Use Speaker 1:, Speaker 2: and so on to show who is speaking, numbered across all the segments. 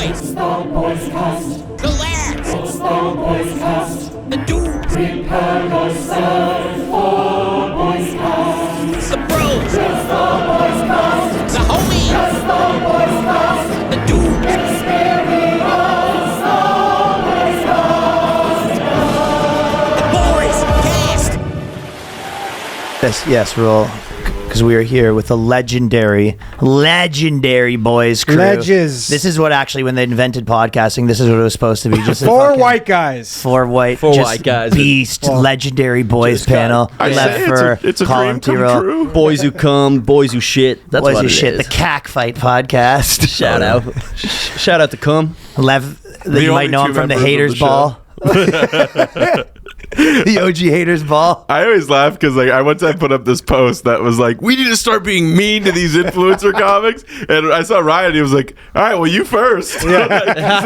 Speaker 1: boys.
Speaker 2: It's the BOYSCAST.
Speaker 1: The lads.
Speaker 2: It's the BOYSCAST.
Speaker 1: The dudes.
Speaker 2: Prepare yourself for BOYSCAST.
Speaker 1: The bros.
Speaker 2: It's the BOYSCAST.
Speaker 1: The homies.
Speaker 2: It's the BOYSCASt.
Speaker 1: The dudes.
Speaker 2: Experience the BOYSCAST.
Speaker 1: The boys.
Speaker 3: Yes, roll. Because we are here with the legendary boys crew.
Speaker 4: Ledges.
Speaker 3: This is what actually, when they invented podcasting, this is what it was supposed to be. Just a
Speaker 4: Four
Speaker 3: fucking-
Speaker 4: white guys.
Speaker 3: Four white
Speaker 5: guys.
Speaker 3: Beast, legendary boys
Speaker 5: Just got-
Speaker 3: panel.
Speaker 5: I
Speaker 3: Left
Speaker 5: say
Speaker 3: for
Speaker 5: it's a
Speaker 3: Colum,
Speaker 5: dream come
Speaker 3: Tyrrell.
Speaker 5: true. Boys who come, boys who shit. That's
Speaker 3: Boys
Speaker 5: what
Speaker 3: who
Speaker 5: it
Speaker 3: shit.
Speaker 5: is.
Speaker 3: The CAC Fight podcast.
Speaker 5: Shout out. Shout out to Cum.
Speaker 3: Lev, you might
Speaker 6: only
Speaker 3: know him
Speaker 6: two
Speaker 3: from the
Speaker 6: members of
Speaker 3: Haters
Speaker 6: the show.
Speaker 3: Ball. The OG Haters Ball.
Speaker 6: I always laugh because like I one time put up this post that was like, we need to start being mean to these influencer comics, and I saw Ryan. He was like, all right, well, you first.
Speaker 5: Yeah.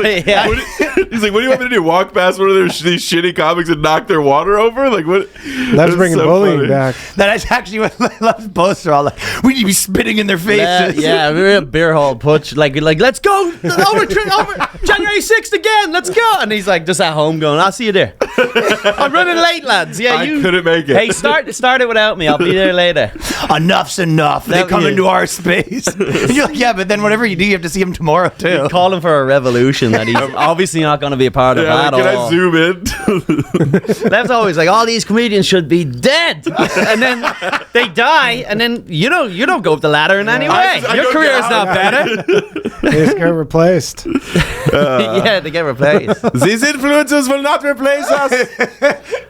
Speaker 6: He's like, what do you want me to do? Walk past one of these shitty comics and knock their water over? Like what?
Speaker 4: Let's
Speaker 6: It's
Speaker 4: bring
Speaker 6: so
Speaker 4: bullying
Speaker 6: funny.
Speaker 4: back.
Speaker 3: That is actually what Lev's posts are all like. We need to be spitting in their faces.
Speaker 5: Yeah, we're a beer hall putsch. Like, let's go over January 6th again. Let's go. And he's like, just at home going, I'll see you there. I'm running late, lads. Yeah,
Speaker 6: I couldn't make it.
Speaker 5: Hey, start it without me. I'll be there later.
Speaker 3: Enough's enough. They
Speaker 5: That-
Speaker 3: come
Speaker 5: yeah.
Speaker 3: into our space. And you're like, yeah, but then whatever you do, you have to see him tomorrow too.
Speaker 5: Call him for a revolution that he's obviously not going to be a part of
Speaker 6: Yeah,
Speaker 5: at
Speaker 6: like, can
Speaker 5: all.
Speaker 6: I zoom in?
Speaker 5: That's always like, all these comedians should be dead, and then they die, and then you don't go up the ladder in any way.
Speaker 6: I
Speaker 5: Your
Speaker 6: don't
Speaker 5: career's
Speaker 6: get
Speaker 5: not
Speaker 6: out.
Speaker 5: better.
Speaker 4: They just got replaced.
Speaker 5: Yeah, they get replaced.
Speaker 6: These influencers will not replace us.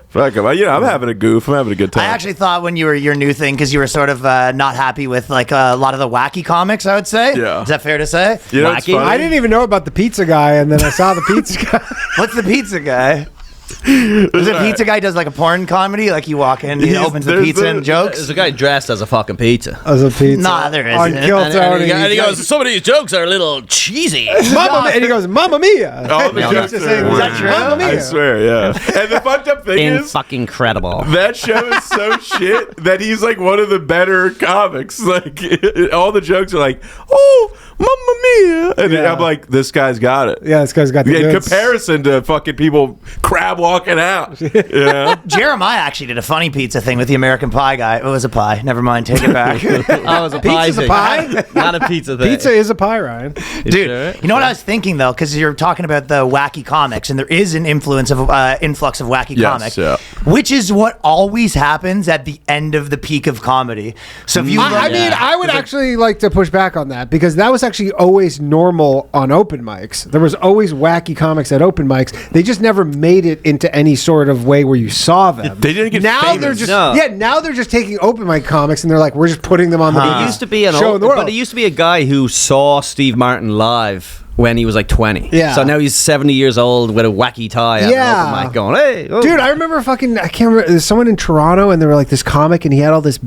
Speaker 6: Fuck 'em. You know, I'm having a goof. I'm having a good time.
Speaker 3: I actually thought when you were your new thing, because you were sort of not happy with like a lot of the wacky comics, I would say.
Speaker 6: Yeah.
Speaker 3: Is that fair to say?
Speaker 6: you know, it's
Speaker 5: wacky.
Speaker 6: funny?
Speaker 4: I didn't even know about the pizza guy, and then I saw the pizza guy.
Speaker 3: What's the pizza guy? Is it pizza guy does like a porn comedy? Like you walk in, he
Speaker 6: He's-
Speaker 3: opens the
Speaker 6: there's
Speaker 3: pizza
Speaker 6: the-
Speaker 3: and jokes?
Speaker 5: There's a guy dressed as a fucking pizza.
Speaker 4: As a pizza.
Speaker 3: Nah, there
Speaker 4: On
Speaker 3: isn't.
Speaker 4: Kill
Speaker 5: And
Speaker 4: Tony.
Speaker 5: he goes, some of these jokes are a little cheesy.
Speaker 4: and he goes, Mamma Mia.
Speaker 6: All the
Speaker 5: No,
Speaker 6: jokes
Speaker 4: Just
Speaker 6: are-
Speaker 4: saying,
Speaker 3: Is that true?
Speaker 4: Mamma Mia.
Speaker 6: I swear, yeah. And the fucked up thing is,
Speaker 5: fucking credible.
Speaker 6: that show is so shit that he's like one of the better comics. Like all the jokes are like, "Oh, Mamma Mia," and
Speaker 4: Yeah.
Speaker 6: I'm like, "This guy's got it."
Speaker 4: Yeah, this guy's got the
Speaker 6: In
Speaker 4: goods.
Speaker 6: comparison to fucking people crab walking out. Yeah.
Speaker 3: Jeremiah actually did a funny pizza thing with the American Pie guy. It was a pie. Never mind. Take it back.
Speaker 5: I was a pie
Speaker 4: Pizza's a
Speaker 5: thing.
Speaker 4: pie?
Speaker 5: Not a pizza thing.
Speaker 4: Pizza is a pie, Ryan.
Speaker 3: Dude,
Speaker 5: sure?
Speaker 3: you know what I was thinking though, because you're talking about the wacky comics, and there is an influx of wacky
Speaker 6: Yes,
Speaker 3: comics,
Speaker 6: yeah.
Speaker 3: which is what always happens at the end of the peak of comedy. So if you,
Speaker 4: I
Speaker 3: look-
Speaker 4: mean, I would actually like to push back on that because that was actually always normal on open mics. There was always wacky comics at open mics. They just never made it into any sort of way where you saw them.
Speaker 6: They didn't get
Speaker 4: now
Speaker 6: famous.
Speaker 4: they're just
Speaker 5: No.
Speaker 4: now they're just taking open mic comics and they're like, we're just putting them on the
Speaker 5: It
Speaker 4: biggest
Speaker 5: used to be an
Speaker 4: show in the world.
Speaker 5: but it used to be a guy who saw Steve Martin live when he was like 20.
Speaker 4: Yeah.
Speaker 5: So now he's 70 years old with a wacky tie at
Speaker 4: Yeah.
Speaker 5: an open mic going, hey, oh.
Speaker 4: Dude, I remember I can't remember. There's someone in Toronto, and they were like this comic, and he had all these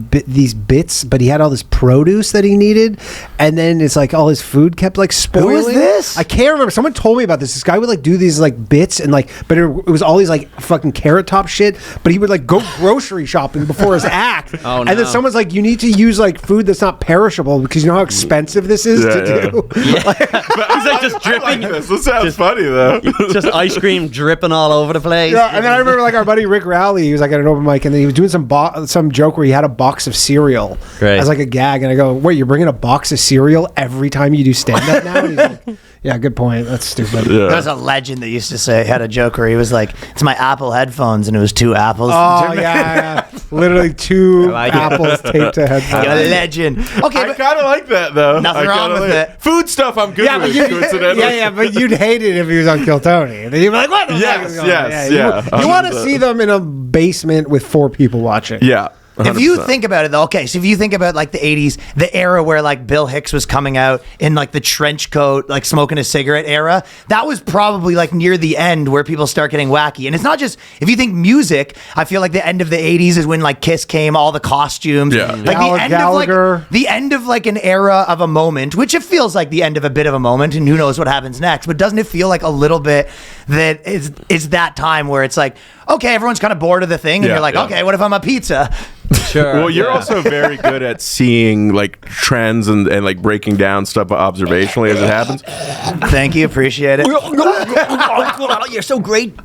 Speaker 4: bits, but he had all this produce that he needed, and then it's like all his food kept like spoiling.
Speaker 3: was this?
Speaker 4: I can't remember. Someone told me about this. This guy would like do these like bits, and like, but it was all these like fucking Carrot Top shit. But he would like go grocery shopping before his act,
Speaker 5: Oh,
Speaker 4: and then
Speaker 5: no.
Speaker 4: someone's like, you need to use like food that's not perishable because you know how expensive this is to
Speaker 6: Yeah,
Speaker 4: do.
Speaker 5: He's like just
Speaker 6: I like
Speaker 5: dripping,
Speaker 6: this. This sounds funny though.
Speaker 5: just ice cream dripping all over the place.
Speaker 4: Yeah, and then I remember like our buddy Rick Rowley, he was like at an open mic, and then he was doing some joke where he had a box of cereal
Speaker 5: Great.
Speaker 4: as like a gag, and I go, "Wait, you're bringing a box of cereal every time you do stand up now?" And he's like, "Yeah, good point. That's stupid."
Speaker 6: Yeah.
Speaker 3: there was a legend that used to say, had a joke where he was like, "It's my Apple headphones," and it was two apples.
Speaker 4: Oh yeah, literally two
Speaker 5: like it.
Speaker 4: apples taped to
Speaker 3: You're a
Speaker 4: headphones.
Speaker 3: legend. Okay,
Speaker 6: I
Speaker 3: but
Speaker 6: kind of like that though.
Speaker 3: Nothing
Speaker 6: I
Speaker 3: wrong
Speaker 6: kinda
Speaker 3: with
Speaker 6: like
Speaker 3: it.
Speaker 6: Food stuff, I'm good with. Coincidentally.
Speaker 4: but you'd hate it if he was on Kill Tony. Then you'd be like, "What the
Speaker 6: Yes,
Speaker 4: fuck is going
Speaker 6: yes,
Speaker 4: on?"
Speaker 6: yeah,
Speaker 4: You want to
Speaker 6: 100%.
Speaker 4: see them in a basement with 4 people watching.
Speaker 6: Yeah.
Speaker 3: if you
Speaker 6: 100%.
Speaker 3: think about it though, okay, so if you think about like the 80s, the era where like Bill Hicks was coming out in like the trench coat, like smoking a cigarette era, that was probably like near the end where people start getting wacky. And it's not just, if you think music, I feel like the end of the 80s is when like Kiss came, all the costumes.
Speaker 6: Yeah.
Speaker 3: Like
Speaker 4: Gallagher.
Speaker 3: the end of like an era of a moment, which it feels like the end of a bit of a moment, and who knows what happens next. But doesn't it feel like a little bit that it's that time where it's like, okay, everyone's kind of bored of the thing, and
Speaker 6: Yeah,
Speaker 3: you're like,
Speaker 6: yeah.
Speaker 3: okay, what if I'm a pizza?
Speaker 5: Sure.
Speaker 6: Well, you're
Speaker 5: yeah.
Speaker 6: also very good at seeing like trends and like breaking down stuff observationally as it happens.
Speaker 3: Thank you, appreciate it.
Speaker 5: You're so great.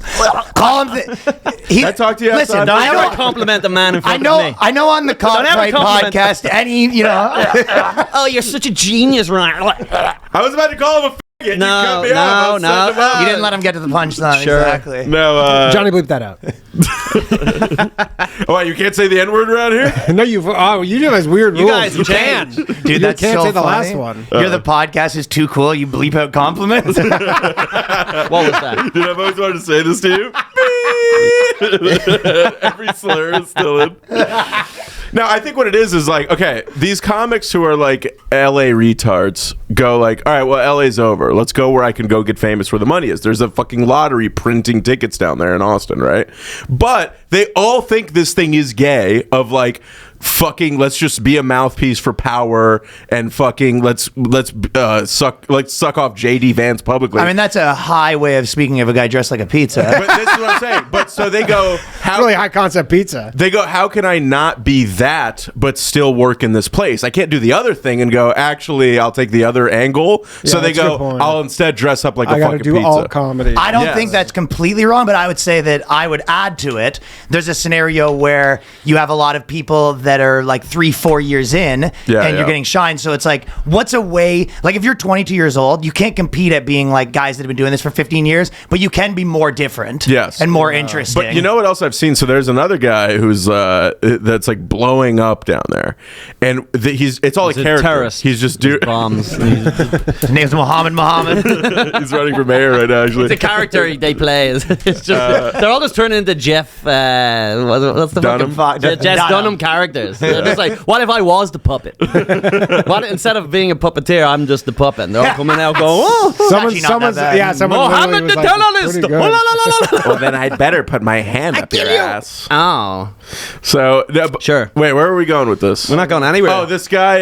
Speaker 3: Colum,
Speaker 6: I talked to you
Speaker 3: listen.
Speaker 6: outside.
Speaker 3: I
Speaker 5: Never
Speaker 3: know,
Speaker 5: compliment a man in
Speaker 3: I
Speaker 5: front of me.
Speaker 3: know, I know. On the Cockfight
Speaker 5: compliment.
Speaker 3: podcast,
Speaker 5: Oh, you're such a genius, Ryan.
Speaker 6: I was about to call him a faggot. You
Speaker 5: No,
Speaker 6: cut me off. I was
Speaker 5: no,
Speaker 6: setting him up.
Speaker 3: you didn't let him get to the punchline.
Speaker 5: Sure.
Speaker 3: Exactly.
Speaker 6: No,
Speaker 4: Johnny, bleep that out.
Speaker 6: oh, you can't say the N-word around here?
Speaker 4: No, you do have weird rules.
Speaker 5: You guys can.
Speaker 3: Dude,
Speaker 4: You
Speaker 3: that's
Speaker 4: can't
Speaker 3: so
Speaker 4: say the
Speaker 3: funny.
Speaker 4: last one.
Speaker 3: You're the podcast is too cool. You bleep out compliments.
Speaker 5: What was that?
Speaker 6: Dude, I've always wanted to say this to you. Every slur is still in. No, I think what it is like, okay, these comics who are like LA retards go like, all right, well, LA's over. Let's go where I can go get famous where the money is. There's a fucking lottery printing tickets down there in Austin, right? But they all think this thing is gay of like, fucking let's just be a mouthpiece for power and fucking let's suck off JD Vance publicly.
Speaker 3: I mean, that's a high way of speaking of a guy dressed like a pizza.
Speaker 6: but this is what I'm saying. But so they go, how
Speaker 4: Really high concept pizza.
Speaker 6: they go, how can I not be that but still work in this place? I can't do the other thing and go, actually, I'll take the other angle. So
Speaker 4: Yeah,
Speaker 6: they
Speaker 4: that's a good
Speaker 6: go,
Speaker 4: point.
Speaker 6: I'll instead dress up like
Speaker 4: I
Speaker 6: a
Speaker 4: gotta
Speaker 6: fucking
Speaker 4: do
Speaker 6: pizza.
Speaker 4: alt comedy.
Speaker 3: I don't
Speaker 6: Yes.
Speaker 3: think that's completely wrong, but I would say that I would add to it. There's a scenario where you have a lot of people that are like 3-4 years in and
Speaker 6: Yeah.
Speaker 3: you're getting shine. So it's like, what's a way, like if you're 22 years old, you can't compete at being like guys that have been doing this for 15 years, but you can be more different
Speaker 6: Yes.
Speaker 3: and more interesting.
Speaker 6: But you know what else I've seen? So there's another guy who's that's like blowing up down there, and it's all
Speaker 5: He's
Speaker 6: a
Speaker 5: a
Speaker 6: character.
Speaker 5: terrorist.
Speaker 6: He's just doing.
Speaker 5: Bombs.
Speaker 3: His name's Muhammad.
Speaker 6: He's running for mayor right now. Actually,
Speaker 5: The character they play is it's just they're all just turning into Jeff what's the
Speaker 6: Dunham?
Speaker 5: fucking Jeff Dunham characters. They're just like, what if I was the puppet? What instead of being a puppeteer, I'm just the puppet. And they're all coming out going, oh,
Speaker 3: actually not that bad.
Speaker 4: someone
Speaker 5: Mohammed the
Speaker 4: literally was
Speaker 5: terrorist.
Speaker 4: pretty good.
Speaker 6: well, then I'd better put my hand up your ass.
Speaker 5: Oh,
Speaker 6: So
Speaker 5: Sure.
Speaker 6: Wait, where are we going with this?
Speaker 5: we're not going anywhere.
Speaker 6: Oh, this guy.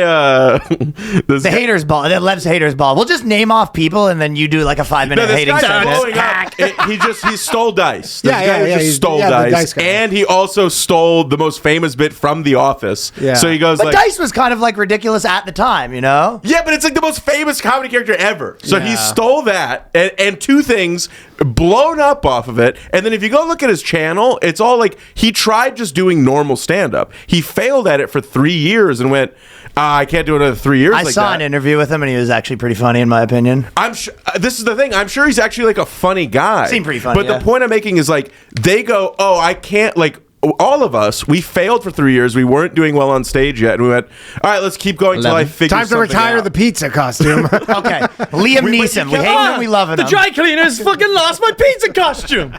Speaker 6: This
Speaker 3: The
Speaker 6: guy,
Speaker 3: haters ball. That Lev's haters ball. We'll just name off people and then you do like a 5-minute
Speaker 6: No, this
Speaker 3: hating
Speaker 6: guy's
Speaker 3: segment.
Speaker 6: blowing up. He stole dice. This
Speaker 4: Yeah,
Speaker 6: guy
Speaker 4: yeah,
Speaker 6: just
Speaker 4: he's-
Speaker 6: stole
Speaker 4: yeah, the
Speaker 6: dice,
Speaker 4: dice guy.
Speaker 6: and he also stole the most famous bit from The Office.
Speaker 4: Yeah.
Speaker 6: So he goes
Speaker 3: But
Speaker 6: like,
Speaker 3: Dice was kind of like ridiculous at the time, you know?
Speaker 6: yeah, but it's like the most famous comedy character ever. So he
Speaker 4: Yeah.
Speaker 6: stole that and two things blown up off of it. And then if you go look at his channel, it's all like he tried just doing normal stand up. He failed at it for 3 years and went, I can't do another 3 years.
Speaker 3: I
Speaker 6: like
Speaker 3: saw
Speaker 6: that.
Speaker 3: an interview with him and he was actually pretty funny in my opinion.
Speaker 6: I'm sure this is the thing. I'm sure he's actually like a funny guy.
Speaker 3: Seemed pretty funny,
Speaker 6: But
Speaker 3: yeah.
Speaker 6: the point I'm making is like they go, oh, I can't like. All of us, we failed for 3 years. We weren't doing well on stage yet, and we went, all right, let's keep going until I
Speaker 5: 11.
Speaker 6: figure
Speaker 4: Time to
Speaker 6: something
Speaker 4: retire
Speaker 6: out.
Speaker 4: the pizza costume.
Speaker 3: Okay. Liam Neeson. We hate him and we love him.
Speaker 5: The dry cleaners fucking lost my pizza costume.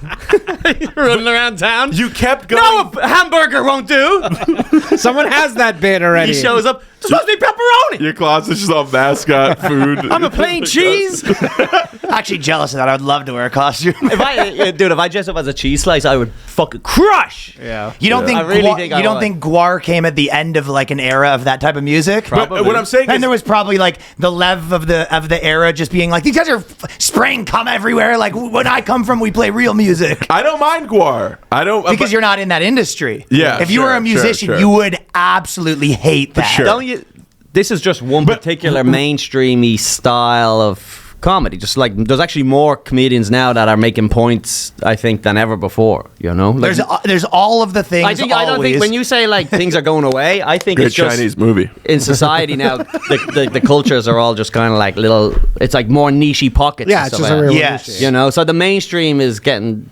Speaker 5: Running around town.
Speaker 6: You kept going.
Speaker 5: No, a hamburger won't do.
Speaker 4: Someone has that bit already.
Speaker 5: He shows up. It's supposed to be pepperoni.
Speaker 6: Your closet's just all mascot food.
Speaker 5: I'm a plain cheese.
Speaker 3: Actually jealous of that. I would love to wear a costume.
Speaker 5: If I dress up as a cheese slice, I would fucking crush.
Speaker 4: Yeah.
Speaker 3: You don't think
Speaker 5: I really think I
Speaker 3: you don't
Speaker 5: would.
Speaker 3: think Guar came at the end of like an era of that type of music?
Speaker 6: But what I'm saying
Speaker 3: And
Speaker 6: is,
Speaker 3: there was probably like the Lev of the era just being like, these guys are spraying cum everywhere. Like when I come from, we play real music.
Speaker 6: I don't mind Guar. I don't
Speaker 3: Because you're not in that industry.
Speaker 6: Yeah,
Speaker 3: If you were
Speaker 6: sure,
Speaker 3: a musician,
Speaker 6: sure.
Speaker 3: you would absolutely hate that.
Speaker 6: sure.
Speaker 5: Don't you? This is just one particular mainstreamy style of comedy. Just like there's actually more comedians now that are making points, I think, than ever before. You know, like,
Speaker 3: There's all of the things.
Speaker 5: I don't think when you say like things are going away, I think
Speaker 6: Good
Speaker 5: it's just
Speaker 6: Chinese movie.
Speaker 5: in society now. The cultures are all just kind of like little. It's like more nichey pockets.
Speaker 4: Yeah,
Speaker 5: and
Speaker 4: it's
Speaker 5: stuff
Speaker 4: just a
Speaker 5: like that.
Speaker 4: real
Speaker 3: Yes.
Speaker 4: niche.
Speaker 5: You know, so the mainstream is getting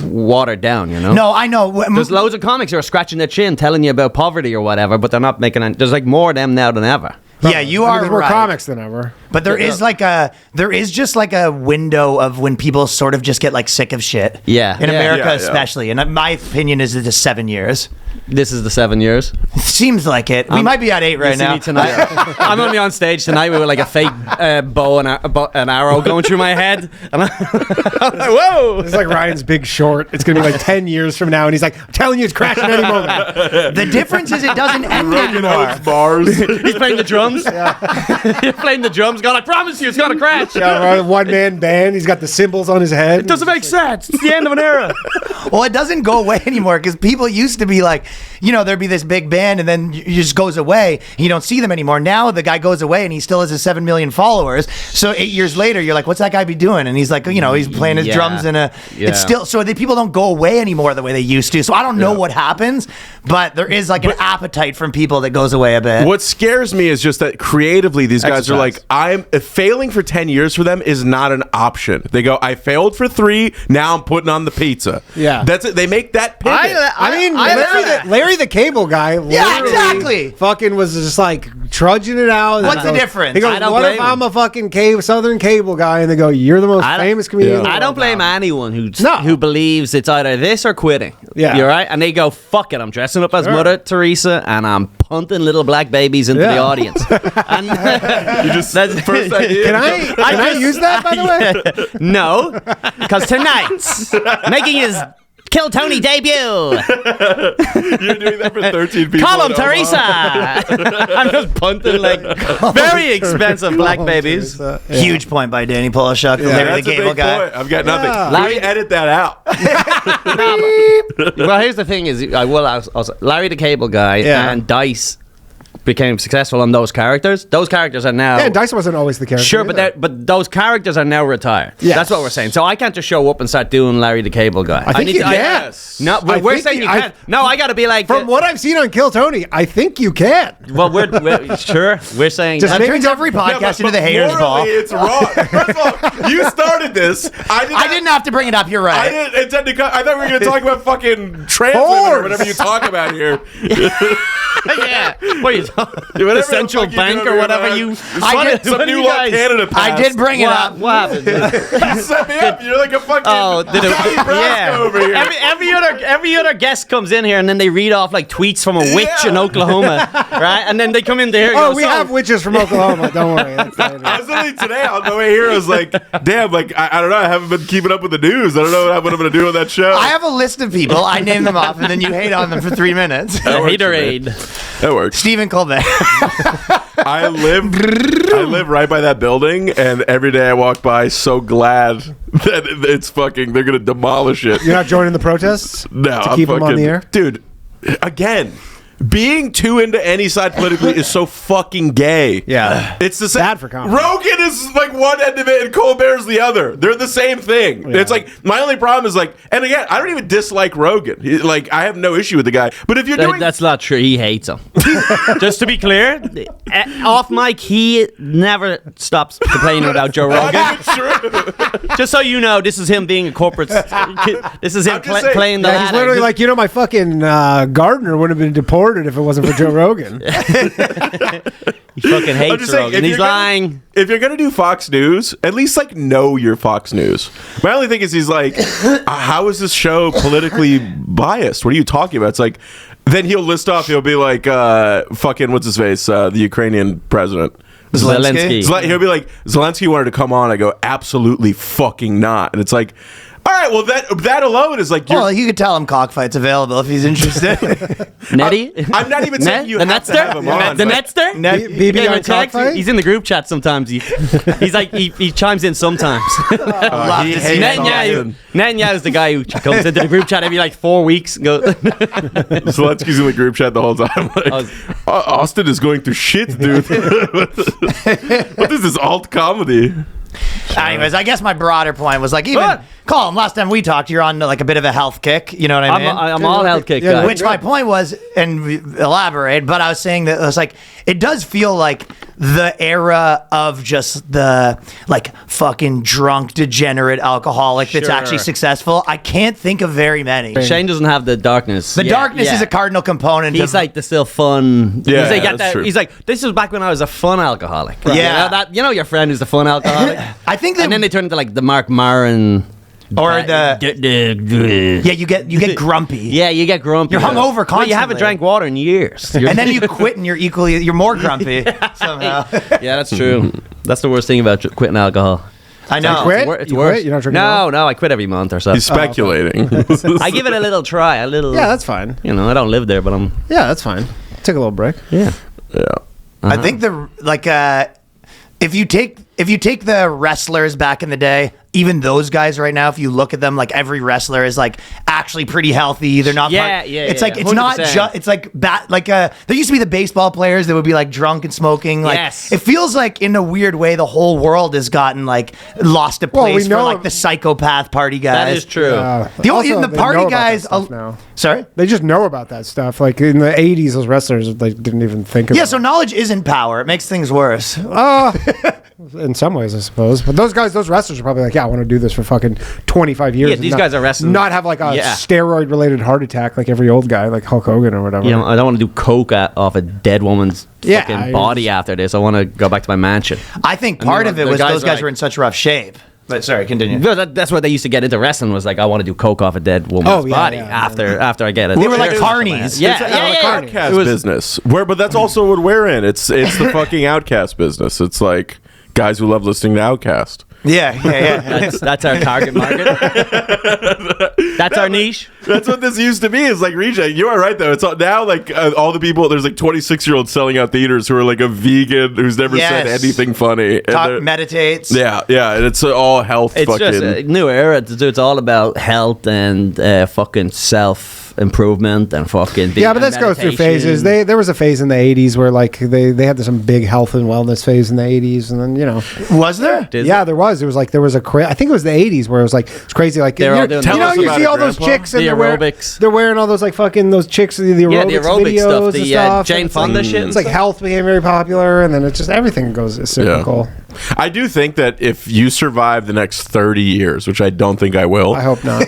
Speaker 5: watered down. You know.
Speaker 3: No, I know.
Speaker 5: There's loads of comics who are scratching their chin, telling you about poverty or whatever, but they're not making. There's like more of them now than ever.
Speaker 3: Yeah, you are
Speaker 4: There's more
Speaker 3: right.
Speaker 4: comics than ever.
Speaker 3: But there is just like a window of when people sort of just get like sick of shit.
Speaker 5: Yeah.
Speaker 3: In
Speaker 5: Yeah.
Speaker 3: America
Speaker 6: Yeah, yeah.
Speaker 3: especially. And my opinion is it's 7 years.
Speaker 5: This is the 7 years.
Speaker 3: Seems like it. We might be at 8 right
Speaker 5: You see
Speaker 3: now.
Speaker 5: me tonight. I'm only on stage tonight with like a fake bow and an arrow going through my head. And I'm like, whoa!
Speaker 4: It's like Ryan's Big Short. It's gonna be like 10 years from now, and he's like, "I'm telling you, it's crashing any moment."
Speaker 3: The difference is it doesn't end anymore.
Speaker 6: Bars.
Speaker 5: He's playing the drums. You're playing the drums. Colum's going, I promise you, it's going to crash.
Speaker 4: One man band. He's got the symbols on his head.
Speaker 5: It doesn't make sense. It's the end of an era.
Speaker 3: Well, it doesn't go away anymore because people used to be like, there'd be this big band and then it just goes away. And you don't see them anymore. Now the guy goes away and he still has his 7 million followers. So 8 years later, you're like, what's that guy be doing? And he's like, he's playing his drums in a.
Speaker 5: Yeah.
Speaker 3: It's still so the people don't go away anymore the way they used to. So I don't know what happens, but there is like an appetite from people that goes away a bit.
Speaker 6: What scares me is just that creatively these guys are like, failing for 10 years for them is not an option. They go, I failed for 3, now I'm putting on the pizza.
Speaker 4: Yeah.
Speaker 6: That's it. They make that pivot.
Speaker 4: Larry the Cable Guy.
Speaker 3: Yeah,
Speaker 4: literally
Speaker 3: exactly.
Speaker 4: Fucking was just like trudging it out.
Speaker 3: What's the difference?
Speaker 4: He goes,
Speaker 5: I don't
Speaker 4: what if
Speaker 5: blame
Speaker 4: I'm
Speaker 5: him.
Speaker 4: a fucking Southern Cable Guy? And they go, you're the most famous comedian. in the
Speaker 5: I don't
Speaker 4: world
Speaker 5: blame
Speaker 4: now.
Speaker 5: anyone who believes it's either this or quitting.
Speaker 4: Yeah.
Speaker 5: You're right. And they go, fuck it. I'm dressing up as
Speaker 4: Sure.
Speaker 5: Mother Teresa and I'm punting little black babies into the audience. And
Speaker 6: You just first idea.
Speaker 4: Can I use that, by the way?
Speaker 5: No, because tonight's making his Kill Tony debut.
Speaker 6: You're doing that for 13 people.
Speaker 5: Colum
Speaker 6: in Omaha.
Speaker 5: Teresa. I'm just punting like very expensive black babies.
Speaker 3: Huge point by Danny Polishuk, Larry
Speaker 6: That's
Speaker 3: the
Speaker 6: a
Speaker 3: Cable
Speaker 6: big
Speaker 3: guy.
Speaker 6: point. I've got nothing.
Speaker 4: Yeah.
Speaker 6: Larry, edit that out.
Speaker 5: Well, here's the thing: is also Larry the Cable Guy and Dice became successful on those characters. Those characters are now.
Speaker 4: Yeah, Dice wasn't always the character.
Speaker 5: Sure,
Speaker 4: either.
Speaker 5: but those characters are now retired.
Speaker 4: Yes.
Speaker 5: That's what we're saying. So I can't just show up and start doing Larry the Cable Guy.
Speaker 4: I think you can.
Speaker 6: Yes.
Speaker 5: No,
Speaker 4: I
Speaker 5: we're
Speaker 4: think
Speaker 5: saying you
Speaker 4: I-
Speaker 5: can't. No, I got to be like.
Speaker 4: From what I've seen on Kill Tony, I think you can.
Speaker 5: Well, we're sure. We're saying.
Speaker 4: Just
Speaker 3: That
Speaker 4: maybe
Speaker 3: turns every podcast into the haters
Speaker 6: morally,
Speaker 3: ball.
Speaker 6: It's wrong. First of all, you started this.
Speaker 3: I didn't have to bring it up. You're
Speaker 6: I
Speaker 3: right.
Speaker 6: didn't intend to. I thought we were going to talk about fucking trans women or whatever you talk about here.
Speaker 5: Yeah. What are you talking?
Speaker 6: Whatever
Speaker 5: The
Speaker 6: the
Speaker 5: central
Speaker 6: fuck you
Speaker 5: bank
Speaker 6: do
Speaker 5: or
Speaker 6: over
Speaker 5: whatever
Speaker 6: there.
Speaker 5: you.
Speaker 3: I did-
Speaker 6: Some new law Canada
Speaker 3: I
Speaker 6: passed.
Speaker 3: did bring it up.
Speaker 5: What happened?
Speaker 6: You set me up. You're like a fucking Donnie Brasco over here.
Speaker 5: Every other guest comes in here and then they read off like tweets from a witch in Oklahoma, right? And then they come in here. And
Speaker 4: Oh,
Speaker 5: go,
Speaker 4: we
Speaker 5: "So,
Speaker 4: have witches from Oklahoma. Don't worry. That's not
Speaker 6: I was literally today on the way here. I was like, damn, like I don't know. I haven't been keeping up with the news. I don't know what I'm going to do on that show.
Speaker 3: I have a list of people. I name them off, and then you hate on them for 3 minutes.
Speaker 5: a
Speaker 6: works for
Speaker 5: haterade."
Speaker 6: That works.
Speaker 3: Stephen Colbert.
Speaker 6: I live right by that building, and every day I walk by, so glad that it's fucking. They're gonna demolish it.
Speaker 4: You're not joining the protests?
Speaker 6: No,
Speaker 4: To keep them on the air?
Speaker 6: dude. Again, being too into any side politically is so fucking gay.
Speaker 3: Yeah.
Speaker 6: It's the same.
Speaker 4: Bad for comedy.
Speaker 6: Rogan is like one end of it, and Colbert's the other. They're the same thing.
Speaker 4: Yeah.
Speaker 6: It's like my only problem is like, and again, I don't even dislike Rogan. Like I have no issue with the guy. But if you're doing
Speaker 5: That's not true. He hates him. Just to be clear, off mic, he never stops complaining about Joe Rogan.
Speaker 6: Not even true.
Speaker 5: Just so you know, this is him being a corporate. This is him
Speaker 6: I'm just saying,
Speaker 5: playing the.
Speaker 4: Yeah, he's
Speaker 5: ladder.
Speaker 4: literally like, my fucking gardener would have been deported if it wasn't for Joe Rogan.
Speaker 5: He fucking
Speaker 6: I'm
Speaker 5: hates
Speaker 6: just saying,
Speaker 5: Rogan. He's lying.
Speaker 6: If you're gonna do Fox News, at least like know your Fox News. My only thing is he's like, how is this show politically biased? What are you talking about? It's like, then he'll list off. He'll be like, fucking what's his face, the Ukrainian president.
Speaker 5: Zelensky.
Speaker 6: He'll be like, Zelensky wanted to come on. I go, absolutely fucking not. And it's like, all right, well that alone is like,
Speaker 3: Well, you could tell him Cockfight's available if he's interested.
Speaker 5: Nettie?
Speaker 6: I'm not even saying you
Speaker 5: the
Speaker 6: have to have him on.
Speaker 5: The
Speaker 6: but-
Speaker 5: Netster?
Speaker 4: BB
Speaker 5: Gave him
Speaker 4: on
Speaker 5: a text.
Speaker 4: Cockfight?
Speaker 5: He's in the group chat sometimes. He's like, he chimes in sometimes.
Speaker 6: He hates Austin.
Speaker 5: Netanyahu is the guy who comes into the group chat every like 4 weeks. And goes,
Speaker 6: Zelensky's in the group chat the whole time. Like, Austin is going through shit, dude. What is this alt comedy?
Speaker 3: Anyways, I guess my broader point was like, even
Speaker 5: What?
Speaker 3: Colin, last time we talked, you're on like a bit of a health kick. You know what I mean?
Speaker 5: I'm all health kick
Speaker 4: Yeah,
Speaker 5: guy.
Speaker 3: Which my point was, and elaborate, but I was saying that it was like, it does feel like the era of just the like fucking drunk, degenerate alcoholic that's
Speaker 5: Sure.
Speaker 3: actually successful. I can't think of very many.
Speaker 5: Shane doesn't have the darkness.
Speaker 3: The darkness is a cardinal component.
Speaker 5: He's
Speaker 3: of,
Speaker 5: like the still fun.
Speaker 6: Yeah,
Speaker 5: he's like, got
Speaker 6: that's
Speaker 5: that,
Speaker 6: true.
Speaker 5: he's like, this was back when I was a fun alcoholic.
Speaker 3: Yeah.
Speaker 5: You know your friend who's the fun alcoholic.
Speaker 3: I think that,
Speaker 5: And then they turn into like the Mark Maron.
Speaker 3: or yeah, you get grumpy.
Speaker 5: Yeah, you get grumpy.
Speaker 3: You're hungover
Speaker 5: Well, you haven't
Speaker 3: constantly.
Speaker 5: drank water in years.
Speaker 3: And then you quit and you're more grumpy somehow.
Speaker 5: Yeah, that's true. That's the worst thing about quitting alcohol.
Speaker 3: I know.
Speaker 4: quit?
Speaker 5: It's
Speaker 4: You
Speaker 5: worse.
Speaker 4: quit? You don't drink
Speaker 5: No, I quit every month or so.
Speaker 6: He's speculating.
Speaker 5: I give it a little try, a little.
Speaker 4: Yeah, that's fine.
Speaker 5: You know, I don't live there, but I'm.
Speaker 4: Yeah, that's fine. Take a little break.
Speaker 5: Yeah.
Speaker 6: Yeah.
Speaker 3: I think the like If you take the wrestlers back in the day, even those guys right now, if you look at them, like every wrestler is like actually pretty healthy. They're not. It's like it's not
Speaker 5: 100%.
Speaker 3: just. It's like there used to be the baseball players that would be like drunk and smoking. Like
Speaker 5: Yes.
Speaker 3: it feels like in a weird way the whole world has gotten like lost a place for
Speaker 4: know-
Speaker 3: like the psychopath party guys.
Speaker 5: That is true.
Speaker 3: The
Speaker 4: Also,
Speaker 3: the
Speaker 4: they
Speaker 3: party
Speaker 4: know about
Speaker 3: guys.
Speaker 4: that stuff now.
Speaker 3: Sorry.
Speaker 4: They just know about that stuff. Like in the 80s, those wrestlers like didn't even think about
Speaker 3: Yeah. So knowledge isn't power. It makes things worse.
Speaker 4: in some ways, I suppose. But those wrestlers are probably like, yeah, I want to do this for fucking 25 years.
Speaker 5: Yeah,
Speaker 4: and
Speaker 5: these
Speaker 4: not-
Speaker 5: guys are wrestling.
Speaker 4: Not have like a
Speaker 5: Yeah.
Speaker 4: steroid-related heart attack like every old guy, like Hulk Hogan or whatever.
Speaker 5: You know, I don't want to do coke off a dead woman's
Speaker 4: Yeah,
Speaker 5: fucking body after this. I want to go back to my mansion.
Speaker 3: I think part
Speaker 5: then
Speaker 3: of it
Speaker 5: the
Speaker 3: was
Speaker 5: guys
Speaker 3: those
Speaker 5: are
Speaker 3: guys
Speaker 5: like-
Speaker 3: were in such rough shape. But sorry, continue.
Speaker 5: No, that's what they used to get into wrestling was like, I want to do coke off a dead woman's
Speaker 4: Oh, yeah,
Speaker 5: body
Speaker 4: yeah,
Speaker 5: after I get it.
Speaker 3: They were like
Speaker 6: It's-
Speaker 3: carnies.
Speaker 5: Yeah,
Speaker 6: It's an
Speaker 5: yeah, yeah.
Speaker 6: outcast
Speaker 5: It was-
Speaker 6: business. But that's also what we're in. It's the fucking outcast business. It's like guys who love listening to Outcast.
Speaker 3: Yeah.
Speaker 5: That's our target market. That's our niche.
Speaker 6: That's what this used to be. Is like reject. You are right though. It's now like all the people. There's like 26-year-olds selling out theaters who are like a vegan who's never said
Speaker 3: Yes.
Speaker 6: anything funny. And they're-
Speaker 3: Meditates.
Speaker 6: yeah, and it's all health.
Speaker 5: It's
Speaker 6: fucking.
Speaker 5: just a new era. It's all about health and fucking self improvement and fucking.
Speaker 4: Yeah, but let's go through phases. There was a phase in the 80s where like they had some big health and wellness phase in the 80s, and then
Speaker 3: Was there?
Speaker 4: yeah, there was. It was like there was I think it was the 80s where it was like it's crazy. Like
Speaker 5: They're all doing
Speaker 4: you
Speaker 5: that.
Speaker 4: know,
Speaker 6: Tell us
Speaker 4: you
Speaker 6: about
Speaker 4: see
Speaker 6: it,
Speaker 4: all those
Speaker 6: Grandpa.
Speaker 4: chicks and
Speaker 5: The
Speaker 4: they're wearing,
Speaker 5: aerobics.
Speaker 4: they're wearing all those like fucking those chicks the aerobics
Speaker 5: Yeah, the aerobic
Speaker 4: videos
Speaker 5: stuff,
Speaker 4: and
Speaker 5: the
Speaker 4: stuff.
Speaker 5: Jane
Speaker 4: and it's
Speaker 5: Fonda
Speaker 4: like,
Speaker 5: shit and
Speaker 4: It's like
Speaker 5: stuff.
Speaker 4: health became very popular, and then it just everything goes cyclical.
Speaker 6: I do think that if you survive the next 30 years, which I don't think I will,
Speaker 4: I hope not.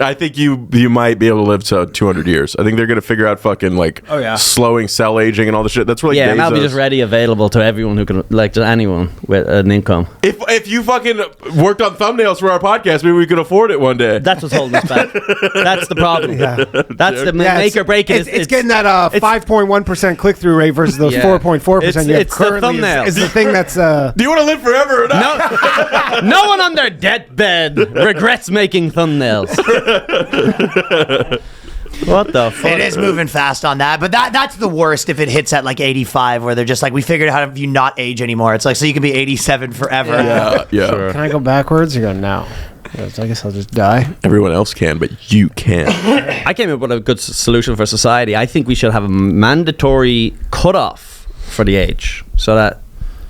Speaker 6: I think you might be able to live to 200 years. I think they're going to figure out fucking like slowing cell aging and all the shit. That's where like
Speaker 5: Yeah, and that'll be
Speaker 6: Bezos-
Speaker 5: just ready available to everyone who can, like, to anyone with an income.
Speaker 6: If you fucking worked on thumbnails for our podcast, maybe we could afford it one day.
Speaker 5: That's what's holding us back. That's the problem.
Speaker 4: Yeah.
Speaker 5: That's the make or break.
Speaker 4: It's getting that 5.1% click through rate versus those
Speaker 5: Yeah.
Speaker 4: 4.4% you have
Speaker 5: It's the
Speaker 4: currently.
Speaker 5: thumbnail.
Speaker 4: Is the thing that's
Speaker 6: Do you want to live forever or not?
Speaker 5: No one on their deathbed regrets making thumbnails. What the fuck?
Speaker 3: It is moving fast on that, but that's the worst if it hits at like 85, where they're just like, we figured out how to have you not age anymore. It's like, so you can be 87 forever.
Speaker 6: Yeah.
Speaker 4: Can I go backwards? You go no. I guess I'll just die.
Speaker 6: Everyone else can, but you can't.
Speaker 5: I came up with a good solution for society. I think we should have a mandatory cutoff for the age, so that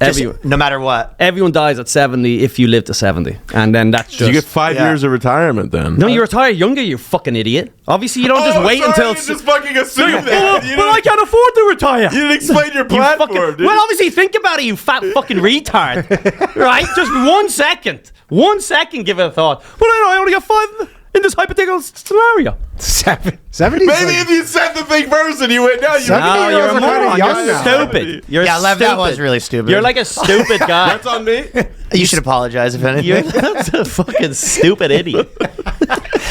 Speaker 3: Just no matter what.
Speaker 5: everyone dies at 70 if you live to 70, and then that's just.
Speaker 6: You get 5 years of retirement then.
Speaker 5: no, you retire younger, you fucking idiot. Obviously, you don't just wait until.
Speaker 6: You just fucking assume
Speaker 5: But
Speaker 6: that. You
Speaker 5: I can't afford to retire.
Speaker 6: You didn't explain your
Speaker 5: You
Speaker 6: platform,
Speaker 5: fucking,
Speaker 6: dude.
Speaker 5: well, obviously, think about it, you fat fucking retard. Right? Just 1 second. 1 second, give it a thought. But I only got 5 in this hypothetical scenario.
Speaker 4: 70s.
Speaker 6: Maybe if you said the thing first and you went, no, you
Speaker 4: 70
Speaker 5: No,
Speaker 4: years
Speaker 5: you're
Speaker 4: old
Speaker 5: a
Speaker 4: are kinda
Speaker 5: moron.
Speaker 4: young
Speaker 5: You're
Speaker 4: now.
Speaker 5: stupid. You're
Speaker 3: Yeah, Lev,
Speaker 5: stupid.
Speaker 3: that was really stupid.
Speaker 5: You're like a stupid guy.
Speaker 6: That's on me.
Speaker 3: You should apologize if
Speaker 5: You're
Speaker 3: anything.
Speaker 5: that's a fucking stupid idiot.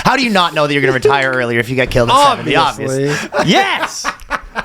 Speaker 3: How do you not know that you're going to retire earlier if you get killed at 70? Obviously.
Speaker 5: Yes.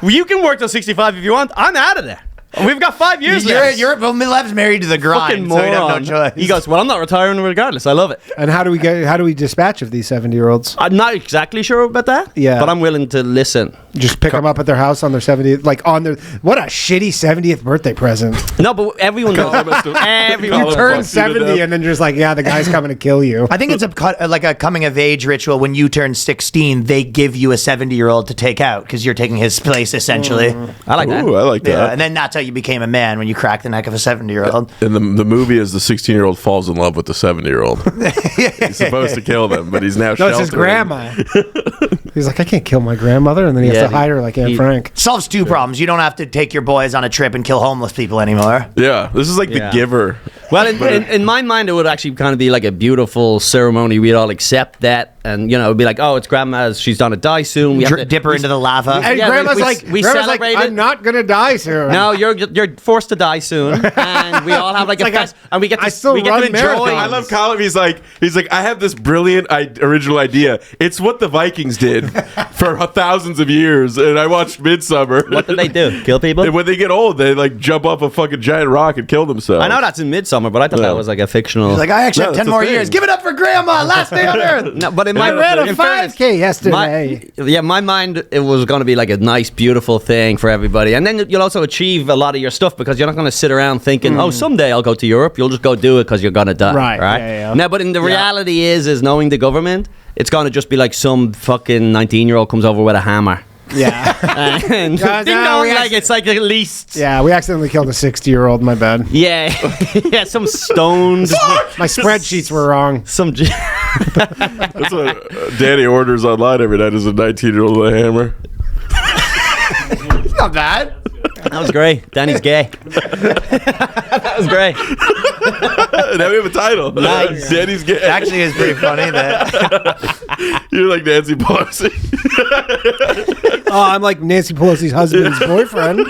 Speaker 5: Well, you can work till 65 if you want. I'm out of there. We've got 5 years left.
Speaker 3: Well, Lev's married to the grind,
Speaker 5: fucking
Speaker 3: so
Speaker 5: moron.
Speaker 3: we have no choice.
Speaker 5: He goes, well, I'm not retiring regardless. I love it.
Speaker 4: And how do we dispatch of these 70-year-olds?
Speaker 5: I'm not exactly sure about that.
Speaker 4: Yeah.
Speaker 5: But I'm willing to listen.
Speaker 4: Just pick them up at their house on their 70th, like on their what a shitty 70th birthday present.
Speaker 5: No, but everyone knows. Everyone
Speaker 6: Colum
Speaker 4: Turn
Speaker 6: fucks you to
Speaker 4: 70
Speaker 6: death.
Speaker 4: and then just like, yeah, the guy's coming to kill you.
Speaker 3: I think it's like a coming of age ritual. When you turn 16, they give you a 70-year-old to take out because you're taking his place essentially.
Speaker 5: I like that.
Speaker 6: Ooh, I like
Speaker 3: Yeah,
Speaker 6: that.
Speaker 3: and then that's how you became a man, when you crack the neck of a 70-year-old.
Speaker 6: And the movie is the 16-year-old falls in love with the 70-year-old. He's supposed to kill them, but he's now
Speaker 4: No, it's his
Speaker 6: sheltering.
Speaker 4: grandma. He's like, I can't kill my grandmother, and then he has
Speaker 5: Yeah,
Speaker 4: to hide her like Anne
Speaker 5: he-
Speaker 4: Frank.
Speaker 3: Solves two problems. You don't have to take your boys on a trip and kill homeless people anymore.
Speaker 6: Yeah, this is like
Speaker 5: Yeah.
Speaker 6: The Giver.
Speaker 5: Well, in my mind, it would actually kind of be like a beautiful ceremony. We'd all accept that, and it would be like, oh, it's grandma's. She's gonna die soon. We have to
Speaker 3: Dip her into the lava.
Speaker 4: And
Speaker 5: Yeah,
Speaker 4: grandma's
Speaker 5: we
Speaker 4: like,
Speaker 5: celebrate it.
Speaker 4: I'm not gonna die soon.
Speaker 5: No, you're forced to die soon, and we all have like a
Speaker 4: like
Speaker 5: fest, and we get to
Speaker 4: I still
Speaker 5: we get
Speaker 4: run
Speaker 5: to enjoy.
Speaker 4: marathons.
Speaker 6: I love Colum. He's like, I have this brilliant original idea. It's what the Vikings did for thousands of years, and I watched Midsommar.
Speaker 5: What did they do? Kill people?
Speaker 6: And when they get old, they like jump off a fucking giant rock and kill themselves.
Speaker 5: I know that's in Midsummer, but I thought
Speaker 6: Yeah.
Speaker 5: that was like a fictional.
Speaker 3: He's like, I actually
Speaker 6: No,
Speaker 3: have
Speaker 6: that's
Speaker 3: 10
Speaker 6: the
Speaker 3: more
Speaker 6: thing.
Speaker 3: years. Give it up for Grandma. Last day on Earth.
Speaker 5: no, but in my
Speaker 4: I ran a
Speaker 5: in fairness,
Speaker 4: 5K yesterday.
Speaker 5: my mind, it was going to be like a nice, beautiful thing for everybody, and then you'll also achieve a lot of your stuff because you're not going to sit around thinking, oh, someday I'll go to Europe. You'll just go do it because you're going to die.
Speaker 4: Right,
Speaker 5: Right.
Speaker 4: yeah.
Speaker 5: Now, but in the reality is knowing the government, it's going to just be like some fucking 19-year-old comes over with a hammer.
Speaker 4: Yeah.
Speaker 5: And
Speaker 4: No,
Speaker 5: ding
Speaker 4: no,
Speaker 5: dong,
Speaker 4: we
Speaker 5: like it's like at least.
Speaker 4: Yeah, we accidentally killed a 60-year-old. My bad.
Speaker 5: Yeah. Yeah, some stoned.
Speaker 4: My spreadsheets were wrong.
Speaker 5: Some.
Speaker 6: That's what Danny orders online every night is a 19-year-old with a hammer.
Speaker 3: Not bad.
Speaker 5: That was great. Danny's gay. That was great.
Speaker 6: Now we have a title.
Speaker 5: Nice.
Speaker 6: Danny's gay.
Speaker 3: Actually, it's pretty funny that
Speaker 6: You're like Nancy Pelosi.
Speaker 4: Oh, I'm like Nancy Pelosi's husband's boyfriend.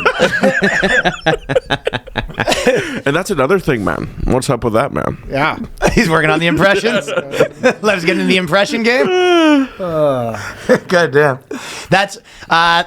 Speaker 6: And that's another thing, man. What's up with that, man?
Speaker 4: Yeah.
Speaker 3: he's working on the impressions. Lev's getting in the impression game. God damn. That's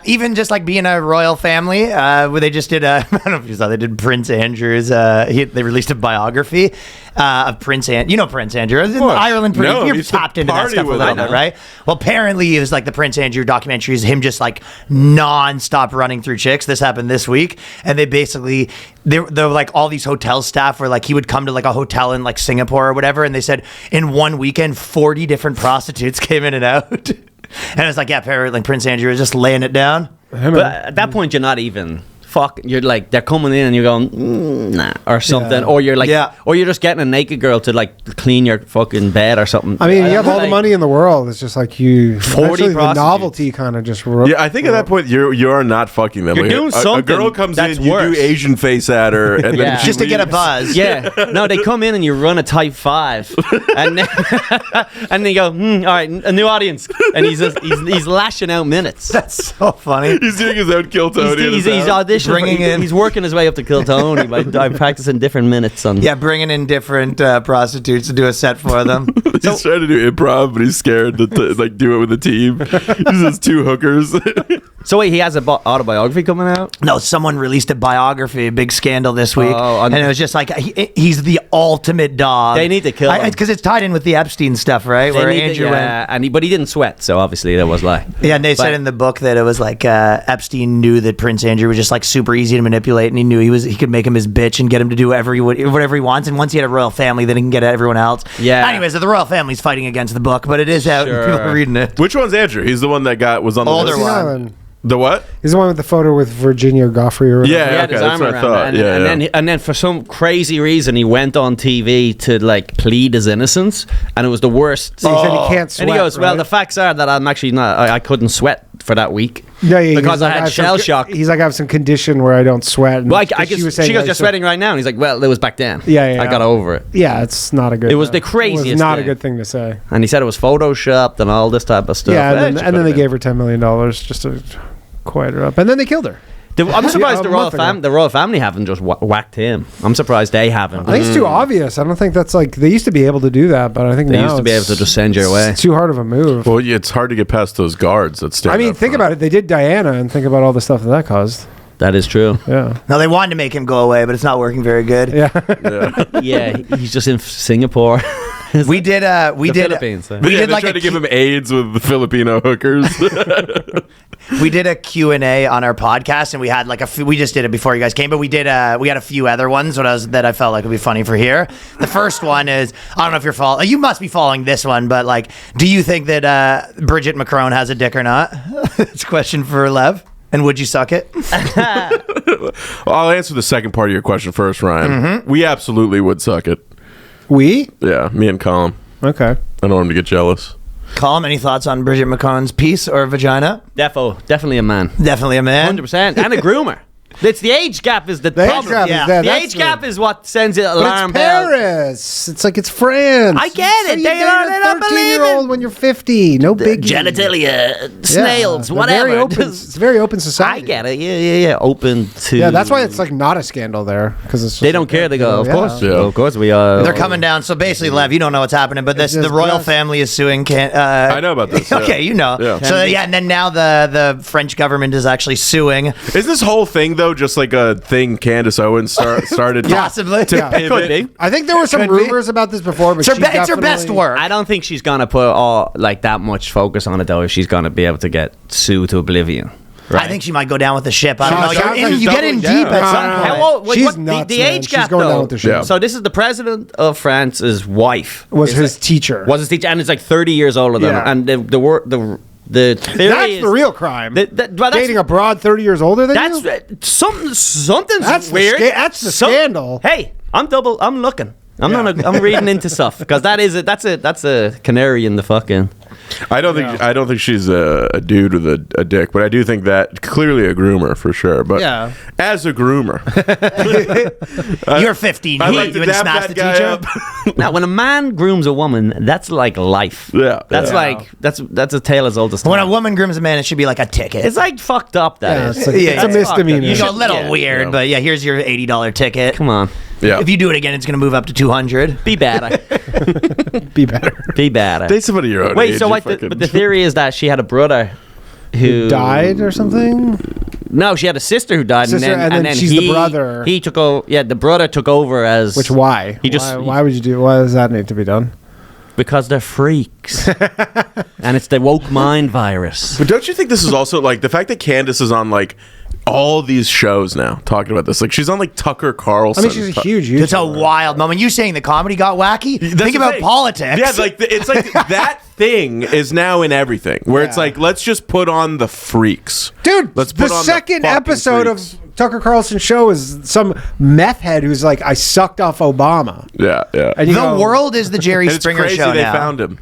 Speaker 3: even just like being a royal family. Where they just did I don't know if you saw, they did Prince Andrew's. They released a biography of Prince Andrew. You know Prince Andrew, Ireland.
Speaker 6: No,
Speaker 3: You're
Speaker 6: he's the
Speaker 3: tapped into that
Speaker 6: party
Speaker 3: stuff a
Speaker 6: with
Speaker 3: little
Speaker 6: it.
Speaker 3: bit, right? Well, apparently it was like the Prince Andrew documentary is him just like non-stop running through chicks. This happened this week, and they basically they're like all these hotel staff were like he would come to like a hotel in like Singapore or whatever, and they said in one weekend 40 different prostitutes came in and out. And it's like, yeah, apparently Prince Andrew was just laying it down.
Speaker 5: But at that point, you're not even. Fuck, you're like they're coming in and you're going nah or something, or you're like, or you're just getting a naked girl to like clean your fucking bed or something.
Speaker 4: I mean, you have all the money in the world. It's just like you.
Speaker 5: 40
Speaker 4: eventually the
Speaker 5: prostitutes.
Speaker 4: novelty kind of just.
Speaker 6: Yeah, I think at that point you are not fucking them.
Speaker 5: You're
Speaker 6: Like,
Speaker 5: doing
Speaker 6: a
Speaker 5: something
Speaker 6: girl comes
Speaker 5: that's
Speaker 6: in, you
Speaker 5: worse.
Speaker 6: do Asian face at her, and then
Speaker 5: Yeah.
Speaker 6: she
Speaker 3: Just to get a
Speaker 6: leaves.
Speaker 3: buzz.
Speaker 5: Yeah, no, they come in and you run a type 5, and then, and they go, all right, a new audience, and he's lashing out minutes.
Speaker 3: That's so funny.
Speaker 6: He's doing his own Kill Tony.
Speaker 5: He's auditioning,
Speaker 3: Bringing in-
Speaker 5: he's working his way up to Kill Tony by practicing different minutes on.
Speaker 3: Yeah, bringing in different prostitutes to do a set for them.
Speaker 6: He's trying to do improv, but he's scared to like do it with a team. He has 2 hookers.
Speaker 5: So wait, he has a autobiography coming out.
Speaker 3: No, someone released a biography, a big scandal this week,
Speaker 5: Oh,
Speaker 3: and it was just like he's the ultimate dog.
Speaker 5: They need to kill him.
Speaker 3: because it's tied in with the Epstein stuff, right? Where Andrew went.
Speaker 5: but he didn't sweat, so obviously that was lie.
Speaker 3: Yeah, and they
Speaker 5: But-
Speaker 3: said in the book that it was like Epstein knew that Prince Andrew was just like super easy to manipulate, and he knew he could make him his bitch and get him to do whatever he wants. And once he had a royal family, then he can get at everyone else.
Speaker 5: Yeah.
Speaker 3: Anyways, the royal family's fighting against the book, but it is out and
Speaker 5: Sure.
Speaker 3: people are reading it.
Speaker 6: Which one's Andrew? He's the one that was on the
Speaker 3: Older
Speaker 6: list.
Speaker 3: one.
Speaker 4: Island.
Speaker 6: The what?
Speaker 4: He's the one with the photo with Virginia Goffrey or whatever.
Speaker 6: Yeah,
Speaker 5: He had
Speaker 6: okay,
Speaker 5: his
Speaker 6: that's
Speaker 5: arm
Speaker 6: what I
Speaker 5: around
Speaker 6: thought.
Speaker 5: it,
Speaker 6: Yeah, yeah.
Speaker 5: and then for some crazy reason he went on TV to like plead his innocence, and it was the worst.
Speaker 4: So he said he can't sweat.
Speaker 5: And he goes, "Well,
Speaker 4: right?
Speaker 5: the facts are that I'm actually not. I couldn't sweat for that week
Speaker 4: Yeah,
Speaker 5: because
Speaker 4: he's
Speaker 5: I
Speaker 4: like,
Speaker 5: had
Speaker 4: have
Speaker 5: shell
Speaker 4: some-
Speaker 5: shock."
Speaker 4: He's like, I have some condition where I don't sweat. And
Speaker 5: Well, I guess she
Speaker 4: was saying,
Speaker 5: goes,
Speaker 4: like,
Speaker 5: "You're
Speaker 4: so-
Speaker 5: sweating right now," and he's like, "Well, it was back then.
Speaker 4: Yeah.
Speaker 5: I got over it."
Speaker 4: Yeah, it's not a good.
Speaker 5: It was the
Speaker 4: It
Speaker 5: craziest
Speaker 4: was not
Speaker 5: thing.
Speaker 4: a good thing to say.
Speaker 5: And he said it was photoshopped and all this type of stuff.
Speaker 4: Yeah,
Speaker 5: Eh,
Speaker 4: and
Speaker 5: she
Speaker 4: then they
Speaker 5: could've
Speaker 4: gave her $10 million just to quiet her up, and then they killed her.
Speaker 5: been. I'm surprised
Speaker 4: a month ago.
Speaker 5: the royal family haven't just whacked him. I'm surprised they haven't.
Speaker 4: I think it's too obvious. I don't think that's like they used to be able to do that, but I think
Speaker 5: They
Speaker 4: now
Speaker 5: used to be able
Speaker 4: it's-
Speaker 5: to just send you away.
Speaker 4: It's too hard of a move.
Speaker 6: Well, yeah, it's hard to get past those guards that stand.
Speaker 4: I mean,
Speaker 6: up
Speaker 4: think
Speaker 6: front.
Speaker 4: about it. They did Diana, and think about all the stuff that caused.
Speaker 5: That is true.
Speaker 4: Yeah,
Speaker 3: Now they wanted to make him go away, but it's not working very good.
Speaker 4: yeah.
Speaker 5: Yeah, he's just in Singapore.
Speaker 3: We did. We
Speaker 5: The
Speaker 3: did.
Speaker 5: Philippines,
Speaker 3: We
Speaker 6: Yeah,
Speaker 3: did
Speaker 6: they
Speaker 3: like
Speaker 6: tried
Speaker 3: a
Speaker 6: to give him AIDS with the Filipino hookers.
Speaker 3: We did a Q&A on our podcast, and we had like a few, we just did it before you guys came, but we did we had a few other ones that I felt like would be funny for here. The first one is, I don't know if you're following, you must be following this one, but like, do you think that Bridget Macron has a dick or not? It's a question for Lev. And would you suck it?
Speaker 6: Well, I'll answer the second part of your question first, Ryan.
Speaker 3: Mm-hmm.
Speaker 6: We absolutely would suck it.
Speaker 4: We
Speaker 6: Yeah, me and Colum.
Speaker 4: okay.
Speaker 6: I don't want him to get jealous.
Speaker 3: Colum, any thoughts on Bridget Macron's piece or vagina?
Speaker 5: Definitely a man.
Speaker 3: Definitely a man.
Speaker 5: 100%. And a groomer. It's the age gap is the
Speaker 4: The age
Speaker 5: problem.
Speaker 4: gap
Speaker 3: yeah.
Speaker 4: is that.
Speaker 5: The
Speaker 4: That's
Speaker 5: age gap is what sends it
Speaker 4: But
Speaker 5: alarm
Speaker 4: it's
Speaker 5: bells.
Speaker 4: Paris. It's like it's France.
Speaker 5: I get it.
Speaker 4: So you
Speaker 5: They
Speaker 4: date
Speaker 5: don't
Speaker 4: a
Speaker 5: believe it.
Speaker 4: 13-year-old when you're 50. No big
Speaker 5: Genitalia, snails, whatever.
Speaker 4: Very open, it's a very open
Speaker 5: I
Speaker 4: society.
Speaker 5: get it. Yeah. Open to.
Speaker 4: Yeah, that's why it's like not a scandal there because it's.
Speaker 5: They don't care. They go, of course. Of course, we are.
Speaker 3: They're coming down. So basically, Lev, you don't know what's happening, but
Speaker 4: It's
Speaker 3: the
Speaker 4: just
Speaker 3: royal
Speaker 4: just-
Speaker 3: family is suing.
Speaker 6: I know about this.
Speaker 3: Okay,
Speaker 6: yeah.
Speaker 3: you know.
Speaker 6: Yeah.
Speaker 3: So yeah, and then now the French government is actually suing.
Speaker 6: Is this whole thing though just like a thing Candace Owens started?
Speaker 3: Possibly.
Speaker 6: To
Speaker 4: Yeah.
Speaker 6: pivot?
Speaker 4: I think there were some
Speaker 3: Could be.
Speaker 4: rumors about this before, but
Speaker 3: It's her,
Speaker 4: she
Speaker 3: it's her best
Speaker 4: definitely-
Speaker 3: work.
Speaker 5: I don't think she's gonna put all like that much focus on it though. If she's gonna be able to get sued to oblivion.
Speaker 3: I think she might go down with the ship. I don't know.
Speaker 4: sounds
Speaker 3: You're
Speaker 4: like
Speaker 3: you get in
Speaker 6: doubling
Speaker 3: deep
Speaker 6: down.
Speaker 3: at some
Speaker 4: No, no,
Speaker 3: point.
Speaker 4: no.
Speaker 5: How old? Wait,
Speaker 4: She's
Speaker 5: what,
Speaker 4: nuts,
Speaker 5: the
Speaker 4: man.
Speaker 5: age
Speaker 4: She's
Speaker 5: gap
Speaker 4: going down
Speaker 5: though.
Speaker 4: with the ship.
Speaker 6: Yeah.
Speaker 5: So this is the president of France's wife.
Speaker 4: Was his teacher.
Speaker 5: Was his teacher, and it's like 30 years older than
Speaker 4: Yeah.
Speaker 5: him. And the theory
Speaker 4: That's
Speaker 5: is,
Speaker 4: the real crime.
Speaker 5: well, that's,
Speaker 4: Dating a broad 30 years older than
Speaker 5: that's
Speaker 4: you?
Speaker 5: something's
Speaker 4: That's the
Speaker 5: weird.
Speaker 4: that's the scandal.
Speaker 5: Hey, I'm looking. I'm reading into stuff because that's a canary in the fucking.
Speaker 6: I don't think she's a dude with a dick, but I do think that clearly a groomer for sure. But
Speaker 4: Yeah.
Speaker 6: as a groomer,
Speaker 3: You're 15.
Speaker 6: I
Speaker 3: You
Speaker 6: like to
Speaker 3: wouldn't
Speaker 6: dap
Speaker 3: smash
Speaker 6: that
Speaker 3: the
Speaker 6: guy
Speaker 3: teacher.
Speaker 6: up.
Speaker 5: Now, when a man grooms a woman, that's like life.
Speaker 6: Yeah,
Speaker 5: that's
Speaker 6: yeah.
Speaker 5: like that's a tale as old as time.
Speaker 3: When a woman grooms a man, it should be like a ticket.
Speaker 5: It's like fucked up.
Speaker 4: Yeah,
Speaker 5: That is.
Speaker 4: it's, like,
Speaker 3: Yeah,
Speaker 4: it's a
Speaker 3: it's
Speaker 4: misdemeanor.
Speaker 3: You go a little
Speaker 5: Yeah.
Speaker 3: weird,
Speaker 6: Yeah.
Speaker 3: but yeah, here's your $80 ticket.
Speaker 5: Come on,
Speaker 6: Yeah.
Speaker 3: If you do it again, it's going to move up to 200.
Speaker 5: be better.
Speaker 4: Be better.
Speaker 5: Be better.
Speaker 6: Date somebody your own
Speaker 5: Wait,
Speaker 6: age,
Speaker 5: so
Speaker 6: you
Speaker 5: what?
Speaker 6: fucking-
Speaker 5: But the theory is that she had a brother who
Speaker 4: Died or something?
Speaker 5: No, she had a sister who died,
Speaker 4: Sister, and then she's the brother.
Speaker 5: He took over. Yeah, the brother took over as.
Speaker 4: Which why?
Speaker 5: He just
Speaker 4: why would you do? Why does that need to be done?
Speaker 5: because they're freaks, and it's the woke mind virus.
Speaker 6: But don't you think this is also like the fact that Candace is on like all these shows now talking about this? Like she's on like Tucker Carlson.
Speaker 4: I mean, she's a huge
Speaker 3: It's a
Speaker 4: YouTuber.
Speaker 3: wild moment. You saying the comedy got wacky?
Speaker 6: That's
Speaker 3: Think
Speaker 6: the
Speaker 3: about
Speaker 6: thing.
Speaker 3: politics.
Speaker 6: Yeah, like it's like that thing is now in everything. Where it's
Speaker 4: Yeah.
Speaker 6: like let's just put on the freaks,
Speaker 4: Dude,
Speaker 6: Let's
Speaker 4: the
Speaker 6: put on the
Speaker 4: second
Speaker 6: fucking
Speaker 4: episode
Speaker 6: freaks.
Speaker 4: of Tucker Carlson's show is some meth head who's like, I sucked off Obama.
Speaker 6: Yeah, yeah.
Speaker 4: And you
Speaker 3: the
Speaker 4: go,
Speaker 3: world is the Jerry
Speaker 6: And it's
Speaker 3: Springer
Speaker 6: crazy
Speaker 3: show
Speaker 6: they
Speaker 3: now.
Speaker 6: found him.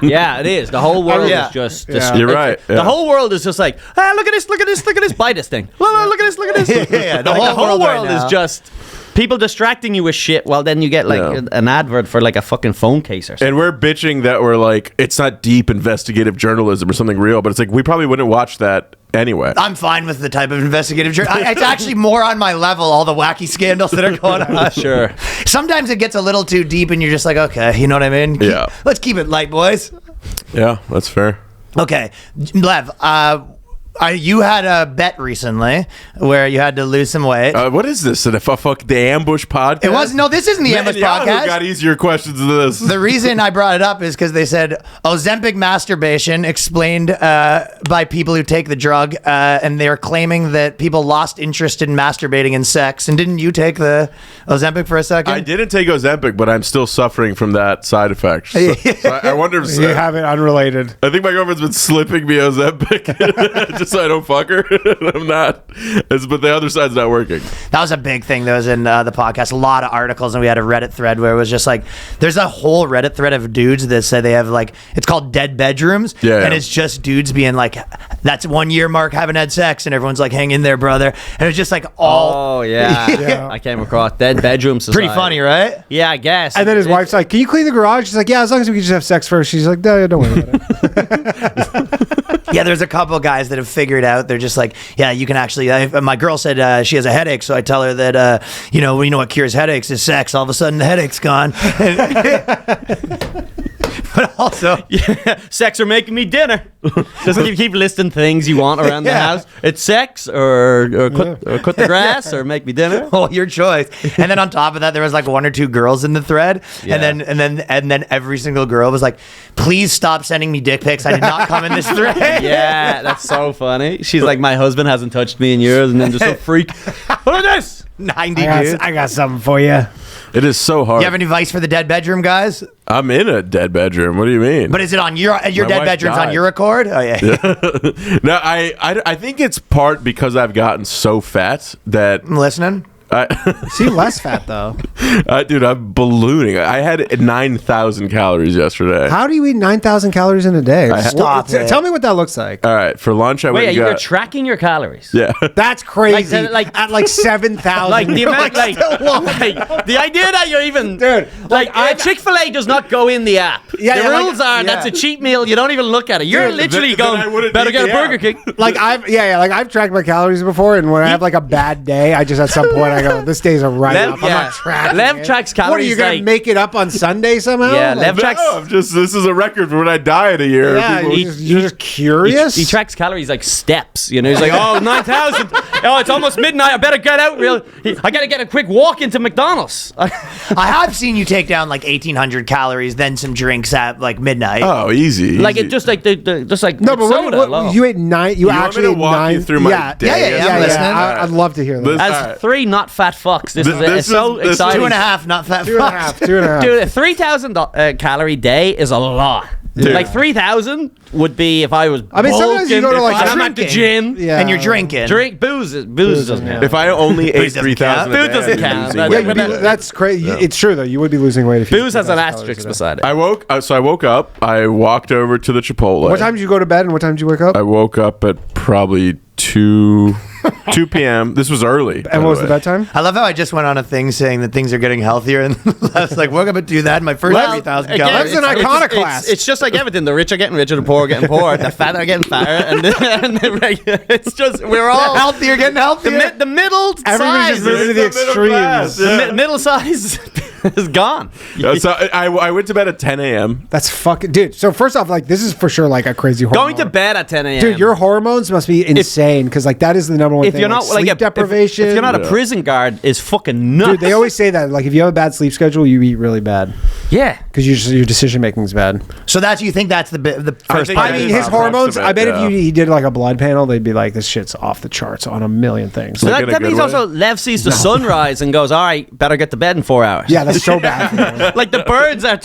Speaker 5: Yeah, it is. The whole world
Speaker 3: Yeah.
Speaker 5: is just.
Speaker 4: Yeah.
Speaker 6: You're right.
Speaker 5: The
Speaker 6: yeah.
Speaker 5: whole world is just like, ah, look at this, look at this, look at this, buy this thing. Look at this, look at this.
Speaker 3: Yeah, the
Speaker 5: Like,
Speaker 3: whole world right
Speaker 5: world
Speaker 3: now.
Speaker 5: is just people distracting you with shit. Well, then you get like
Speaker 6: Yeah.
Speaker 5: an advert for like a fucking phone case or something.
Speaker 6: And we're bitching that we're like, it's not deep investigative journalism or something real, but it's like we probably wouldn't watch that anyway.
Speaker 3: I'm fine with the type of investigative journalism. It's actually more on my level, all the wacky scandals that are going on.
Speaker 5: Sure.
Speaker 3: Sometimes it gets a little too deep and you're just like, okay, you know what I mean?
Speaker 6: Yeah.
Speaker 3: Let's keep it light, boys.
Speaker 6: Yeah, that's fair.
Speaker 3: Okay. Lev, you had a bet recently where you had to lose some weight.
Speaker 6: What is this? The ambush podcast?
Speaker 3: It was no. This isn't the Ambush
Speaker 6: Yahoo
Speaker 3: podcast.
Speaker 6: got easier questions than this.
Speaker 3: The reason I brought it up is because they said Ozempic masturbation explained by people who take the drug, and they're claiming that people lost interest in masturbating and sex. And didn't you take the Ozempic for a second?
Speaker 6: I didn't take Ozempic, but I'm still suffering from that side effect. So I wonder if
Speaker 4: you have it unrelated.
Speaker 6: I think my girlfriend's been slipping me Ozempic just so I don't fuck her. I'm not. But the other side's not working.
Speaker 3: That was a big thing that was in the podcast. A lot of articles, and we had a Reddit thread where it was just like, there's a whole Reddit thread of dudes that say they have like, it's called dead bedrooms.
Speaker 6: Yeah,
Speaker 3: and
Speaker 6: yeah.
Speaker 3: it's just dudes being like, that's 1 year mark, haven't had sex. And everyone's like, hang in there, brother. And it's just like all.
Speaker 5: Oh yeah.
Speaker 4: Yeah.
Speaker 5: I came across dead bedroom society.
Speaker 3: Pretty funny, right?
Speaker 5: Yeah, I guess.
Speaker 4: And then his wife's like, "Can you clean the garage?" She's like, "Yeah, as long as we can just have sex first." She's like, "No, don't worry about it."
Speaker 3: Yeah, there's a couple guys that have figured out. They're just like, yeah, you can actually. My girl said she has a headache, so I tell her that you know what cures headaches is sex. All of a sudden, the headache's gone. But also,
Speaker 5: sex or making me dinner. Doesn't you keep listing things you want around the
Speaker 3: Yeah.
Speaker 5: house? It's sex or cut the grass or make me dinner.
Speaker 3: oh, your choice. And then on top of that, there was like 1 or 2 girls in the thread,
Speaker 5: Yeah.
Speaker 3: and then every single girl was like, "Please stop sending me dick pics. I did not come in this thread."
Speaker 5: Yeah, that's so funny. She's like, my husband hasn't touched me in years, and then just a freak. Look at this.
Speaker 3: 90 dudes.
Speaker 4: I got something for you.
Speaker 6: It is so hard.
Speaker 3: You have any advice for the dead bedroom guys?
Speaker 6: I'm in a dead bedroom. What do you mean?
Speaker 3: But is it on your
Speaker 6: My
Speaker 3: dead
Speaker 6: wife
Speaker 3: bedroom's on
Speaker 6: died.
Speaker 3: your accord? Oh yeah.
Speaker 6: No, I think it's part because I've gotten so fat that
Speaker 3: I'm listening.
Speaker 4: Seem less fat though.
Speaker 6: dude, I'm ballooning. I had 9,000 calories yesterday.
Speaker 4: How do you eat 9,000 calories in a day?
Speaker 3: Stop it.
Speaker 4: Tell me what that looks like.
Speaker 6: All right, for lunch I
Speaker 5: Wait,
Speaker 6: went and
Speaker 5: you're
Speaker 6: got.
Speaker 5: tracking your calories.
Speaker 6: Yeah.
Speaker 4: That's crazy.
Speaker 5: Like-
Speaker 4: at like 7,000.
Speaker 5: Like the amount, like the idea that you're even,
Speaker 4: Dude,
Speaker 5: like Chick-fil-A does not go in the app.
Speaker 4: Yeah,
Speaker 5: the
Speaker 4: yeah, like-
Speaker 5: rules are that's a cheat meal. You don't even look at it. You're
Speaker 6: Dude,
Speaker 5: literally
Speaker 6: then I
Speaker 5: going,
Speaker 6: wouldn't
Speaker 5: better
Speaker 6: need
Speaker 5: get a
Speaker 6: the
Speaker 5: Burger
Speaker 6: app.
Speaker 5: King.
Speaker 4: like I've tracked my calories before, and when I have like a bad day, I just at some point I go, "This day's a write
Speaker 5: Lev,
Speaker 4: up." I'm not tracking.
Speaker 5: Lev
Speaker 4: it.
Speaker 5: tracks
Speaker 4: What are
Speaker 5: calories.
Speaker 4: you gonna
Speaker 5: like,
Speaker 4: make it up on Sunday somehow?
Speaker 5: Yeah,
Speaker 4: Like,
Speaker 5: Lev tracks.
Speaker 6: No, this is a record for when I diet a year.
Speaker 4: Yeah,
Speaker 6: People-
Speaker 4: you're just curious.
Speaker 5: He tracks calories like steps, you know. He's like, oh, 9,000. Oh, it's almost midnight. I better get out real. I gotta get a quick walk into McDonald's.
Speaker 3: I have seen you take down like 1,800 calories, then some drinks, drinks at like midnight.
Speaker 6: Oh, easy.
Speaker 5: Like
Speaker 6: easy.
Speaker 5: it just like just like
Speaker 4: No, but
Speaker 5: soda alone.
Speaker 4: you ate 9. You
Speaker 6: want me
Speaker 4: actually
Speaker 6: to
Speaker 4: ate
Speaker 6: walk
Speaker 4: 9.
Speaker 6: you through my day?
Speaker 3: I'm listening.
Speaker 4: I'd love to hear this.
Speaker 6: Listen.
Speaker 5: As 3 not fat fucks, this
Speaker 6: This
Speaker 5: is so
Speaker 6: is-
Speaker 5: exciting.
Speaker 3: 2.5, not fat.
Speaker 4: 2.5. 2.5.
Speaker 5: Dude, a 3,000 calorie day is a lot.
Speaker 6: Dude.
Speaker 5: Like 3,000 would be if I was.
Speaker 4: I mean, sometimes you go to
Speaker 5: bulking,
Speaker 4: like
Speaker 5: and I'm at the
Speaker 3: drinking.
Speaker 5: gym.
Speaker 4: Yeah.
Speaker 3: And you're drinking.
Speaker 5: Drink booze doesn't count.
Speaker 6: If I only ate
Speaker 3: doesn't
Speaker 6: 3,000
Speaker 5: count.
Speaker 6: a day,
Speaker 5: Food doesn't
Speaker 6: I'd be
Speaker 5: count.
Speaker 6: losing
Speaker 5: That-
Speaker 6: weight.
Speaker 4: Yeah, that's crazy. It's true though. You would be losing weight if you
Speaker 5: Booze has an
Speaker 4: 2,000 calories
Speaker 5: asterisk
Speaker 4: a day.
Speaker 5: beside it.
Speaker 6: I woke up. I walked over to the Chipotle.
Speaker 4: What time did you go to bed and what time did you wake up?
Speaker 6: I woke up at probably 2 p.m. This was early.
Speaker 4: And what was the bedtime?
Speaker 3: I love how I just went on a thing saying that things are getting healthier, and I was like, woke up and do that. My first 3,000
Speaker 5: again,
Speaker 3: calories.
Speaker 4: That's an iconoclast.
Speaker 5: It's just like everything. The rich are getting richer, the poor are getting poorer, the fat are getting fatter, and the regular. It's just we're all
Speaker 3: Healthier, getting healthier.
Speaker 5: The middle
Speaker 4: Everybody's
Speaker 5: size,
Speaker 4: just moving to the
Speaker 6: It's the middle class,
Speaker 4: extremes.
Speaker 6: yeah.
Speaker 5: the middle size is gone.
Speaker 6: So I went to bed at 10 a.m.
Speaker 4: That's fucking dude. So first off, like this is for sure like a crazy hormone.
Speaker 5: Going to bed at 10 a.m.
Speaker 4: Dude, your hormones must be insane because like that is the number one
Speaker 5: if
Speaker 4: thing.
Speaker 5: you're not
Speaker 4: sleep
Speaker 5: like
Speaker 4: deprivation.
Speaker 5: if you're not a prison guard, is fucking nuts.
Speaker 4: Dude, they always say that like if you have a bad sleep schedule, you eat really bad
Speaker 5: yeah.
Speaker 4: because your decision making is bad.
Speaker 3: So you think that's the first
Speaker 6: think
Speaker 3: part?
Speaker 4: I
Speaker 6: that
Speaker 4: mean,
Speaker 6: is
Speaker 4: his
Speaker 6: how
Speaker 4: hormones.
Speaker 6: much of
Speaker 4: I
Speaker 6: it,
Speaker 4: bet
Speaker 6: yeah.
Speaker 4: if he did like a blood panel, they'd be like, this shit's off the charts on a million things.
Speaker 5: So
Speaker 6: Like in a
Speaker 5: that
Speaker 6: good
Speaker 5: means
Speaker 6: way?
Speaker 5: also Lev sees the sunrise and goes, all right, better get to bed in 4 hours.
Speaker 4: Yeah, that's so bad. For you.
Speaker 5: Like the birds are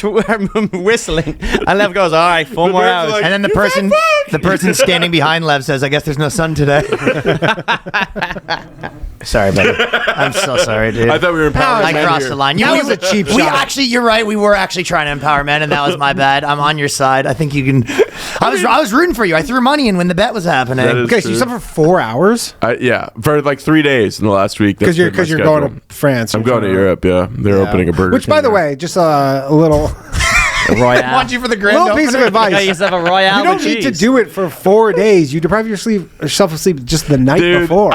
Speaker 5: whistling, and Lev goes, "All right, 4 more
Speaker 6: birds are
Speaker 5: hours."
Speaker 6: like,
Speaker 3: And then the person standing behind Lev says, "I guess there's no sun today." Sorry, buddy. I'm so sorry, dude.
Speaker 6: I thought we were empowering
Speaker 3: I
Speaker 6: men
Speaker 3: crossed
Speaker 6: here.
Speaker 3: the line.
Speaker 4: That was a cheap
Speaker 3: We
Speaker 4: shot.
Speaker 3: actually, you're right. We were actually trying to empower men, and that was my bad. I'm on your side. I think you can. I was rooting for you. I threw money in when the bet was happening.
Speaker 6: That is
Speaker 4: Okay, so you
Speaker 6: true.
Speaker 4: slept for 4 hours
Speaker 6: Yeah, for like 3 days in the last week.
Speaker 4: because you're
Speaker 6: That's been my
Speaker 4: going
Speaker 6: schedule.
Speaker 4: to France.
Speaker 6: I'm
Speaker 4: or
Speaker 6: going to
Speaker 4: something.
Speaker 6: Europe. Yeah, they're opening a burger.
Speaker 4: Which, by
Speaker 6: King
Speaker 4: the
Speaker 6: there.
Speaker 4: way, just a little
Speaker 5: Royale.
Speaker 3: Want you for the grand
Speaker 4: little piece of
Speaker 3: opening?
Speaker 4: advice.
Speaker 5: I used to have a royale.
Speaker 4: You don't
Speaker 5: with
Speaker 4: need to
Speaker 5: cheese.
Speaker 4: do it for 4 days. You deprive yourself of sleep just the night
Speaker 6: Dude,
Speaker 4: before.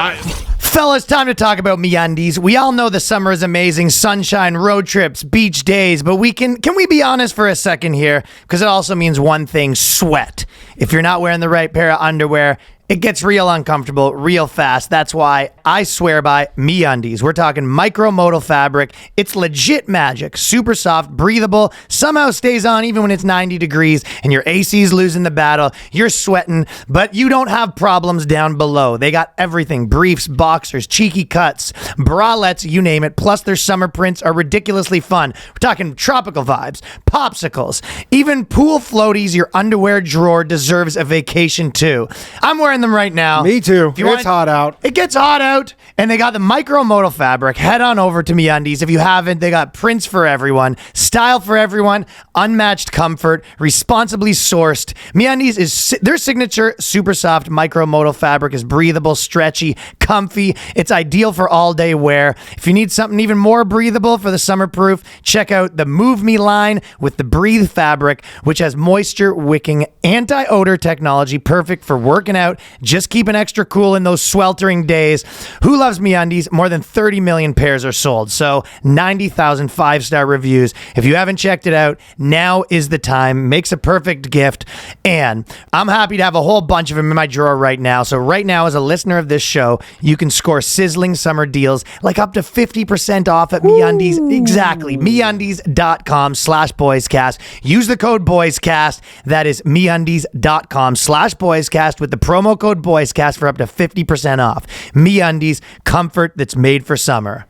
Speaker 3: Fellas, time to talk about Meundies. We all know the summer is amazing, sunshine, road trips, beach days, but can we be honest for a second here? Because it also means one thing, sweat. If you're not wearing the right pair of underwear, it gets real uncomfortable real fast. That's why I swear by Meundies. We're talking micromodal fabric. It's legit magic. Super soft, breathable, somehow stays on even when it's 90 degrees and your AC's losing the battle. You're sweating, but you don't have problems down below. They got everything. Briefs, boxers, cheeky cuts, bralettes, you name it. Plus their summer prints are ridiculously fun. We're talking tropical vibes, popsicles, even pool floaties. Your underwear drawer deserves a vacation too. I'm wearing them right now.
Speaker 4: Me too.
Speaker 3: If you
Speaker 4: It's hot out.
Speaker 3: It gets hot out, and they got the micromodal fabric. Head on over to Meundies. If you haven't, they got prints for everyone, style for everyone, unmatched comfort, responsibly sourced. Meundies is their signature super soft micromodal fabric is breathable, stretchy, comfy. It's ideal for all day wear. If you need something even more breathable for the summer proof, check out the Move Me line with the Breathe fabric, which has moisture wicking anti-odor technology, perfect for working out. Just keep an extra cool in those sweltering days. Who loves Meundies? More than 30 million pairs are sold. So 90,000 5-star reviews. If you haven't checked it out, now is the time. Makes a perfect gift. And I'm happy to have a whole bunch of them in my drawer right now. So right now, as a listener of this show, you can score sizzling summer deals like up to 50% off at Meundies. Exactly. Meundies.com/boyscast. Use the code boyscast. That is Meundies.com/boyscast with the promo code BOYSCAST for up to 50% off. Meundies, comfort that's made for summer.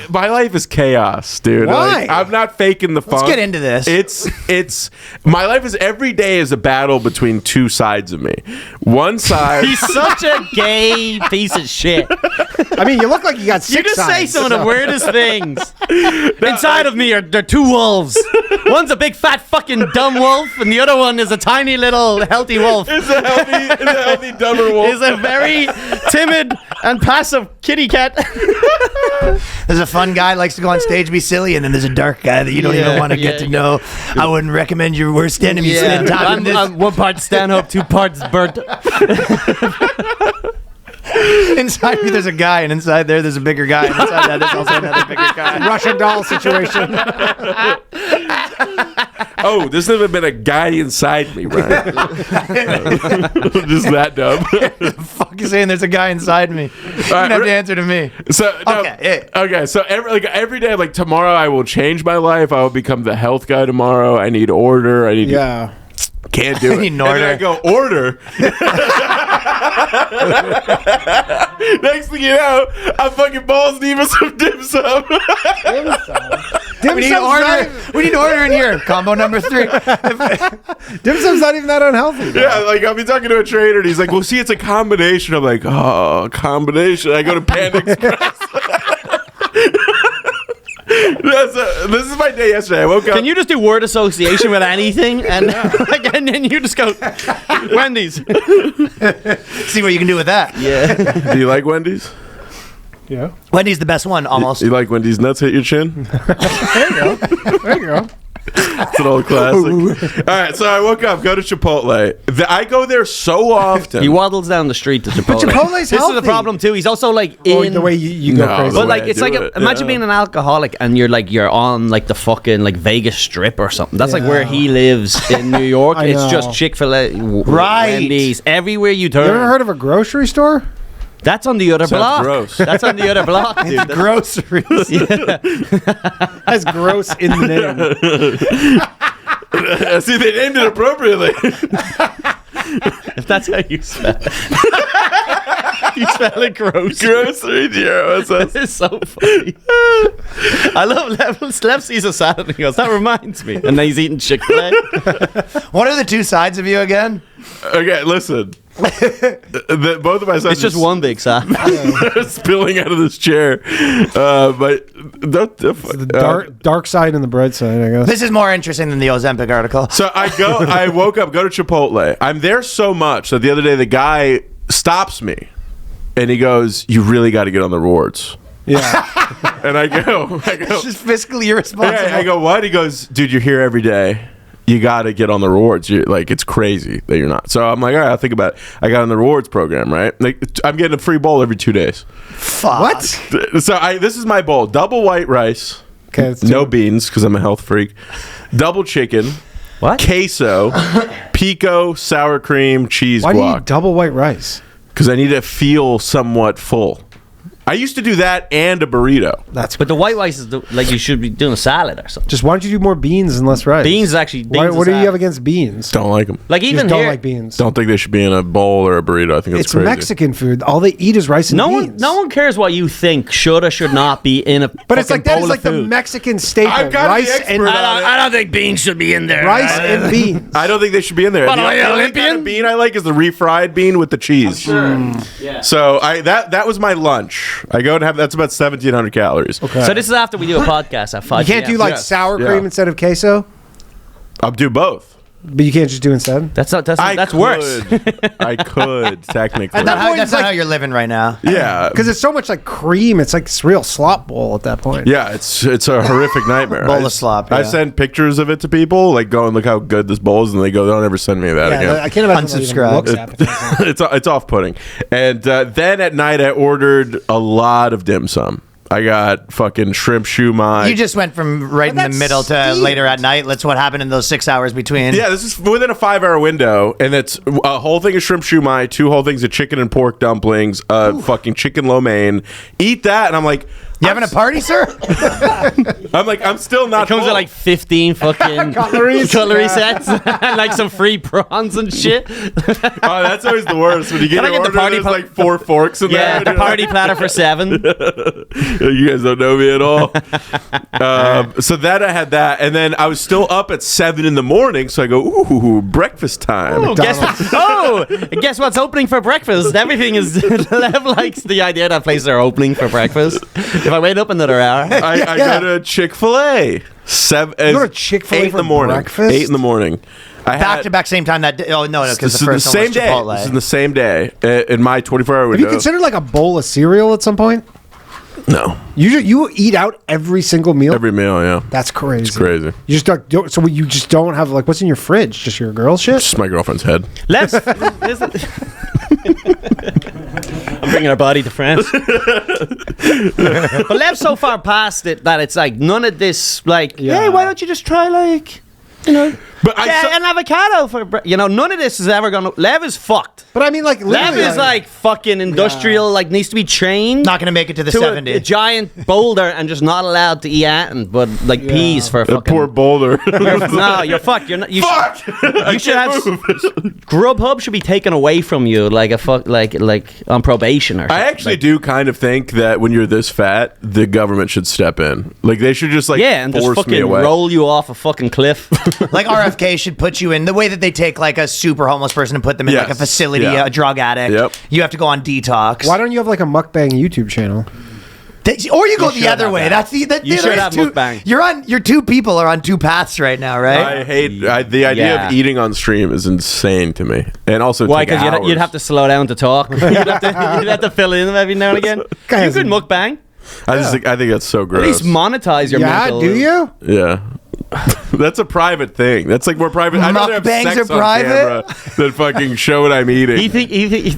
Speaker 6: My life is chaos, dude.
Speaker 4: Why?
Speaker 6: Like, I'm not faking the funk.
Speaker 3: Let's get into this.
Speaker 6: It's my life is every day is a battle between two sides of me. One side.
Speaker 5: He's such a gay piece of shit.
Speaker 4: I mean, you look like you got 6
Speaker 5: You just say
Speaker 4: sides.
Speaker 5: some of the weirdest things. Inside of me are 2 wolves. One's a big fat fucking dumb wolf, and the other one is a tiny little healthy wolf.
Speaker 6: It's a healthy dumber wolf.
Speaker 5: Is a very timid and passive kitty cat.
Speaker 3: There's a fun guy likes to go on stage, be silly, and then there's a dark guy that you don't even want to get to know. I wouldn't recommend your worst enemy spend time in this.
Speaker 5: I'm 1 part stand-up, 2 parts burnt.
Speaker 3: Inside me, there's a guy, and inside there's a bigger guy, and inside that, there's also another bigger guy.
Speaker 4: Russian doll situation.
Speaker 6: Oh, there's never been a guy inside me, Ryan. Just that dumb.
Speaker 3: Fuck you saying there's a guy inside me. You don't have to answer to me.
Speaker 6: So no, okay. So every day, like tomorrow, I will change my life. I will become the health guy tomorrow. I need order. I need can't do it.
Speaker 3: Need an order.
Speaker 6: And then I go order. Next thing you know, I'm fucking balls deep in some dim sum.
Speaker 3: We need order in here. Combo number 3.
Speaker 4: Dim sum's not even that unhealthy.
Speaker 6: Yeah, like I'll be talking to a trader and he's like, well, see, it's a combination. I'm like, oh, combination. I go to Panda Express. This is my day yesterday. I woke up.
Speaker 5: Can you just do word association with anything, and and then you just go Wendy's?
Speaker 3: See what you can do with that.
Speaker 5: Yeah.
Speaker 6: Do you like Wendy's?
Speaker 4: Yeah.
Speaker 3: Wendy's the best one, almost.
Speaker 6: You like Wendy's nuts hit your chin?
Speaker 4: There you go. There you go.
Speaker 6: It's an old classic. All right, so I woke up, go to Chipotle. I go there so often.
Speaker 5: He waddles down the street to Chipotle.
Speaker 4: But Chipotle's
Speaker 5: This is the
Speaker 4: healthy.
Speaker 5: problem too. He's also like in
Speaker 4: the way you go
Speaker 6: No,
Speaker 4: crazy.
Speaker 6: the
Speaker 5: But
Speaker 6: way
Speaker 5: like
Speaker 6: I
Speaker 5: it's
Speaker 6: do
Speaker 5: like
Speaker 6: it,
Speaker 5: imagine being an alcoholic and you're on like the fucking like Vegas Strip or something. That's like where he lives in New York.
Speaker 4: I
Speaker 5: It's
Speaker 4: know.
Speaker 5: just Chick-fil-A,
Speaker 3: Right.
Speaker 5: Wendy's, everywhere you turn.
Speaker 4: You ever heard of a grocery store?
Speaker 5: That's on the other
Speaker 6: Sounds
Speaker 5: block.
Speaker 6: gross.
Speaker 5: That's on the other block, dude. That's-
Speaker 3: Groceries.
Speaker 4: That's gross in the name.
Speaker 6: See, they named it appropriately.
Speaker 5: If that's how you spell it. You spell it gross.
Speaker 6: Grocery Giro.
Speaker 5: It's so funny. I love Lev sees a salad and he goes, that reminds me. And then he's eating Chick-fil-A.
Speaker 3: What are the two sides of you again?
Speaker 6: Okay, listen. Both of my sons
Speaker 5: It's just one big salad.
Speaker 6: are spilling out of this chair. But
Speaker 4: The dark side and the bright side, I guess.
Speaker 3: This is more interesting than the Ozempic article.
Speaker 6: So I woke up, go to Chipotle. I'm there so much that the other day the guy stops me and he goes, "You really got to get on the rewards."
Speaker 4: Yeah.
Speaker 6: And I go,
Speaker 3: It's just fiscally irresponsible.
Speaker 6: I go, what? He goes, dude, you're here every day. You got to get on the rewards. You're, like, it's crazy that you're not. So I'm like, all right, I'll think about it. I got on the rewards program, right? Like, I'm getting a free bowl every 2 days.
Speaker 3: Fuck.
Speaker 4: What?
Speaker 6: So this is my bowl: double white rice,
Speaker 4: Okay. It's
Speaker 6: no beans because I'm a health freak, double chicken,
Speaker 5: What?
Speaker 6: queso, pico, sour cream, cheese
Speaker 4: Why do you eat
Speaker 6: guac.
Speaker 4: double white rice?
Speaker 6: Because I need to feel somewhat full. I used to do that and a burrito.
Speaker 5: But the white rice is like you should be doing a salad or something.
Speaker 4: Just why don't you do more beans and less rice?
Speaker 5: Beans is actually.
Speaker 4: Why,
Speaker 5: beans
Speaker 4: what
Speaker 5: is
Speaker 4: do you have
Speaker 5: salad.
Speaker 4: against beans?
Speaker 6: Don't like them.
Speaker 5: Like
Speaker 4: You
Speaker 5: even
Speaker 4: just don't
Speaker 5: here,
Speaker 4: like beans.
Speaker 6: Don't think they should be in a bowl or a burrito. I think that's
Speaker 4: It's
Speaker 6: crazy.
Speaker 4: Mexican food. All they eat is rice and beans.
Speaker 5: no one cares what you think should or should not be in a.
Speaker 4: But it's like that
Speaker 5: bowl
Speaker 4: is
Speaker 5: of
Speaker 4: like the
Speaker 5: food.
Speaker 4: Mexican staple.
Speaker 6: I've got to be
Speaker 4: rice
Speaker 6: expert
Speaker 4: and
Speaker 6: on it.
Speaker 5: I don't think beans should be in there.
Speaker 4: rice and beans.
Speaker 6: I don't think they should be in there.
Speaker 5: What,
Speaker 6: The
Speaker 5: am I
Speaker 6: only
Speaker 5: Olympian?
Speaker 6: kind of bean I like is the refried bean with the cheese.
Speaker 5: Yeah.
Speaker 6: So that was my lunch. I go and have that's about 1,700 calories.
Speaker 4: Okay.
Speaker 5: So this is after we do a podcast at 5
Speaker 4: You can't do like
Speaker 6: Yes.
Speaker 4: sour
Speaker 6: Yeah.
Speaker 4: cream instead of queso,
Speaker 6: I'll do both.
Speaker 4: but you can't just do instead.
Speaker 5: That's worse.
Speaker 6: I could technically.
Speaker 4: At that point,
Speaker 3: That's
Speaker 4: it's
Speaker 3: not
Speaker 4: like-
Speaker 3: how you're living right now.
Speaker 6: Yeah,
Speaker 4: Because it's so much like cream. It's like this real slop bowl at that point.
Speaker 6: yeah, it's a horrific nightmare.
Speaker 3: Bowl of slop,
Speaker 6: I
Speaker 3: yeah.
Speaker 6: send pictures of it to people, like going, look how good this bowl is, and they go, don't ever send me that
Speaker 4: Yeah,
Speaker 6: again.
Speaker 4: I can't imagine that even
Speaker 3: Unsubscribe.
Speaker 4: looks appetizing.
Speaker 6: It's off-putting. And then at night, I ordered a lot of dim sum. I got fucking shrimp shumai.
Speaker 3: You just went from right in the
Speaker 4: that's
Speaker 3: middle to
Speaker 4: steamed.
Speaker 3: later at night. That's what happened in those 6 hours between.
Speaker 6: Yeah, this is within a 5-hour window, and it's a whole thing of shrimp shumai, 2 whole things of chicken and pork dumplings, fucking chicken lo mein. Eat that, and I'm like,
Speaker 3: You having a party, sir?
Speaker 6: I'm still not.
Speaker 5: It comes
Speaker 6: full.
Speaker 5: with like 15 fucking cutlery sets and like some free prawns and shit.
Speaker 6: Oh, that's always the worst when you get
Speaker 5: Can I
Speaker 6: your
Speaker 5: get the
Speaker 6: order.
Speaker 5: party
Speaker 6: There's
Speaker 5: pla-
Speaker 6: like 4 forks in
Speaker 5: Yeah,
Speaker 6: there.
Speaker 5: the party platter for 7.
Speaker 6: You guys don't know me at all. So that I had that, and then I was still up at 7 in the morning. So I go, ooh, breakfast time.
Speaker 5: Oh, guess what's opening for breakfast? Everything is. Lev likes the idea that places are opening for breakfast. If I wait up another hour,
Speaker 6: I go to Chick-fil-A.
Speaker 4: You go to Chick-fil-A
Speaker 6: 8 in
Speaker 4: for
Speaker 6: the morning.
Speaker 4: breakfast?
Speaker 6: 8 in the morning.
Speaker 3: Back to back, same time that day. Oh, no, because
Speaker 6: This
Speaker 3: the
Speaker 6: is the
Speaker 3: first one
Speaker 6: same
Speaker 3: was
Speaker 6: day.
Speaker 3: Chipotle.
Speaker 6: This is the same day in my 24-hour
Speaker 4: Have
Speaker 6: window.
Speaker 4: you considered like a bowl of cereal at some point?
Speaker 6: No,
Speaker 4: You eat out every single meal.
Speaker 6: every meal. Yeah,
Speaker 4: That's crazy.
Speaker 6: it's crazy.
Speaker 4: You just don't. So you just don't have like what's in your fridge? Just your girl shit.
Speaker 6: Just my girlfriend's head.
Speaker 5: let's. I'm bringing our body to France. But Lev's so far past it that it's like none of this. Like,
Speaker 4: Yeah.
Speaker 5: hey, why don't you just try like
Speaker 6: But
Speaker 5: Yeah, an avocado for none of this is ever gonna. Lev is fucked.
Speaker 4: But I mean, like,
Speaker 5: Lev
Speaker 4: literally,
Speaker 5: is like fucking industrial. Like needs to be trained.
Speaker 3: Not going to make it to the
Speaker 5: to
Speaker 3: 70.
Speaker 5: a giant boulder and just not allowed to eat Atten, but like peas for a
Speaker 6: the
Speaker 5: fucking.
Speaker 6: poor boulder.
Speaker 5: No, you're fucked. You're not. You
Speaker 6: Fuck!
Speaker 5: You should have. Grubhub should be taken away from you, like a like on probation or something.
Speaker 6: I actually do kind of think that when you're this fat, the government should step in. Like they should just
Speaker 5: and just
Speaker 6: force me
Speaker 5: fucking
Speaker 6: away.
Speaker 5: roll you off a fucking cliff.
Speaker 3: Like RFK should put you in the way that they take like a super homeless person and put them in like a
Speaker 6: Yes.
Speaker 3: facility,
Speaker 6: Yeah.
Speaker 3: a drug addict.
Speaker 6: Yep.
Speaker 3: You have to go on detox.
Speaker 4: why don't you have like a mukbang YouTube channel?
Speaker 3: Or you go the
Speaker 5: should
Speaker 3: other
Speaker 5: have
Speaker 3: way.
Speaker 5: that.
Speaker 3: That's the.
Speaker 5: You should have mukbang.
Speaker 3: Your two people are on two paths right now, right?
Speaker 6: I hate the idea
Speaker 5: Yeah.
Speaker 6: of eating on stream is insane to me, and also
Speaker 5: Why?
Speaker 6: Because
Speaker 5: Because you'd have to slow down to talk. you'd have to fill in every now and again.
Speaker 4: Guy
Speaker 5: You
Speaker 4: has
Speaker 5: could
Speaker 4: a-
Speaker 5: mukbang.
Speaker 6: I think that's so
Speaker 5: At
Speaker 6: gross.
Speaker 5: least monetize your
Speaker 4: Yeah,
Speaker 5: mental.
Speaker 4: do you?
Speaker 6: Yeah. That's a private thing. That's like more private. I'd rather have
Speaker 3: Mukbangs
Speaker 6: sex
Speaker 3: are
Speaker 6: on
Speaker 3: private?
Speaker 6: camera than fucking show what I'm eating.
Speaker 5: He think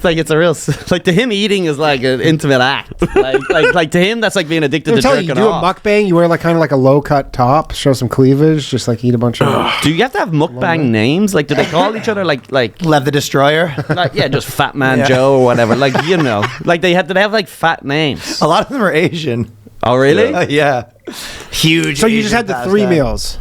Speaker 5: like it's a real like to him eating is like an intimate act. Like to him that's like being addicted
Speaker 4: I'm
Speaker 5: to
Speaker 4: telling you,
Speaker 5: jerking
Speaker 4: you do a
Speaker 5: off.
Speaker 4: mukbang. You wear like kind of like a low cut top, show some cleavage, just like eat a bunch of.
Speaker 5: Do you have to have mukbang names? Like do they call each other like
Speaker 3: Lev the Destroyer.
Speaker 5: just Fat Man
Speaker 3: Yeah.
Speaker 5: Joe or whatever? Like like do they have like fat names?
Speaker 3: A lot of them are Asian.
Speaker 5: Oh really?
Speaker 3: Yeah. Huge.
Speaker 4: So you just
Speaker 3: Asian
Speaker 4: had the
Speaker 3: pasta.
Speaker 4: 3 meals,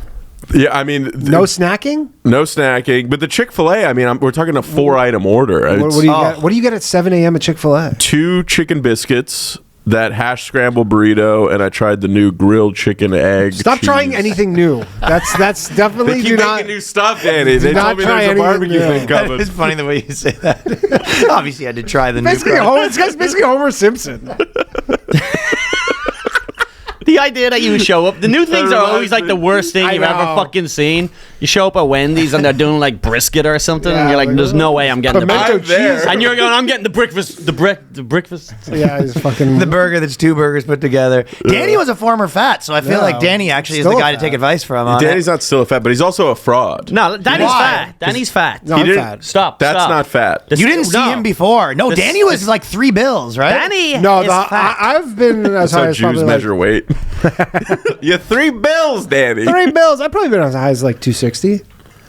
Speaker 6: Yeah, I mean,
Speaker 4: no snacking.
Speaker 6: no snacking. But the Chick-fil-A, I mean, we're talking a 4-item order.
Speaker 4: What
Speaker 6: It's
Speaker 4: do you get? What do you get at 7 a.m. at Chick-fil-A?
Speaker 6: 2 chicken biscuits, that hash scramble burrito, and I tried the new grilled chicken egg.
Speaker 4: Stop trying
Speaker 6: cheese.
Speaker 4: anything new. That's definitely
Speaker 6: They
Speaker 4: do
Speaker 6: keep
Speaker 4: not.
Speaker 6: making new stuff, Danny. They
Speaker 4: not
Speaker 6: told me
Speaker 4: try
Speaker 6: there's a
Speaker 4: anything
Speaker 6: barbecue
Speaker 4: new.
Speaker 6: thing coming.
Speaker 3: It's funny the way you say that. Obviously, I had to try the new.
Speaker 4: Basically, this guy's basically Homer Simpson.
Speaker 5: The idea that you would show up, the new things are always like the worst thing
Speaker 4: I
Speaker 5: you've ever
Speaker 4: know.
Speaker 5: fucking seen. You show up at Wendy's and they're doing like brisket or something, and
Speaker 4: Yeah,
Speaker 5: you're like,
Speaker 4: like,
Speaker 5: "There's no way I'm getting the
Speaker 4: pimento
Speaker 5: breakfast."
Speaker 6: I'm there.
Speaker 5: And you're going, "I'm getting the breakfast, the breakfast."
Speaker 4: Yeah, he's fucking.
Speaker 3: The burger that's 2 burgers put together. Danny was a former fat, so I feel
Speaker 4: Yeah.
Speaker 3: like Danny actually is
Speaker 4: Still
Speaker 3: the
Speaker 4: a
Speaker 3: guy to
Speaker 4: fat.
Speaker 3: take advice from. On
Speaker 6: Danny's
Speaker 3: it.
Speaker 6: not still a fat, but he's also a fraud.
Speaker 5: No, Danny's
Speaker 3: Why?
Speaker 5: fat. Danny's fat.
Speaker 4: No, I'm
Speaker 6: didn't-
Speaker 4: fat.
Speaker 5: Stop.
Speaker 6: That's
Speaker 5: stop.
Speaker 6: not fat.
Speaker 5: This-
Speaker 3: You didn't see
Speaker 5: no.
Speaker 3: him before. No,
Speaker 5: This-
Speaker 3: Danny was
Speaker 5: this-
Speaker 3: like 3 bills, right?
Speaker 5: Danny
Speaker 4: No,
Speaker 5: is fat.
Speaker 4: I've been as
Speaker 6: That's
Speaker 4: high
Speaker 6: how
Speaker 4: as
Speaker 6: Jews
Speaker 4: probably
Speaker 6: measure weight. Yeah, 3 bills, Danny.
Speaker 4: 3 bills. I've probably been as high as like 260.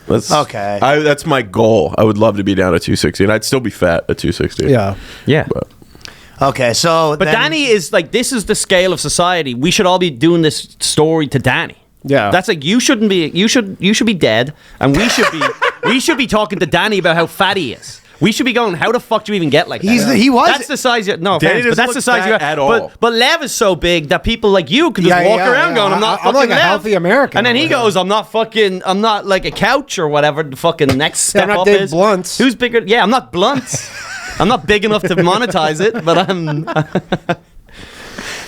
Speaker 6: That's,
Speaker 3: Okay.
Speaker 6: That's my goal. I would love to be down at 260, and I'd still be fat at 260.
Speaker 4: Yeah.
Speaker 5: yeah.
Speaker 6: But
Speaker 3: Okay, so
Speaker 5: But Danny is like, this is the scale of society. We should all be doing this story to Danny.
Speaker 4: Yeah.
Speaker 5: That's like, you shouldn't be. You should be dead, and we should be talking to Danny about how fat he is. We should be going, how the fuck do you even get like that?
Speaker 3: he was.
Speaker 5: That's the size. No
Speaker 6: Danny
Speaker 5: offense, but
Speaker 6: doesn't
Speaker 5: that's
Speaker 6: look
Speaker 5: the size you
Speaker 6: fat
Speaker 5: are.
Speaker 6: at all.
Speaker 5: But Lev is so big that people like you can just
Speaker 4: Yeah,
Speaker 5: walk
Speaker 4: yeah,
Speaker 5: around
Speaker 4: yeah.
Speaker 5: going, I'm not
Speaker 4: I'm
Speaker 5: fucking
Speaker 4: like a
Speaker 5: Lev.
Speaker 4: healthy American
Speaker 5: And then he
Speaker 4: over here.
Speaker 5: goes, I'm not like a couch or whatever the fucking next step
Speaker 4: I'm not
Speaker 5: up
Speaker 4: Dave
Speaker 5: is.
Speaker 4: Blunt's.
Speaker 5: Who's bigger? Yeah, I'm not Blunt's. I'm not big enough to monetize it, but I'm.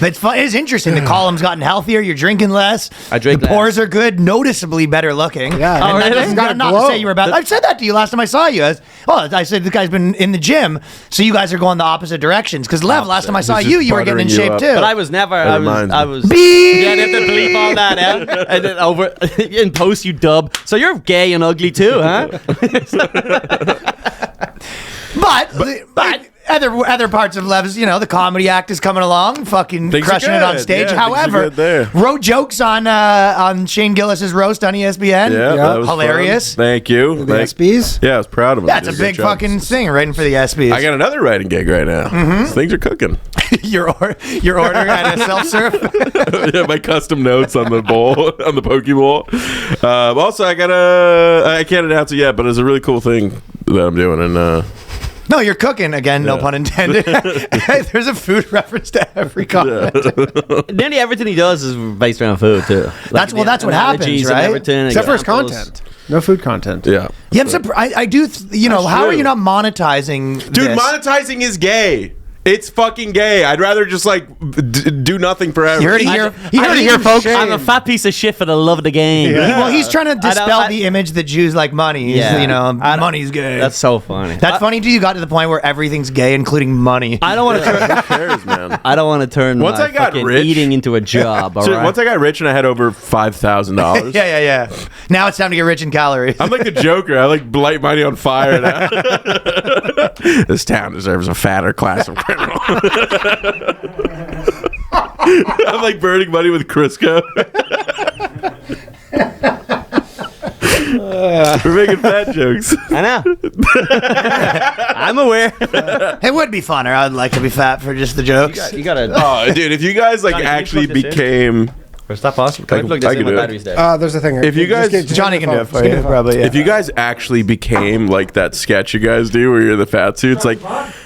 Speaker 3: It's fun. It's interesting. The column's gotten healthier. You're drinking less.
Speaker 5: I drink
Speaker 3: The pores
Speaker 5: less.
Speaker 3: are good, noticeably better looking.
Speaker 4: Yeah.
Speaker 3: And
Speaker 4: Oh,
Speaker 3: that
Speaker 5: really?
Speaker 3: doesn't-
Speaker 4: Got a
Speaker 3: not
Speaker 4: glow.
Speaker 3: to say you were bad. I've said that to you last time I saw you. I said the guy's been in the gym, so you guys are going the opposite directions. Because Lev, last time I saw
Speaker 6: He's
Speaker 3: you,
Speaker 6: just
Speaker 3: you were getting in
Speaker 6: buttering you
Speaker 3: shape
Speaker 6: up.
Speaker 3: too.
Speaker 5: But I was never.
Speaker 6: That reminds me.
Speaker 5: I was.
Speaker 3: Beep.
Speaker 5: Yeah, they have to bleep all that out, and then over in post you dub. So you're gay and ugly too, huh?
Speaker 3: But other parts of Lev's, the comedy act is coming along, fucking
Speaker 6: Things are
Speaker 3: crushing it on
Speaker 6: good.
Speaker 3: stage.
Speaker 6: Yeah, things are
Speaker 3: However,
Speaker 6: good there.
Speaker 3: wrote jokes on Shane Gillis's roast on ESPN.
Speaker 6: yeah, that was
Speaker 3: Hilarious.
Speaker 6: fun. Thank you.
Speaker 4: The SBs?
Speaker 6: Yeah, I was proud of him.
Speaker 3: That's
Speaker 6: He
Speaker 3: a
Speaker 6: did good
Speaker 3: big
Speaker 6: job.
Speaker 3: fucking thing, writing for the ESPYs.
Speaker 6: I got another writing gig right now. So things are cooking.
Speaker 3: you're ordering at a self-serve.
Speaker 6: Yeah, my custom notes on the bowl, on the poke bowl. Also, I can't announce it yet, but it's a really cool thing that I'm doing. And
Speaker 3: No, you're cooking again. No pun intended. There's a food reference to every comment.
Speaker 5: Nearly everything he does is based around food too.
Speaker 3: That's what happens,
Speaker 5: analogies and
Speaker 3: right?
Speaker 5: everything,
Speaker 4: Except for his
Speaker 5: examples.
Speaker 4: content. No food content.
Speaker 6: yeah.
Speaker 3: Yeah, I'm surprised. I do. How are
Speaker 6: true.
Speaker 3: you not monetizing?
Speaker 6: Dude,
Speaker 3: this?
Speaker 6: monetizing is gay. It's fucking gay. I'd rather just do nothing forever.
Speaker 3: You heard it here. You heard it here, folks.
Speaker 5: I'm a fat piece of shit for the love of the game.
Speaker 3: Well, he's trying to dispel
Speaker 5: I-
Speaker 3: the image that Jews like money. He's,
Speaker 5: Yeah.
Speaker 3: money's gay.
Speaker 5: That's so funny.
Speaker 3: That's funny too. You got to the point where everything's gay, including money.
Speaker 5: I don't want to turn.
Speaker 6: Who cares, man?
Speaker 5: I don't want to turn.
Speaker 6: Once
Speaker 5: my
Speaker 6: I got
Speaker 5: fucking
Speaker 6: rich-
Speaker 5: eating into a job. All
Speaker 6: So
Speaker 5: right.
Speaker 6: once I got rich and I had over $5,000.
Speaker 3: yeah. Now it's time to get rich in calories.
Speaker 6: I'm like the Joker. I like light money on fire now. This town deserves a fatter class of criminal. I'm like burning money with Crisco. We're making fat jokes.
Speaker 5: I know. I'm aware.
Speaker 3: It would be funner. I'd like to be fat for just the jokes.
Speaker 5: You gotta.
Speaker 6: Oh, dude, if you guys like
Speaker 5: Johnny, can you
Speaker 6: actually
Speaker 5: plug this in?
Speaker 6: became,
Speaker 5: Is that possible? Can I plug this
Speaker 6: I
Speaker 5: in?
Speaker 6: can
Speaker 5: My
Speaker 6: do it.
Speaker 5: battery's dead.
Speaker 4: There's a thing.
Speaker 6: If you guys-
Speaker 3: Johnny can do it for you, probably. Yeah.
Speaker 6: if you guys actually became like that sketch you guys do where you're the fat suits, like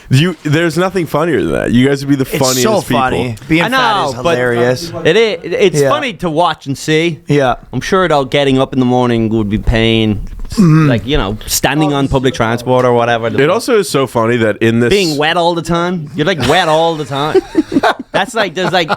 Speaker 6: there's nothing funnier than that. You guys would be the
Speaker 3: It's
Speaker 6: funniest
Speaker 3: so
Speaker 6: people.
Speaker 3: funny. Being
Speaker 5: I know,
Speaker 3: fat is
Speaker 5: but-
Speaker 3: hilarious.
Speaker 5: It's
Speaker 3: Yeah.
Speaker 5: funny to watch and see.
Speaker 3: Yeah.
Speaker 5: I'm sure though getting up in the morning would be pain. Like, standing on public transport or whatever.
Speaker 6: It also is so funny that in this
Speaker 5: being wet all the time. You're like wet all the time. That's like there's like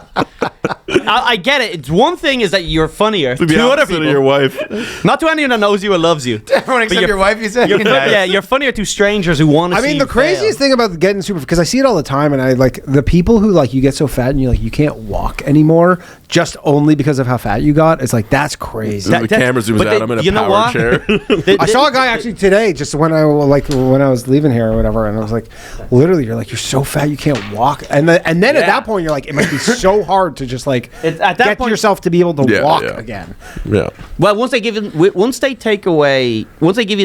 Speaker 5: I get it. It's one thing is that you're funnier
Speaker 6: the
Speaker 5: to other
Speaker 6: opposite
Speaker 5: people.
Speaker 6: of your wife.
Speaker 5: Not to anyone that knows you or loves you.
Speaker 3: Everyone except
Speaker 5: you're-
Speaker 3: your wife, you said?
Speaker 5: You're
Speaker 3: Nice.
Speaker 5: Yeah, you're funnier to strangers who want to
Speaker 4: I
Speaker 5: see
Speaker 4: mean,
Speaker 5: you
Speaker 4: the craziest
Speaker 5: fail.
Speaker 4: thing about getting super, because I see it all the time, and I like the people who like you get so fat and you can't walk anymore just only because of how fat you got. It's like that's crazy.
Speaker 6: The camera zooms
Speaker 5: but
Speaker 6: out. I'm in a
Speaker 5: you know
Speaker 6: power
Speaker 5: what?
Speaker 6: chair.
Speaker 4: I saw a guy actually today, just when I was leaving here or whatever, and I was like, literally, you're like, you're so fat you can't walk, and then at that point you're like, it must be so hard to just like
Speaker 5: At that
Speaker 4: get
Speaker 5: point-
Speaker 4: yourself to be able to
Speaker 6: Yeah,
Speaker 4: walk
Speaker 6: yeah.
Speaker 4: again.
Speaker 6: Yeah.
Speaker 5: Well, once they give you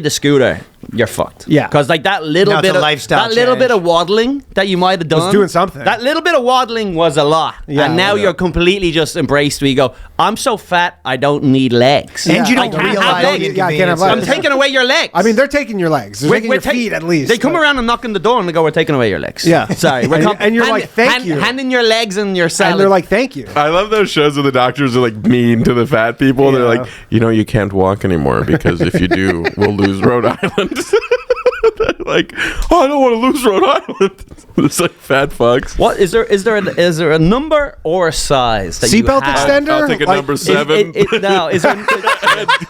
Speaker 5: the scooter, you're fucked.
Speaker 4: Yeah.
Speaker 5: because like that little
Speaker 3: Now it's
Speaker 5: bit
Speaker 3: a
Speaker 5: of
Speaker 3: lifestyle
Speaker 5: that little
Speaker 3: change.
Speaker 5: bit of waddling that you might have done
Speaker 4: doing something.
Speaker 5: That little bit of waddling was a lot,
Speaker 4: Yeah,
Speaker 5: and now
Speaker 4: yeah.
Speaker 5: you're completely just embraced. Where you go, I'm so fat, I don't need legs,
Speaker 3: And you
Speaker 5: I
Speaker 3: don't
Speaker 5: can't have
Speaker 3: realize
Speaker 5: legs.
Speaker 3: the
Speaker 4: Yeah, I can't have
Speaker 3: inconvenience.
Speaker 4: legs.
Speaker 5: I'm taking away your legs.
Speaker 4: I mean, they're taking your legs. They're taking your feet at least.
Speaker 5: They come around and knock on the door and they go, "We're taking away your legs."
Speaker 4: Yeah.
Speaker 5: sorry.
Speaker 4: And you're like, "Thank you."
Speaker 5: Handing your legs and your salad.
Speaker 4: and they're like, thank you.
Speaker 6: I love those shows where the doctors are like mean to the fat people. They're
Speaker 4: Yeah.
Speaker 6: like, you can't walk anymore because if you do, we'll lose Rhode Island. Like, I don't want to lose Rhode Island. It's like fat fucks.
Speaker 5: What is there? Is there a number or a size that you
Speaker 4: Seatbelt
Speaker 5: have?
Speaker 4: extender?
Speaker 6: I'll take a
Speaker 4: Like,
Speaker 6: number 7.
Speaker 5: No, is there?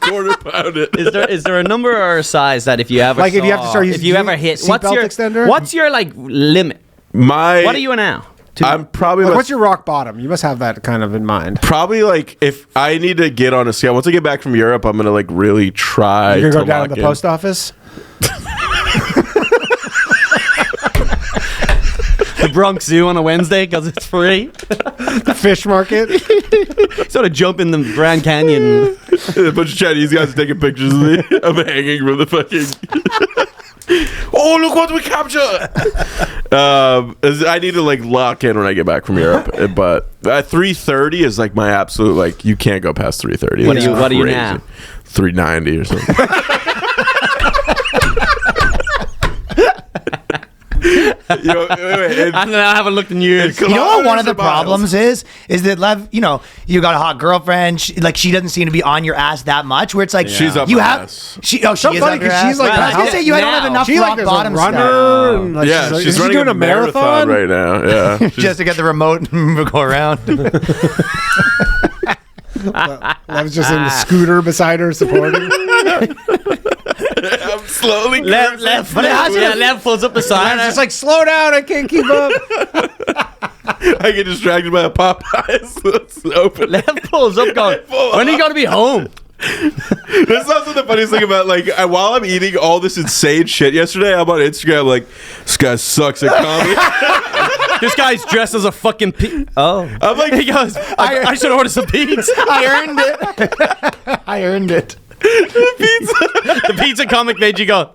Speaker 6: Quarter pound it.
Speaker 5: Is there a number or a size that if you ever
Speaker 4: Like, if you have to start
Speaker 5: if
Speaker 4: using
Speaker 5: you ever hit
Speaker 4: seatbelt extender?
Speaker 5: what's your like limit?
Speaker 6: My
Speaker 5: What are you now?
Speaker 6: I'm probably
Speaker 4: Like,
Speaker 6: like,
Speaker 4: what's your rock bottom? You must have that kind of in mind.
Speaker 6: probably like if I need to get on a scale. Once I get back from Europe, I'm gonna like really try.
Speaker 4: You're
Speaker 6: to
Speaker 4: gonna go down
Speaker 6: lock
Speaker 4: to the
Speaker 6: in.
Speaker 4: post office.
Speaker 5: The Bronx Zoo on a Wednesday because it's free.
Speaker 4: The fish market.
Speaker 5: Sort of jump in the Grand Canyon.
Speaker 6: A bunch of Chinese guys taking pictures of me. I'm hanging from the fucking. Oh, look what we captured! I need to like lock in when I get back from Europe, but 3:30 is like my absolute like. You can't go past 3:30.
Speaker 5: What are you now?
Speaker 6: 390 or something.
Speaker 5: I haven't looked in years.
Speaker 3: You know what one of the
Speaker 6: Kilometers or miles?
Speaker 3: problems is that Lev, you got a hot girlfriend. She doesn't seem to be on your ass that much. Where it's like
Speaker 6: She's up
Speaker 3: you
Speaker 6: my
Speaker 3: have
Speaker 6: ass.
Speaker 3: she
Speaker 4: So
Speaker 3: is
Speaker 4: funny
Speaker 3: up your
Speaker 4: 'cause
Speaker 3: ass.
Speaker 4: she's like
Speaker 3: Right. I was gonna
Speaker 5: now.
Speaker 3: say you don't have enough
Speaker 4: She
Speaker 3: rock
Speaker 4: like there's
Speaker 3: bottom
Speaker 4: a
Speaker 3: stuff.
Speaker 4: runner. And, like,
Speaker 6: Yeah,
Speaker 4: is
Speaker 6: she's
Speaker 4: she
Speaker 6: running
Speaker 4: doing
Speaker 6: a marathon right now. Yeah, she's-
Speaker 3: just to get the remote and go around.
Speaker 4: I was just in the scooter beside her supporting.
Speaker 6: I'm slowly.
Speaker 5: Left,
Speaker 3: But it has to-
Speaker 5: Lev pulls up beside her.
Speaker 4: It's like, slow down, I can't keep up.
Speaker 6: I get distracted by a Popeyes that's open.
Speaker 5: Lev pulls up going, when are you going to be home?
Speaker 6: That's also the funniest thing about like while I'm eating all this insane shit yesterday, I'm on Instagram like this guy sucks at comedy.
Speaker 5: This guy's dressed as a fucking Oh.
Speaker 6: I'm like,
Speaker 5: He goes, I should order some pizza.
Speaker 3: I earned it. I earned it.
Speaker 5: The pizza comic made you go,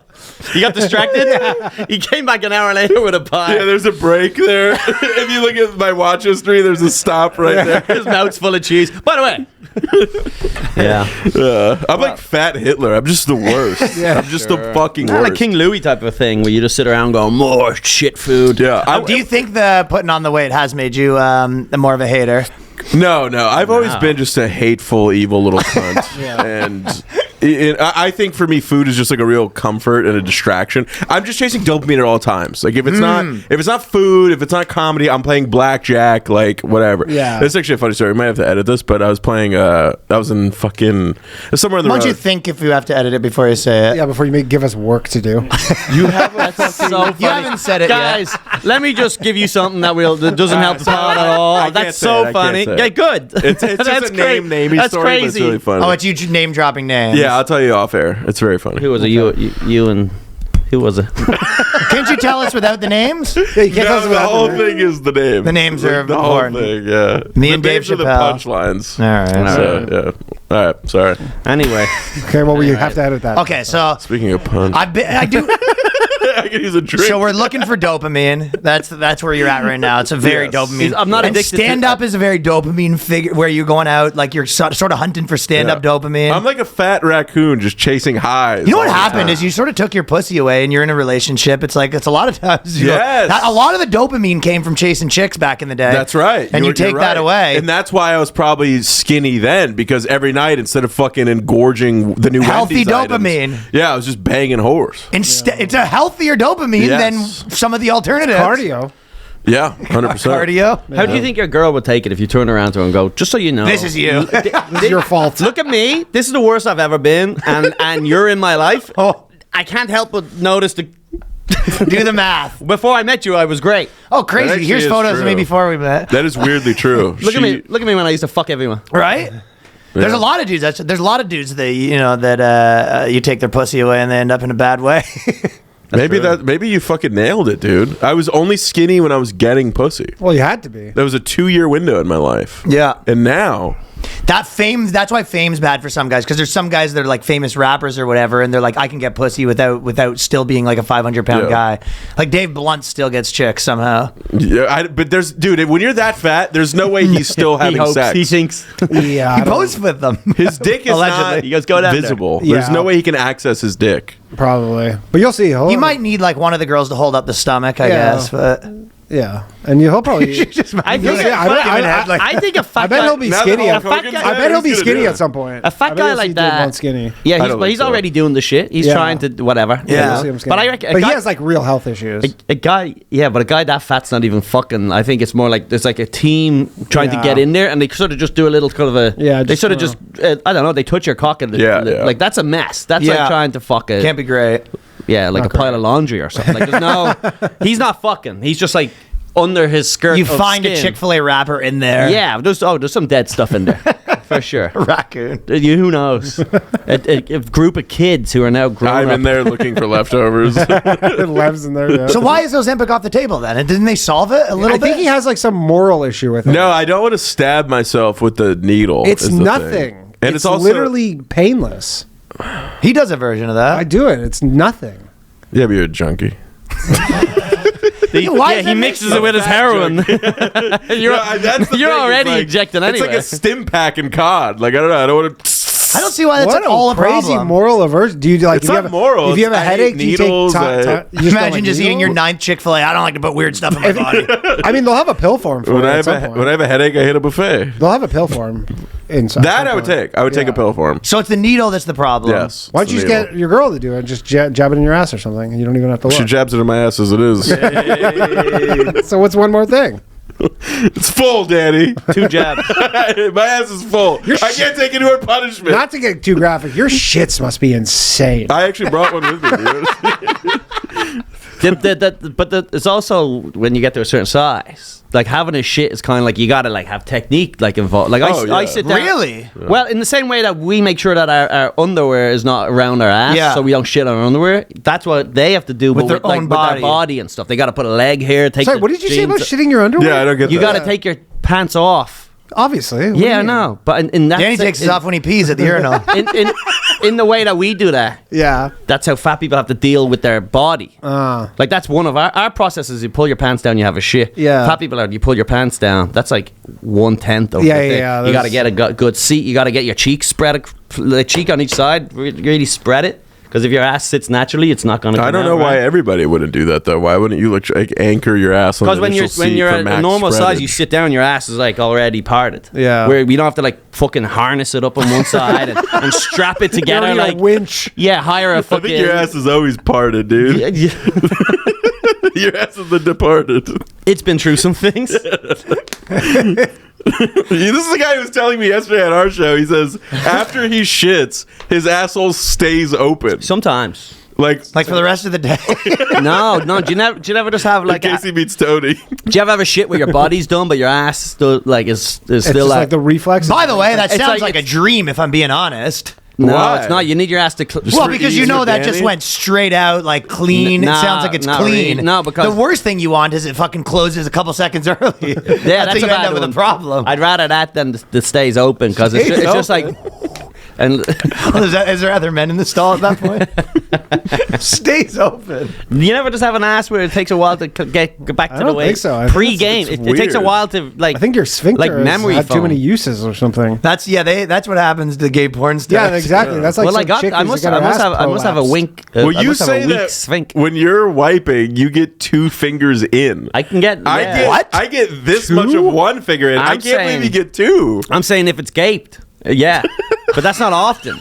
Speaker 5: you got distracted? He came back an hour later with a pie.
Speaker 6: yeah, there's a break there. If you look at my watch history, there's a stop right there.
Speaker 5: His mouth's full of cheese. By the way. Yeah.
Speaker 6: I'm like fat Hitler. I'm just the worst. I'm just the fucking
Speaker 5: Not
Speaker 6: worst.
Speaker 5: like King Louis type of thing where you just sit around going, more shit food.
Speaker 6: Yeah.
Speaker 3: Do you think the putting on the weight has made you more of a hater?
Speaker 6: No. I've always been just a hateful, evil little cunt. And I think for me, food is just like a real comfort and a distraction. I'm just chasing dopamine at all times. Like if it's not food, if it's not comedy, I'm playing blackjack, like whatever.
Speaker 4: Yeah.
Speaker 6: It's actually a funny story. We might have to edit this, but I was playing. I was in fucking somewhere in the
Speaker 3: Why don't
Speaker 6: road.
Speaker 3: you think if you have to edit it before you say it?
Speaker 4: Yeah, before you give us work to do.
Speaker 6: You have
Speaker 5: That's so funny.
Speaker 3: You haven't said it yet.
Speaker 5: Guys, let me just give you something that doesn't help the pod at all.
Speaker 6: I can't
Speaker 5: That's
Speaker 6: say
Speaker 5: so
Speaker 6: it, I
Speaker 5: funny.
Speaker 6: can't say
Speaker 5: Yeah,
Speaker 6: it.
Speaker 5: good.
Speaker 6: It's just
Speaker 5: That's
Speaker 6: a namey
Speaker 5: That's
Speaker 6: story,
Speaker 5: crazy.
Speaker 6: but it's really funny.
Speaker 3: Oh, it's you name dropping names.
Speaker 6: Yeah, I'll tell you off air. It's very funny.
Speaker 5: Who was it? You and who was it?
Speaker 3: Can't you tell us without the names?
Speaker 4: Yeah, you can't tell us
Speaker 6: No, the
Speaker 4: about
Speaker 6: whole
Speaker 4: that.
Speaker 6: thing is the name.
Speaker 3: The names are
Speaker 6: the whole
Speaker 3: important.
Speaker 6: thing. Yeah,
Speaker 3: Me
Speaker 6: the
Speaker 3: and Dave
Speaker 6: names are the
Speaker 3: Chappelle.
Speaker 6: punchlines.
Speaker 3: All right.
Speaker 6: So, yeah. All right, sorry.
Speaker 5: Anyway,
Speaker 4: Okay, well, you have to edit that.
Speaker 3: Okay, so
Speaker 6: Speaking of puns,
Speaker 3: I do.
Speaker 6: I can use a drink.
Speaker 3: So we're looking for dopamine. That's where you're at right now. It's a very
Speaker 6: Yes.
Speaker 3: dopamine.
Speaker 5: I'm not
Speaker 3: and
Speaker 5: addicted to-
Speaker 3: stand up is a very dopamine figure where you're going out like you're sort of hunting for stand up dopamine.
Speaker 6: I'm like a fat raccoon just chasing highs.
Speaker 3: You know what
Speaker 6: all the
Speaker 3: happened
Speaker 6: time.
Speaker 3: is you sort of took your pussy away and you're in a relationship. It's like it's a lot of times.
Speaker 6: Yes.
Speaker 3: A lot of the dopamine came from chasing chicks back in the day.
Speaker 6: That's right.
Speaker 3: And you
Speaker 6: You're
Speaker 3: take that
Speaker 6: right.
Speaker 3: away.
Speaker 6: And that's why I was probably skinny then, because every night instead of fucking engorging the new
Speaker 3: Healthy
Speaker 6: Wendy's items,
Speaker 3: dopamine.
Speaker 6: yeah, I was just banging whores.
Speaker 3: Instead, it's a healthier dopamine
Speaker 6: Yes.
Speaker 3: than some of the alternatives.
Speaker 4: Cardio.
Speaker 6: Yeah, 100%.
Speaker 3: Cardio.
Speaker 5: how do you think your girl would take it if you turn around to her and go, just so you know,
Speaker 3: This is you.
Speaker 4: This is your fault.
Speaker 5: look at me. This is the worst I've ever been, and you're in my life.
Speaker 3: Oh.
Speaker 5: I can't help but notice the.
Speaker 3: Do the math.
Speaker 5: Before I met you, I was great.
Speaker 3: Oh,
Speaker 6: That
Speaker 3: crazy.
Speaker 6: actually
Speaker 3: Here's
Speaker 6: is
Speaker 3: photos of me
Speaker 6: true.
Speaker 3: before we met.
Speaker 6: That is weirdly true.
Speaker 5: Look at me. Look at me when I used to fuck everyone.
Speaker 3: Right? There's a lot of dudes. There's a lot of dudes that you take their pussy away and they end up in a bad way.
Speaker 6: Maybe you fucking nailed it, dude. I was only skinny when I was getting pussy.
Speaker 4: Well, you had to be.
Speaker 6: That was a 2-year window in my life.
Speaker 3: Yeah.
Speaker 6: And now,
Speaker 3: That's why fame's bad for some guys, because there's some guys that are like famous rappers or whatever, and they're like, I can get pussy without still being like a 500-pound
Speaker 6: Yeah.
Speaker 3: guy. Like Dave Blunt still gets chicks somehow.
Speaker 6: yeah, but there's, dude, when you're that fat, there's no way he's still
Speaker 5: He
Speaker 6: having
Speaker 5: hopes.
Speaker 6: sex.
Speaker 5: He thinks.
Speaker 4: Yeah.
Speaker 3: He
Speaker 4: I don't-
Speaker 3: posts with them.
Speaker 6: His dick is
Speaker 3: Allegedly.
Speaker 6: not
Speaker 5: He goes, "Go down there."
Speaker 6: visible.
Speaker 4: Yeah.
Speaker 6: There's no way he can access his dick.
Speaker 4: Probably. But you'll see.
Speaker 3: He might need like one of the girls to hold up the stomach, I
Speaker 4: Yeah.
Speaker 3: guess. But
Speaker 4: Yeah. And he'll probably.
Speaker 5: I think,
Speaker 4: Yeah,
Speaker 5: I think a fat
Speaker 4: I bet
Speaker 5: guy.
Speaker 4: he'll be
Speaker 6: Now that
Speaker 4: skinny.
Speaker 6: Hulk
Speaker 4: I
Speaker 6: Hogan's
Speaker 5: guy-
Speaker 6: there,
Speaker 4: bet he'll be
Speaker 6: he's gonna
Speaker 4: skinny
Speaker 6: do
Speaker 4: at
Speaker 6: it.
Speaker 4: some point.
Speaker 5: A fat
Speaker 4: I bet
Speaker 5: guy
Speaker 4: you'll
Speaker 5: like
Speaker 4: see Dave
Speaker 5: that.
Speaker 4: Blunt skinny.
Speaker 5: Yeah,
Speaker 6: I don't think
Speaker 5: he's
Speaker 6: so.
Speaker 5: already doing the shit. He's
Speaker 4: Yeah.
Speaker 5: trying to whatever.
Speaker 3: Yeah.
Speaker 4: You'll see him skinny.
Speaker 5: But I reckon
Speaker 4: But he has like real health issues.
Speaker 5: a guy, yeah, but a guy that fat's not even fucking. I think it's more like there's like a team trying to
Speaker 4: Yeah.
Speaker 5: get in there, and they sort of just do a little kind of a.
Speaker 4: Yeah,
Speaker 5: They
Speaker 4: just,
Speaker 5: sort of just. I don't know. They touch your cock and
Speaker 6: Yeah.
Speaker 5: like that's a mess. That's
Speaker 3: Yeah.
Speaker 5: like trying to fuck a.
Speaker 3: can't be great.
Speaker 5: Yeah, like
Speaker 4: Not
Speaker 5: a pile of laundry or something. Like there's no. He's not fucking. He's just like under his skirt.
Speaker 3: You
Speaker 5: of
Speaker 3: find a
Speaker 5: skin.
Speaker 3: Chick-fil-A rapper in there.
Speaker 5: Yeah, there's some dead stuff in there for sure.
Speaker 3: Raccoon.
Speaker 5: Who knows? A group of kids who are now grown
Speaker 6: I'm
Speaker 5: up.
Speaker 6: in there looking for leftovers.
Speaker 4: Lev's in there. Yeah.
Speaker 3: So why is Ozempic off the table then? And didn't they solve it a little
Speaker 4: I
Speaker 3: bit?
Speaker 4: think he has like some moral issue with it.
Speaker 6: No, I don't want to stab myself with the needle.
Speaker 4: It's
Speaker 6: is the
Speaker 4: nothing.
Speaker 6: thing. And it's also
Speaker 4: literally painless.
Speaker 3: He does a version of
Speaker 4: I
Speaker 3: that.
Speaker 4: do it. It's nothing.
Speaker 6: Yeah, but you're a junkie.
Speaker 3: Why does
Speaker 5: he
Speaker 3: that make
Speaker 5: mixes it with his heroin. you're
Speaker 6: That's the
Speaker 5: you're
Speaker 6: thing,
Speaker 5: already
Speaker 6: it's like-
Speaker 5: injecting anyway.
Speaker 6: It's like a stim pack in cod. Like I don't know. I don't want to.
Speaker 3: I don't see why that's
Speaker 4: What
Speaker 3: at all a
Speaker 4: crazy
Speaker 3: problem.
Speaker 4: moral aversion. Do you like?
Speaker 6: It's
Speaker 4: if you
Speaker 6: not
Speaker 4: have,
Speaker 6: moral.
Speaker 4: If you have a
Speaker 6: I hate
Speaker 4: headache, do you take
Speaker 6: needles,
Speaker 4: you just don't
Speaker 3: Imagine
Speaker 4: like
Speaker 3: just eating your
Speaker 4: needles?
Speaker 3: 9th Chick-fil-A. I don't like to put weird stuff in my body.
Speaker 4: I mean, they'll have a pill for him. For
Speaker 6: When
Speaker 4: it
Speaker 6: I
Speaker 4: at
Speaker 6: have
Speaker 4: some
Speaker 6: a
Speaker 4: point.
Speaker 6: when I have a headache, I hit a buffet.
Speaker 4: They'll have a pill for him. Inside.
Speaker 6: That I would take. I would take a pill for him.
Speaker 3: So it's the needle that's the problem.
Speaker 6: Yes.
Speaker 4: Why don't you
Speaker 6: it's
Speaker 4: just
Speaker 6: the
Speaker 4: get
Speaker 6: needle.
Speaker 4: your girl to do it? Just jab it in your ass or something. You don't even have to
Speaker 6: She
Speaker 4: look.
Speaker 6: jabs it in my ass as it is.
Speaker 4: So what's one more thing?
Speaker 6: It's full, Daddy.
Speaker 5: 2 jabs.
Speaker 6: My ass is full. I can't take any more punishment.
Speaker 4: Not to get too graphic, your shits must be insane.
Speaker 6: I actually brought one with me, dude.
Speaker 5: But it's also when you get to a certain size. Like having a shit is kind of like you gotta like have technique like involved. Like
Speaker 6: Oh,
Speaker 5: I
Speaker 6: yeah.
Speaker 5: sit down.
Speaker 3: Really?
Speaker 5: Well, in the same way that we make sure that our underwear is not around our ass,
Speaker 3: Yeah.
Speaker 5: so we don't shit on our underwear. That's what they have to do
Speaker 3: With
Speaker 5: but
Speaker 3: their own
Speaker 5: with
Speaker 3: body.
Speaker 5: their body and stuff. They got to put a leg here. Take.
Speaker 4: Sorry,
Speaker 5: the
Speaker 4: what did you say about
Speaker 5: jeans-
Speaker 4: shitting your underwear?
Speaker 6: Yeah, I don't get
Speaker 5: You
Speaker 6: that.
Speaker 5: got to take your pants off.
Speaker 4: Obviously. What do
Speaker 5: Yeah,
Speaker 4: you
Speaker 5: I
Speaker 4: mean?
Speaker 5: know. But in that
Speaker 3: Danny takes his off when he pees at the urinal.
Speaker 5: in the way that we do that.
Speaker 4: Yeah.
Speaker 5: That's how fat people have to deal with their body. Like that's one of our processes. You pull your pants down, you have a shit.
Speaker 4: Yeah.
Speaker 5: Fat people are you pull your pants down. That's like 1/10 of
Speaker 4: Yeah,
Speaker 5: the thing.
Speaker 4: yeah,
Speaker 5: You got to
Speaker 4: that's-
Speaker 5: get a good seat. You got to get your cheeks spread, the cheek on each side. Really spread it. Because if your ass sits naturally, it's not going to.
Speaker 6: I don't know why everybody wouldn't do that though. Why wouldn't you like anchor your ass on the
Speaker 5: Because when you're
Speaker 6: initial
Speaker 5: at
Speaker 6: seat
Speaker 5: a
Speaker 6: for
Speaker 5: normal
Speaker 6: max
Speaker 5: size, you
Speaker 6: spreadage?
Speaker 5: sit down, your ass is like already parted.
Speaker 4: Yeah.
Speaker 5: Where we don't have to like fucking harness it up on one side and strap it together
Speaker 4: You're
Speaker 5: like
Speaker 4: a winch.
Speaker 5: yeah, hire a
Speaker 6: I
Speaker 5: fucking.
Speaker 6: think your ass is always parted, dude.
Speaker 5: Yeah, yeah.
Speaker 6: Your ass is the departed.
Speaker 5: It's been through some things.
Speaker 6: This is the guy who was telling me yesterday on our show. He says after he shits, his asshole stays open.
Speaker 5: Sometimes.
Speaker 6: Like
Speaker 3: Like for the rest of the day.
Speaker 5: No. Do you never just have
Speaker 6: in
Speaker 5: like?
Speaker 6: case he meets Tony.
Speaker 5: Do you ever have a shit where your body's done but your ass still like is
Speaker 4: It's
Speaker 5: still
Speaker 4: just like the reflexes.
Speaker 3: By the way, that
Speaker 5: It's
Speaker 3: sounds
Speaker 5: like
Speaker 3: like a dream if I'm being honest.
Speaker 5: No,
Speaker 6: Why?
Speaker 5: it's not. You need your ass to.
Speaker 3: Well,
Speaker 6: for
Speaker 3: because
Speaker 6: ease
Speaker 3: you know
Speaker 6: for
Speaker 3: that just
Speaker 6: Danny?
Speaker 3: went straight out, like clean.
Speaker 5: Nah,
Speaker 3: it sounds like it's
Speaker 5: not
Speaker 3: clean.
Speaker 5: really. No, because-
Speaker 3: the worst thing you want is it fucking closes a couple seconds early.
Speaker 5: Yeah,
Speaker 3: that's how
Speaker 5: that's
Speaker 3: you
Speaker 5: a bad
Speaker 3: end up with
Speaker 5: one.
Speaker 3: a problem.
Speaker 5: I'd rather that than that stays open because it's
Speaker 4: Stays
Speaker 5: just like And
Speaker 3: Is there other men in the stall at that point? Stays open.
Speaker 5: you never just have an ass where it takes a while to get back to
Speaker 4: I
Speaker 5: the
Speaker 4: don't
Speaker 5: way.
Speaker 4: think so. I think
Speaker 5: Pre-game,
Speaker 6: it's
Speaker 5: it takes a
Speaker 6: weird.
Speaker 5: while to like.
Speaker 4: I think your sphincter
Speaker 5: like
Speaker 4: has
Speaker 5: memory
Speaker 4: had too
Speaker 5: foam.
Speaker 4: many uses or something.
Speaker 3: That's what happens to gay porn stars.
Speaker 4: Yeah, exactly. That's like
Speaker 5: well,
Speaker 4: some
Speaker 5: I must have a wink.
Speaker 6: Well,
Speaker 5: I
Speaker 6: you
Speaker 5: must have
Speaker 6: say
Speaker 5: a weak
Speaker 6: that
Speaker 5: sphinx.
Speaker 6: when you're wiping, you get 2 fingers in.
Speaker 5: I can get. Yeah.
Speaker 6: I get this much of one finger in. I
Speaker 5: I'm
Speaker 6: can't believe
Speaker 5: saying-
Speaker 6: you get 2.
Speaker 5: I'm saying if it's gaped, yeah, but that's not often.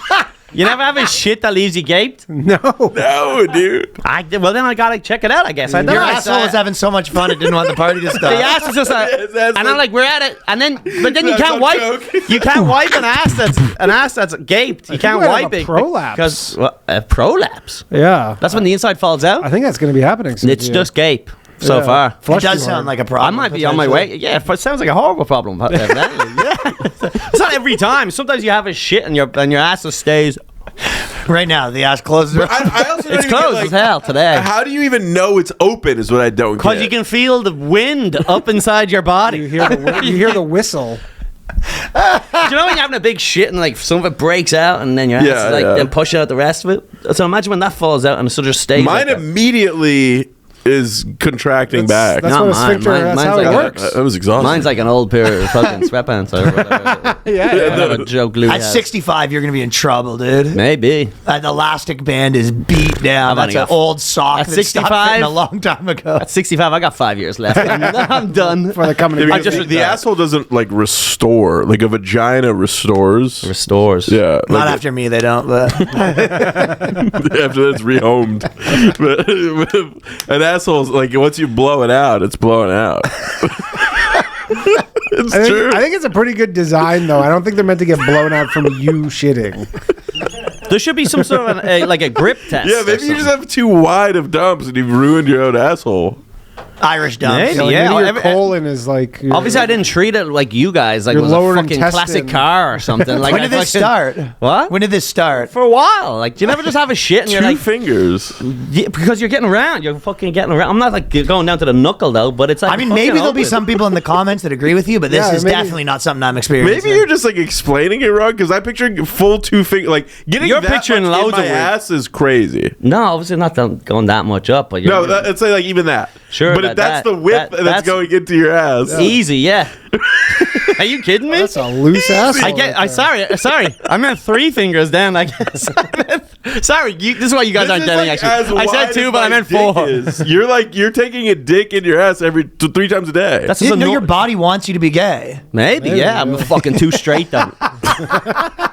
Speaker 5: You never have a shit that leaves you gaped.
Speaker 4: No.
Speaker 6: No, dude.
Speaker 5: Well, then I gotta check it out. I guess I don't
Speaker 3: Your
Speaker 5: know.
Speaker 3: asshole was having so much fun it didn't want the party to stop.
Speaker 5: The ass was just
Speaker 6: Yes, that's
Speaker 5: and I'm like, we're at it, and then you
Speaker 6: That's
Speaker 5: can't
Speaker 6: a
Speaker 5: wipe.
Speaker 6: joke.
Speaker 5: You can't wipe an ass that's gaped. You can't
Speaker 4: might have
Speaker 5: wipe
Speaker 4: a
Speaker 5: it
Speaker 4: prolapse.
Speaker 5: because prolapse.
Speaker 4: Yeah.
Speaker 5: That's when the inside falls out.
Speaker 4: I think that's going to be happening soon.
Speaker 5: It's
Speaker 4: to you.
Speaker 5: just gape so
Speaker 4: Yeah.
Speaker 5: far.
Speaker 3: It
Speaker 4: Flush
Speaker 3: does
Speaker 4: too
Speaker 3: sound
Speaker 4: hard.
Speaker 3: like a problem.
Speaker 5: I might be on my way. Yeah, it sounds like a horrible problem. Evidently. Yeah, it's not every time. Sometimes you have a shit and your ass just stays.
Speaker 3: Right now, the ass closes.
Speaker 6: I also don't
Speaker 5: It's
Speaker 6: even get,
Speaker 5: closed
Speaker 6: like,
Speaker 5: as hell today.
Speaker 6: How do you even know it's open? Is what I don't get.
Speaker 5: Because you can feel the wind up inside your body.
Speaker 4: You hear the whistle.
Speaker 5: Do you know when you're having a big shit and like some of it breaks out and then your ass
Speaker 6: Yeah,
Speaker 5: is like
Speaker 6: yeah.
Speaker 5: then push out the rest of it? So imagine when that falls out and it sort of stays.
Speaker 6: Mine
Speaker 5: like that.
Speaker 6: immediately is contracting back.
Speaker 4: That's
Speaker 5: Not
Speaker 4: what a
Speaker 5: mine.
Speaker 4: sphincter. That's
Speaker 5: Mine's
Speaker 4: how
Speaker 5: like
Speaker 4: it
Speaker 5: a-
Speaker 4: works.
Speaker 6: That was exhausting.
Speaker 5: Mine's like an old pair of fucking sweatpants or whatever. Whatever joke Lou
Speaker 3: At
Speaker 5: has.
Speaker 3: 65, you're going to be in trouble, dude.
Speaker 5: Maybe.
Speaker 3: The elastic band is beat down.
Speaker 5: I've
Speaker 3: That's
Speaker 5: only
Speaker 3: an
Speaker 5: got-
Speaker 3: old sock
Speaker 5: At
Speaker 3: that stopped
Speaker 5: 65?
Speaker 3: fitting a long time ago.
Speaker 5: At 65, I got 5 years left. I'm done.
Speaker 4: For the coming.
Speaker 6: Yeah,
Speaker 5: I
Speaker 6: because
Speaker 5: just-
Speaker 6: the asshole doesn't like restore. Like a vagina restores.
Speaker 5: Restores.
Speaker 6: Yeah.
Speaker 3: Not
Speaker 6: like
Speaker 3: after me, they don't. But
Speaker 6: after that's rehomed. But an asshole's like once you blow it out, it's blowing out. It's true.
Speaker 4: I think it's a pretty good design, though. I don't think they're meant to get blown out from you shitting.
Speaker 5: There should be some sort of like a grip test.
Speaker 6: Yeah,
Speaker 5: or
Speaker 6: maybe you just
Speaker 5: something.
Speaker 6: have too wide of dumps and you've ruined your own asshole.
Speaker 3: Irish dumps.
Speaker 5: Maybe.
Speaker 4: Like,
Speaker 5: Yeah,
Speaker 4: maybe your
Speaker 5: every-
Speaker 4: colon is like.
Speaker 5: Obviously, I didn't treat it like you guys. Like it
Speaker 4: Your
Speaker 5: was a
Speaker 4: lower
Speaker 5: fucking
Speaker 4: intestine.
Speaker 5: classic car or something. Like
Speaker 3: When did
Speaker 5: I
Speaker 3: this
Speaker 5: fucking-
Speaker 3: start?
Speaker 5: What?
Speaker 3: When did this start?
Speaker 5: For a while. Like, do you never just have a shit and you're
Speaker 6: 2
Speaker 5: like,
Speaker 6: fingers.
Speaker 5: yeah, because you're getting around. You're fucking getting around. I'm not like going down to the knuckle though, but it's like.
Speaker 3: I mean,
Speaker 5: fucking
Speaker 3: maybe there'll be
Speaker 5: open.
Speaker 3: some people in the comments that agree with you, but this
Speaker 4: Yeah,
Speaker 3: is
Speaker 4: maybe-
Speaker 3: definitely not something I'm experiencing.
Speaker 6: Maybe you're just like explaining it wrong because I picture full 2 fingers. Like getting
Speaker 5: You're
Speaker 6: that
Speaker 5: picturing
Speaker 6: much
Speaker 5: loads
Speaker 6: in
Speaker 5: of
Speaker 6: my
Speaker 5: weird-
Speaker 6: ass is crazy.
Speaker 5: No, obviously not going that much up, but you're
Speaker 6: No, it's like even that.
Speaker 5: Sure,
Speaker 6: but if that's the width that's going into your ass.
Speaker 5: easy. Yeah. Are you kidding me?
Speaker 4: That's a loose asshole.
Speaker 5: Sorry. I meant 3 fingers down, I guess. Sorry, this is what you guys
Speaker 6: This
Speaker 5: aren't
Speaker 6: is
Speaker 5: getting,
Speaker 6: like
Speaker 5: actually.
Speaker 6: as
Speaker 5: I
Speaker 6: wide
Speaker 5: said
Speaker 6: as
Speaker 5: 2, but I
Speaker 6: my
Speaker 5: meant
Speaker 6: dick
Speaker 5: 4.
Speaker 6: is. You're taking a dick in your ass 3 times a day.
Speaker 5: That's
Speaker 3: You
Speaker 5: just a
Speaker 3: know
Speaker 5: nor-
Speaker 3: your body wants you to be gay.
Speaker 5: Maybe, yeah. I'm fucking too straight, though.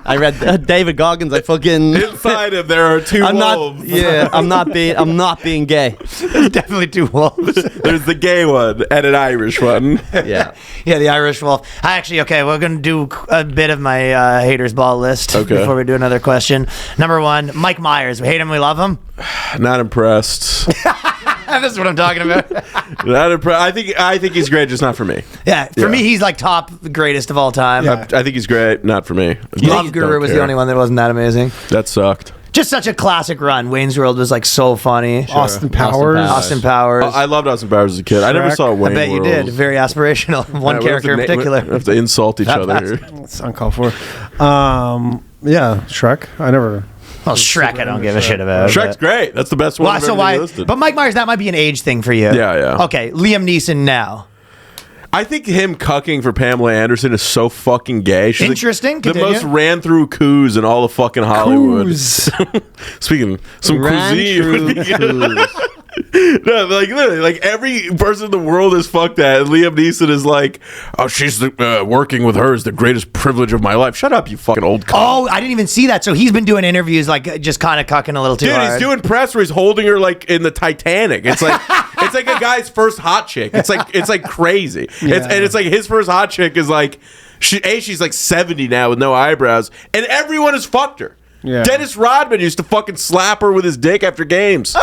Speaker 5: I read David Goggins. I fucking.
Speaker 6: Inside him there are 2
Speaker 5: I'm
Speaker 6: wolves.
Speaker 5: not. Yeah, I'm not being gay.
Speaker 3: There's definitely 2 wolves.
Speaker 6: There's the gay one and an Irish one.
Speaker 5: Yeah.
Speaker 3: Yeah, the Irish wolf. Okay, we're going to do a bit of my haters ball list
Speaker 6: Okay.
Speaker 3: before we do another question. Number 1, Mike Myers. We hate him, we love him.
Speaker 6: Not impressed.
Speaker 3: This is what I'm talking about.
Speaker 6: Not impressed. I think he's great, just not for me.
Speaker 3: Yeah, for
Speaker 6: Yeah.
Speaker 3: me, he's like top greatest of all time.
Speaker 4: Yeah.
Speaker 6: I think he's great, not for me.
Speaker 3: Love Guru was the only one that wasn't that amazing.
Speaker 6: That sucked.
Speaker 3: Just such a classic run. Wayne's World was like so funny.
Speaker 4: Austin Powers.
Speaker 3: Austin Powers.
Speaker 6: I loved Austin Powers as a kid. I never
Speaker 4: Shrek.
Speaker 6: saw
Speaker 3: I
Speaker 6: Wayne
Speaker 3: bet you
Speaker 6: World.
Speaker 3: did. Very aspirational. One
Speaker 6: Yeah,
Speaker 3: character in
Speaker 6: we
Speaker 3: particular.
Speaker 6: have to insult each other here.
Speaker 4: It's uncalled for. Yeah, Shrek. I never.
Speaker 3: Well, Shrek, I don't give a shit about.
Speaker 6: Shrek's great. That's the best one.
Speaker 3: Well,
Speaker 6: of
Speaker 3: so
Speaker 6: everything
Speaker 3: why?
Speaker 6: listed.
Speaker 3: But Mike Myers, that might be an age thing for you.
Speaker 6: Yeah, yeah.
Speaker 3: Okay, Liam Neeson now.
Speaker 6: I think him cucking for Pamela Anderson is so fucking gay. She's
Speaker 3: Interesting.
Speaker 6: Like the
Speaker 3: Continue.
Speaker 6: most ran through coups in all of fucking Hollywood.
Speaker 4: Coos.
Speaker 6: Speaking some
Speaker 5: Ran
Speaker 6: cuisine. would be good. No, like literally, like every person in the world is fucked that. And Liam Neeson is like, oh, she's working with her is the greatest privilege of my life. Shut up, you fucking old cunt.
Speaker 3: Oh, I didn't even see that. So he's been doing interviews, like just kind of cucking a little too
Speaker 6: Dude,
Speaker 3: hard.
Speaker 6: he's doing press where he's holding her like in the Titanic. It's like it's like a guy's first hot chick. It's like crazy. It's like his first hot chick is like she's like 70 now with no eyebrows, and everyone has fucked her.
Speaker 4: Yeah.
Speaker 6: Dennis Rodman used to fucking slap her with his dick after games.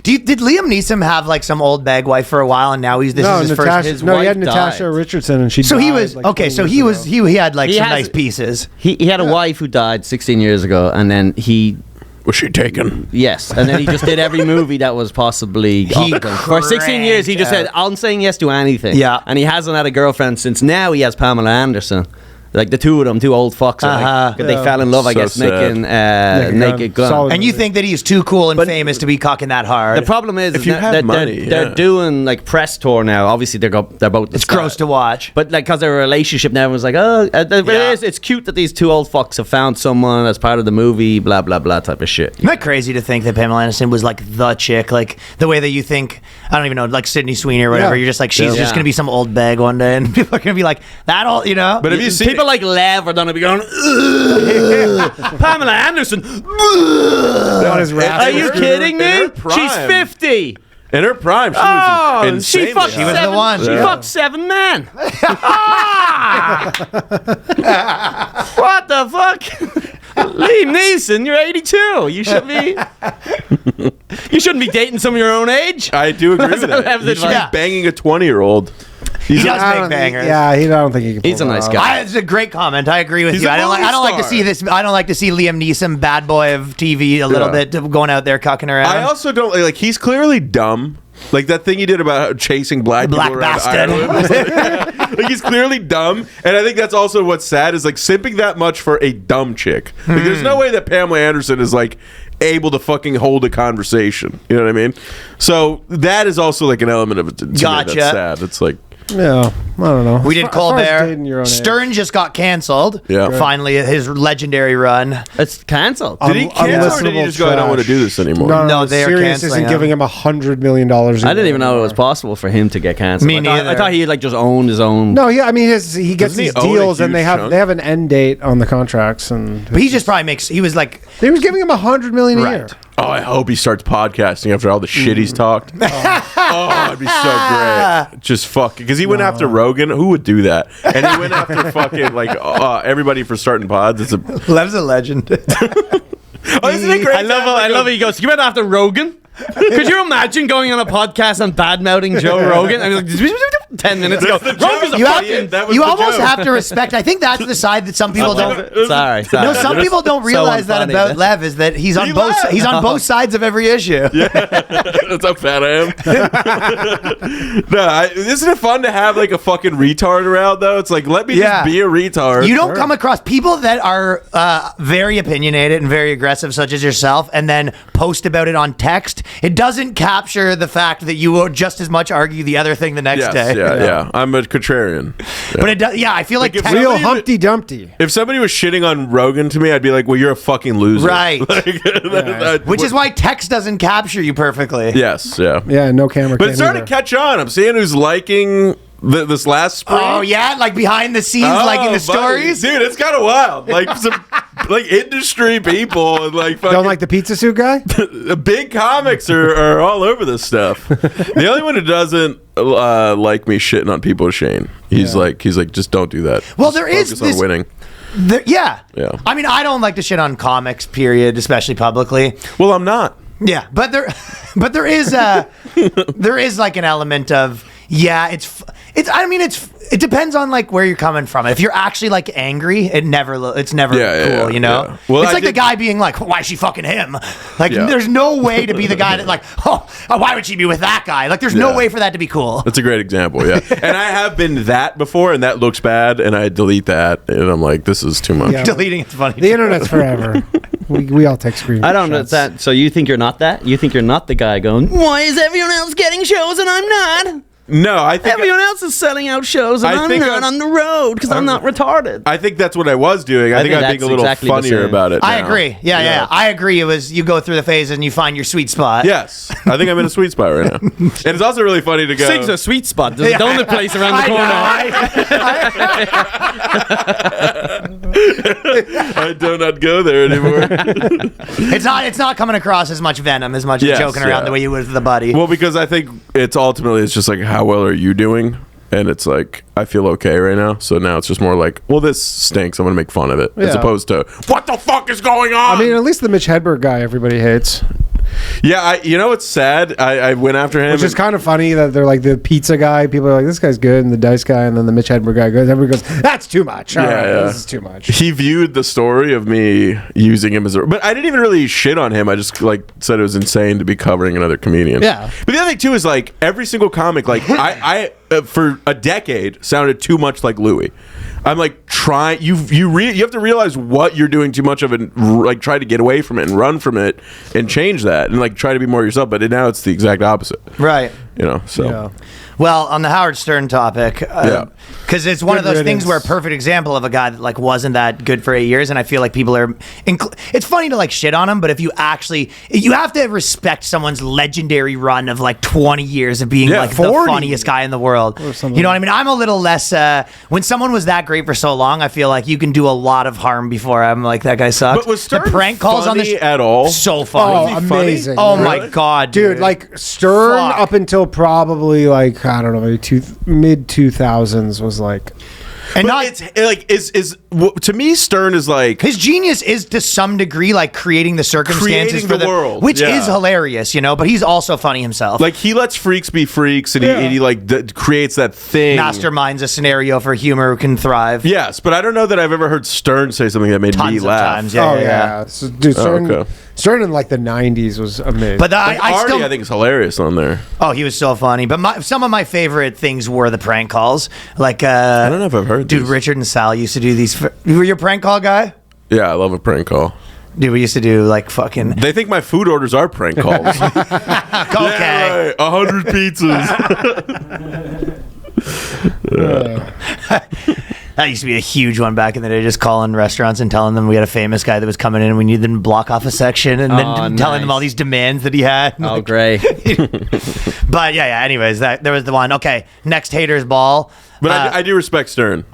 Speaker 3: Did Liam Neeson have like some old bag wife for a while, and now this is his
Speaker 4: Natasha.
Speaker 3: first?
Speaker 5: his
Speaker 4: No, he had
Speaker 5: wife
Speaker 4: Natasha
Speaker 5: died.
Speaker 4: Richardson, and she.
Speaker 3: So he
Speaker 4: died,
Speaker 3: was
Speaker 4: like,
Speaker 3: okay.
Speaker 4: 20
Speaker 3: So
Speaker 4: years
Speaker 3: he
Speaker 4: ago.
Speaker 3: had like
Speaker 5: He
Speaker 3: some
Speaker 5: has-
Speaker 3: nice pieces.
Speaker 5: He had a wife who died 16 years ago, and then he.
Speaker 6: Was she taken?
Speaker 5: Yes, and then he just did every movie that was possibly offered him. For 16 years. He just
Speaker 3: cranked
Speaker 5: said, "I'm saying yes to anything."
Speaker 3: Yeah.
Speaker 5: and he hasn't had a girlfriend since now. He has Pamela Anderson, Like the two of them, two old fucks, are like, they fell in love, I
Speaker 6: So
Speaker 5: guess,
Speaker 6: sad.
Speaker 5: making Naked Gun.
Speaker 4: Solid
Speaker 3: And you
Speaker 4: movie.
Speaker 3: think that he's too cool and famous to be cocking that hard?
Speaker 5: The problem is
Speaker 6: If you
Speaker 5: that
Speaker 6: have
Speaker 5: they're,
Speaker 6: money,
Speaker 5: they're
Speaker 6: yeah.
Speaker 5: doing like press tour now. Obviously, they're both.
Speaker 3: It's gross to watch.
Speaker 5: But like, cause their relationship now, everyone's like, oh, it's cute that these two old fucks have found someone as part of the movie, blah blah blah type of shit.
Speaker 3: Isn't that crazy to think that Pamela Anderson was like the chick, like the way that you think? I don't even know, like Sydney Sweeney or whatever.
Speaker 4: Yeah.
Speaker 3: You're just like, she's
Speaker 5: Yeah.
Speaker 3: just gonna be some old bag one day, and people are gonna be like, that old, you know?
Speaker 6: But have you seen
Speaker 5: People like Lev are gonna be going, Pamela Anderson.
Speaker 4: On his rap.
Speaker 5: Are you kidding
Speaker 6: in her
Speaker 5: me?
Speaker 6: prime.
Speaker 5: She's 50.
Speaker 6: in her prime, she
Speaker 5: Oh,
Speaker 6: was
Speaker 5: she
Speaker 6: insanely
Speaker 5: fucked
Speaker 3: She was
Speaker 5: seven.
Speaker 3: the one.
Speaker 5: She
Speaker 3: Yeah.
Speaker 5: fucked 7 men. What the fuck? Liam Neeson, you're 82. You should be. You shouldn't be dating some of your own age.
Speaker 6: I do agree with that.
Speaker 5: Have
Speaker 6: You should
Speaker 3: advice.
Speaker 6: be banging a 20-year-old.
Speaker 3: He does
Speaker 4: I
Speaker 3: make
Speaker 4: don't think-
Speaker 3: bangers.
Speaker 4: Yeah, I don't think he can.
Speaker 5: He's
Speaker 4: pull
Speaker 5: a
Speaker 4: that
Speaker 5: nice
Speaker 4: off.
Speaker 5: guy.
Speaker 3: It's a great comment. I agree with
Speaker 6: He's
Speaker 3: you.
Speaker 6: a
Speaker 3: I don't like to
Speaker 6: movie
Speaker 3: see this. I don't like to see Liam Neeson, bad boy of TV, a little
Speaker 6: Yeah.
Speaker 3: bit going out there cucking around.
Speaker 6: I also don't like. He's clearly dumb. Like that thing he did about chasing black
Speaker 3: Black
Speaker 6: people around
Speaker 3: bastard.
Speaker 6: Ireland. Like he's clearly dumb, and I think that's also what's sad is like simping that much for a dumb chick. Like there's no way that Pamela Anderson is like able to fucking hold a conversation. You know what I mean? So that is also like an element of it. To me
Speaker 3: Gotcha.
Speaker 6: That's sad. It's like.
Speaker 4: Yeah, I don't know.
Speaker 3: we did
Speaker 4: As far as dating your
Speaker 3: Colbert.
Speaker 4: own age.
Speaker 3: Stern just got canceled.
Speaker 6: Yeah. Good.
Speaker 3: Finally, his legendary run.
Speaker 5: It's cancelled.
Speaker 6: Did he cancel or did he just go, I don't want to do this anymore?
Speaker 3: No, they are
Speaker 4: Sirius
Speaker 3: canceling
Speaker 4: isn't giving him $100 million.
Speaker 5: I didn't even know it was possible for him to get cancelled.
Speaker 3: Me
Speaker 5: I thought
Speaker 3: neither.
Speaker 5: he like just owned his own.
Speaker 4: No, yeah, I mean he gets
Speaker 6: Doesn't he
Speaker 4: these
Speaker 6: own a
Speaker 4: deals and
Speaker 6: huge chunk?
Speaker 4: they have an end date on the contracts, and
Speaker 3: But he just probably makes. He was like,
Speaker 4: they was giving him $100 million a
Speaker 3: Right.
Speaker 4: year.
Speaker 6: Oh, I hope he starts podcasting after all the shit he's talked. Oh, it'd be so great. Just fuck because he went after Rogan. Who would do that? And he went after fucking like everybody for starting pods. It's a
Speaker 3: Lev's a legend.
Speaker 6: isn't it great?
Speaker 5: I love it. He goes, you went after Rogan? Could you imagine going on a podcast and bad-mouthing Joe Rogan? I mean, like, 10 minutes ago. Rogan's a
Speaker 3: You,
Speaker 5: fucking...
Speaker 6: That was
Speaker 3: you
Speaker 6: the
Speaker 3: almost
Speaker 6: joke.
Speaker 3: have to respect. I think that's the side that some people don't.
Speaker 5: Sorry.
Speaker 3: No, some people don't realize that
Speaker 5: unfunny,
Speaker 3: about
Speaker 5: man.
Speaker 3: Lev is that he's on
Speaker 6: He
Speaker 3: both.
Speaker 6: laughed.
Speaker 3: He's on both sides of every issue.
Speaker 6: That's how fat I am. No, isn't it fun to have like a fucking retard around though? It's like let me
Speaker 3: Yeah.
Speaker 6: just be a retard.
Speaker 3: You don't come across people that are very opinionated and very aggressive, such as yourself, and then post about it on text. It doesn't capture the fact that you will just as much argue the other thing the next
Speaker 6: Yes,
Speaker 3: day.
Speaker 6: yeah. I'm a contrarian.
Speaker 3: But it does. Yeah, I feel like
Speaker 6: Like, if
Speaker 3: text-
Speaker 4: Real
Speaker 6: Somebody-
Speaker 4: Humpty Dumpty.
Speaker 6: If somebody was shitting on Rogan to me, I'd be like, "Well, you're a fucking loser."
Speaker 3: Right.
Speaker 6: Like,
Speaker 3: which is why text doesn't capture you perfectly.
Speaker 6: Yes, yeah.
Speaker 4: Yeah, no camera.
Speaker 6: But
Speaker 4: cam
Speaker 6: it's starting to
Speaker 4: either.
Speaker 6: catch on. I'm seeing who's liking this last spring.
Speaker 3: Oh yeah, like behind the scenes,
Speaker 6: Oh,
Speaker 3: like in the
Speaker 6: buddy.
Speaker 3: stories.
Speaker 6: dude. It's kind of wild. Like some like industry people and like fucking
Speaker 4: Don't like the pizza suit guy?
Speaker 6: the big comics are all over this stuff. The only one who doesn't like me shitting on people is Shane. He's like just don't do that.
Speaker 3: Well,
Speaker 6: Just
Speaker 3: there is
Speaker 6: focus on
Speaker 3: this-
Speaker 6: winning.
Speaker 3: Yeah.
Speaker 6: Yeah.
Speaker 3: I mean, I don't like to shit on comics, period, especially publicly.
Speaker 6: Well, I'm not.
Speaker 3: Yeah, but there is there is like an element of it depends on like where you're coming from. If you're actually like angry, it's never
Speaker 6: Yeah,
Speaker 3: cool,
Speaker 6: yeah,
Speaker 3: you know.
Speaker 6: yeah. Well,
Speaker 3: it's
Speaker 6: I
Speaker 3: like the
Speaker 6: did-
Speaker 3: guy being like, "Why is she fucking him?" Like,
Speaker 6: Yeah.
Speaker 3: there's no way to be the guy that like, "Oh, why would she be with that guy?" Like, there's no
Speaker 6: Yeah.
Speaker 3: way for that to be cool.
Speaker 6: That's a great example, yeah. And I have been that before, and that looks bad, and I delete that, and I'm like, this is too much.
Speaker 4: Yeah.
Speaker 3: Deleting it's funny.
Speaker 4: The internet's forever. we all take screenshots.
Speaker 5: I don't know that. So you think you're not that? You think you're not the guy going, why is everyone else getting shows and I'm not?
Speaker 6: No, I think
Speaker 5: Everyone else is selling out shows and
Speaker 6: I
Speaker 5: I'm
Speaker 6: think
Speaker 5: not on the road because I'm not retarded.
Speaker 6: I think that's what I was doing. I think I'm being
Speaker 5: that's
Speaker 6: a little
Speaker 5: exactly the
Speaker 6: funnier
Speaker 5: same.
Speaker 6: about it.
Speaker 3: I
Speaker 6: now.
Speaker 3: agree. Yeah. I agree. It was you go through the phases and you find your sweet spot.
Speaker 6: Yes, I think I'm in a sweet spot right now, and it's also really funny to go.
Speaker 5: Sing's a sweet spot. There's a donut place around the corner.
Speaker 6: I do not go there anymore.
Speaker 3: It's not coming across as much venom as much as
Speaker 6: Yes,
Speaker 3: joking around
Speaker 6: yeah.
Speaker 3: the way you would with the buddy.
Speaker 6: Well, because I think it's ultimately it's just like how well are you doing, and it's like I feel okay right now. So now it's just more like, well, this stinks. I'm gonna make fun of it, as
Speaker 4: Yeah.
Speaker 6: opposed to what the fuck is going on.
Speaker 4: I mean, at least the Mitch Hedberg guy everybody hates.
Speaker 6: yeah, you know what's sad? I went after him,
Speaker 4: Which is
Speaker 6: and-
Speaker 4: kind of funny that they're like the pizza guy. People are like, this guy's good, and the dice guy, and then the Mitch Hedberg guy goes. Everybody goes, that's too much. All right,
Speaker 6: yeah.
Speaker 4: this is too much.
Speaker 6: he viewed the story of me using him as a, but I didn't even really shit on him. I just like said it was insane to be covering another comedian.
Speaker 4: Yeah.
Speaker 6: But the other thing too is like every single comic, like for a decade sounded too much like Louis. I'm like trying. You have to realize what you're doing too much of, and like try to get away from it and run from it and change that and like try to be more yourself. But now it's the exact opposite,
Speaker 3: Right.
Speaker 6: You know. So.
Speaker 4: Yeah.
Speaker 3: Well, on the Howard Stern topic, because it's one of those things where a perfect example of a guy that like wasn't that good for 8 years, and I feel like people are. It's funny to like shit on him, but if you have to respect someone's legendary run of like 20 years of being like
Speaker 4: 40.
Speaker 3: the funniest guy in the world. You know what I mean? I'm a little less. When someone was that great for so long, I feel like you can do a lot of harm before I'm like that guy sucks.
Speaker 6: But was Stern
Speaker 3: the prank calls on
Speaker 6: funny
Speaker 3: the
Speaker 6: at all?
Speaker 3: So
Speaker 4: Oh,
Speaker 3: funny.
Speaker 4: amazing.
Speaker 3: Oh my
Speaker 6: Really?
Speaker 3: god,
Speaker 4: Dude, like Stern
Speaker 3: Fuck.
Speaker 4: up until probably like, I don't know, maybe mid 2000s was like.
Speaker 3: and
Speaker 6: But
Speaker 3: not.
Speaker 6: it's like to me, Stern is like
Speaker 3: His genius is to some degree like creating the circumstances
Speaker 6: Creating
Speaker 3: for
Speaker 6: the world,
Speaker 3: which
Speaker 6: yeah.
Speaker 3: is hilarious, you know. But he's also funny himself.
Speaker 6: like he lets freaks be freaks, and he like creates that thing.
Speaker 3: Masterminds a scenario for humor can thrive.
Speaker 6: Yes, but I don't know that I've ever heard Stern say something that made
Speaker 3: Tons
Speaker 6: me
Speaker 3: of
Speaker 6: laugh.
Speaker 3: times, yeah.
Speaker 4: Oh yeah, So, dude, Stern,
Speaker 6: okay.
Speaker 4: Stern in like the 90s was amazing.
Speaker 3: But
Speaker 6: Like,
Speaker 3: I
Speaker 6: Artie,
Speaker 3: still,
Speaker 6: I think is hilarious on there.
Speaker 3: oh, he was so funny. But some of my favorite things were the prank calls. Like,
Speaker 6: I don't know if I've heard.
Speaker 3: dude,
Speaker 6: these.
Speaker 3: Richard and Sal used to do these. Were you a prank call guy?
Speaker 6: Yeah, I love a prank call.
Speaker 3: Dude, we used to do like fucking.
Speaker 6: They think my food orders are prank calls.
Speaker 3: Okay.
Speaker 6: Yeah, right. 100 pizzas.
Speaker 3: That used to be a huge one back in the day, just calling restaurants and telling them we had a famous guy that was coming in and we needed them to block off a section and then telling them
Speaker 5: nice.
Speaker 3: all these demands that he had.
Speaker 5: Oh, great.
Speaker 3: But yeah. Anyways, there was the one. Okay, next haters ball.
Speaker 6: But I do respect Stern.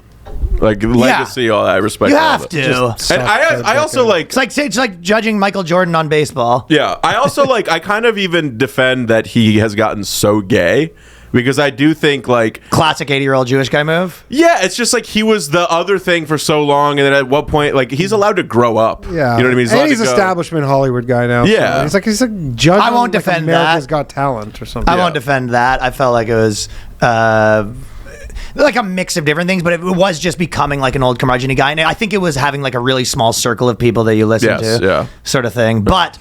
Speaker 6: Like legacy, all that. I respect.
Speaker 3: You
Speaker 6: all
Speaker 3: have
Speaker 6: of
Speaker 3: to.
Speaker 6: it. And I also like.
Speaker 3: It's like judging Michael Jordan on baseball.
Speaker 6: Yeah, I also like. I kind of even defend that he has gotten so gay. Because I do think, like...
Speaker 3: Classic 80-year-old Jewish guy move?
Speaker 6: Yeah, it's just like he was the other thing for so long, and then at what point, like, he's allowed to grow up.
Speaker 4: yeah,
Speaker 6: You know what I mean?
Speaker 4: And he's
Speaker 6: allowed to go-
Speaker 4: establishment Hollywood guy now.
Speaker 6: Yeah.
Speaker 4: He's like judge.
Speaker 3: I won't
Speaker 4: on, like,
Speaker 3: defend
Speaker 4: America's
Speaker 3: that.
Speaker 4: Got Talent or something.
Speaker 3: I won't defend that. I felt like it was... like a mix of different things, but it was just becoming like an old curmudgeon guy. And I think it was having like a really small circle of people that you listen
Speaker 6: Yes,
Speaker 3: to.
Speaker 6: yeah.
Speaker 3: Sort of thing. But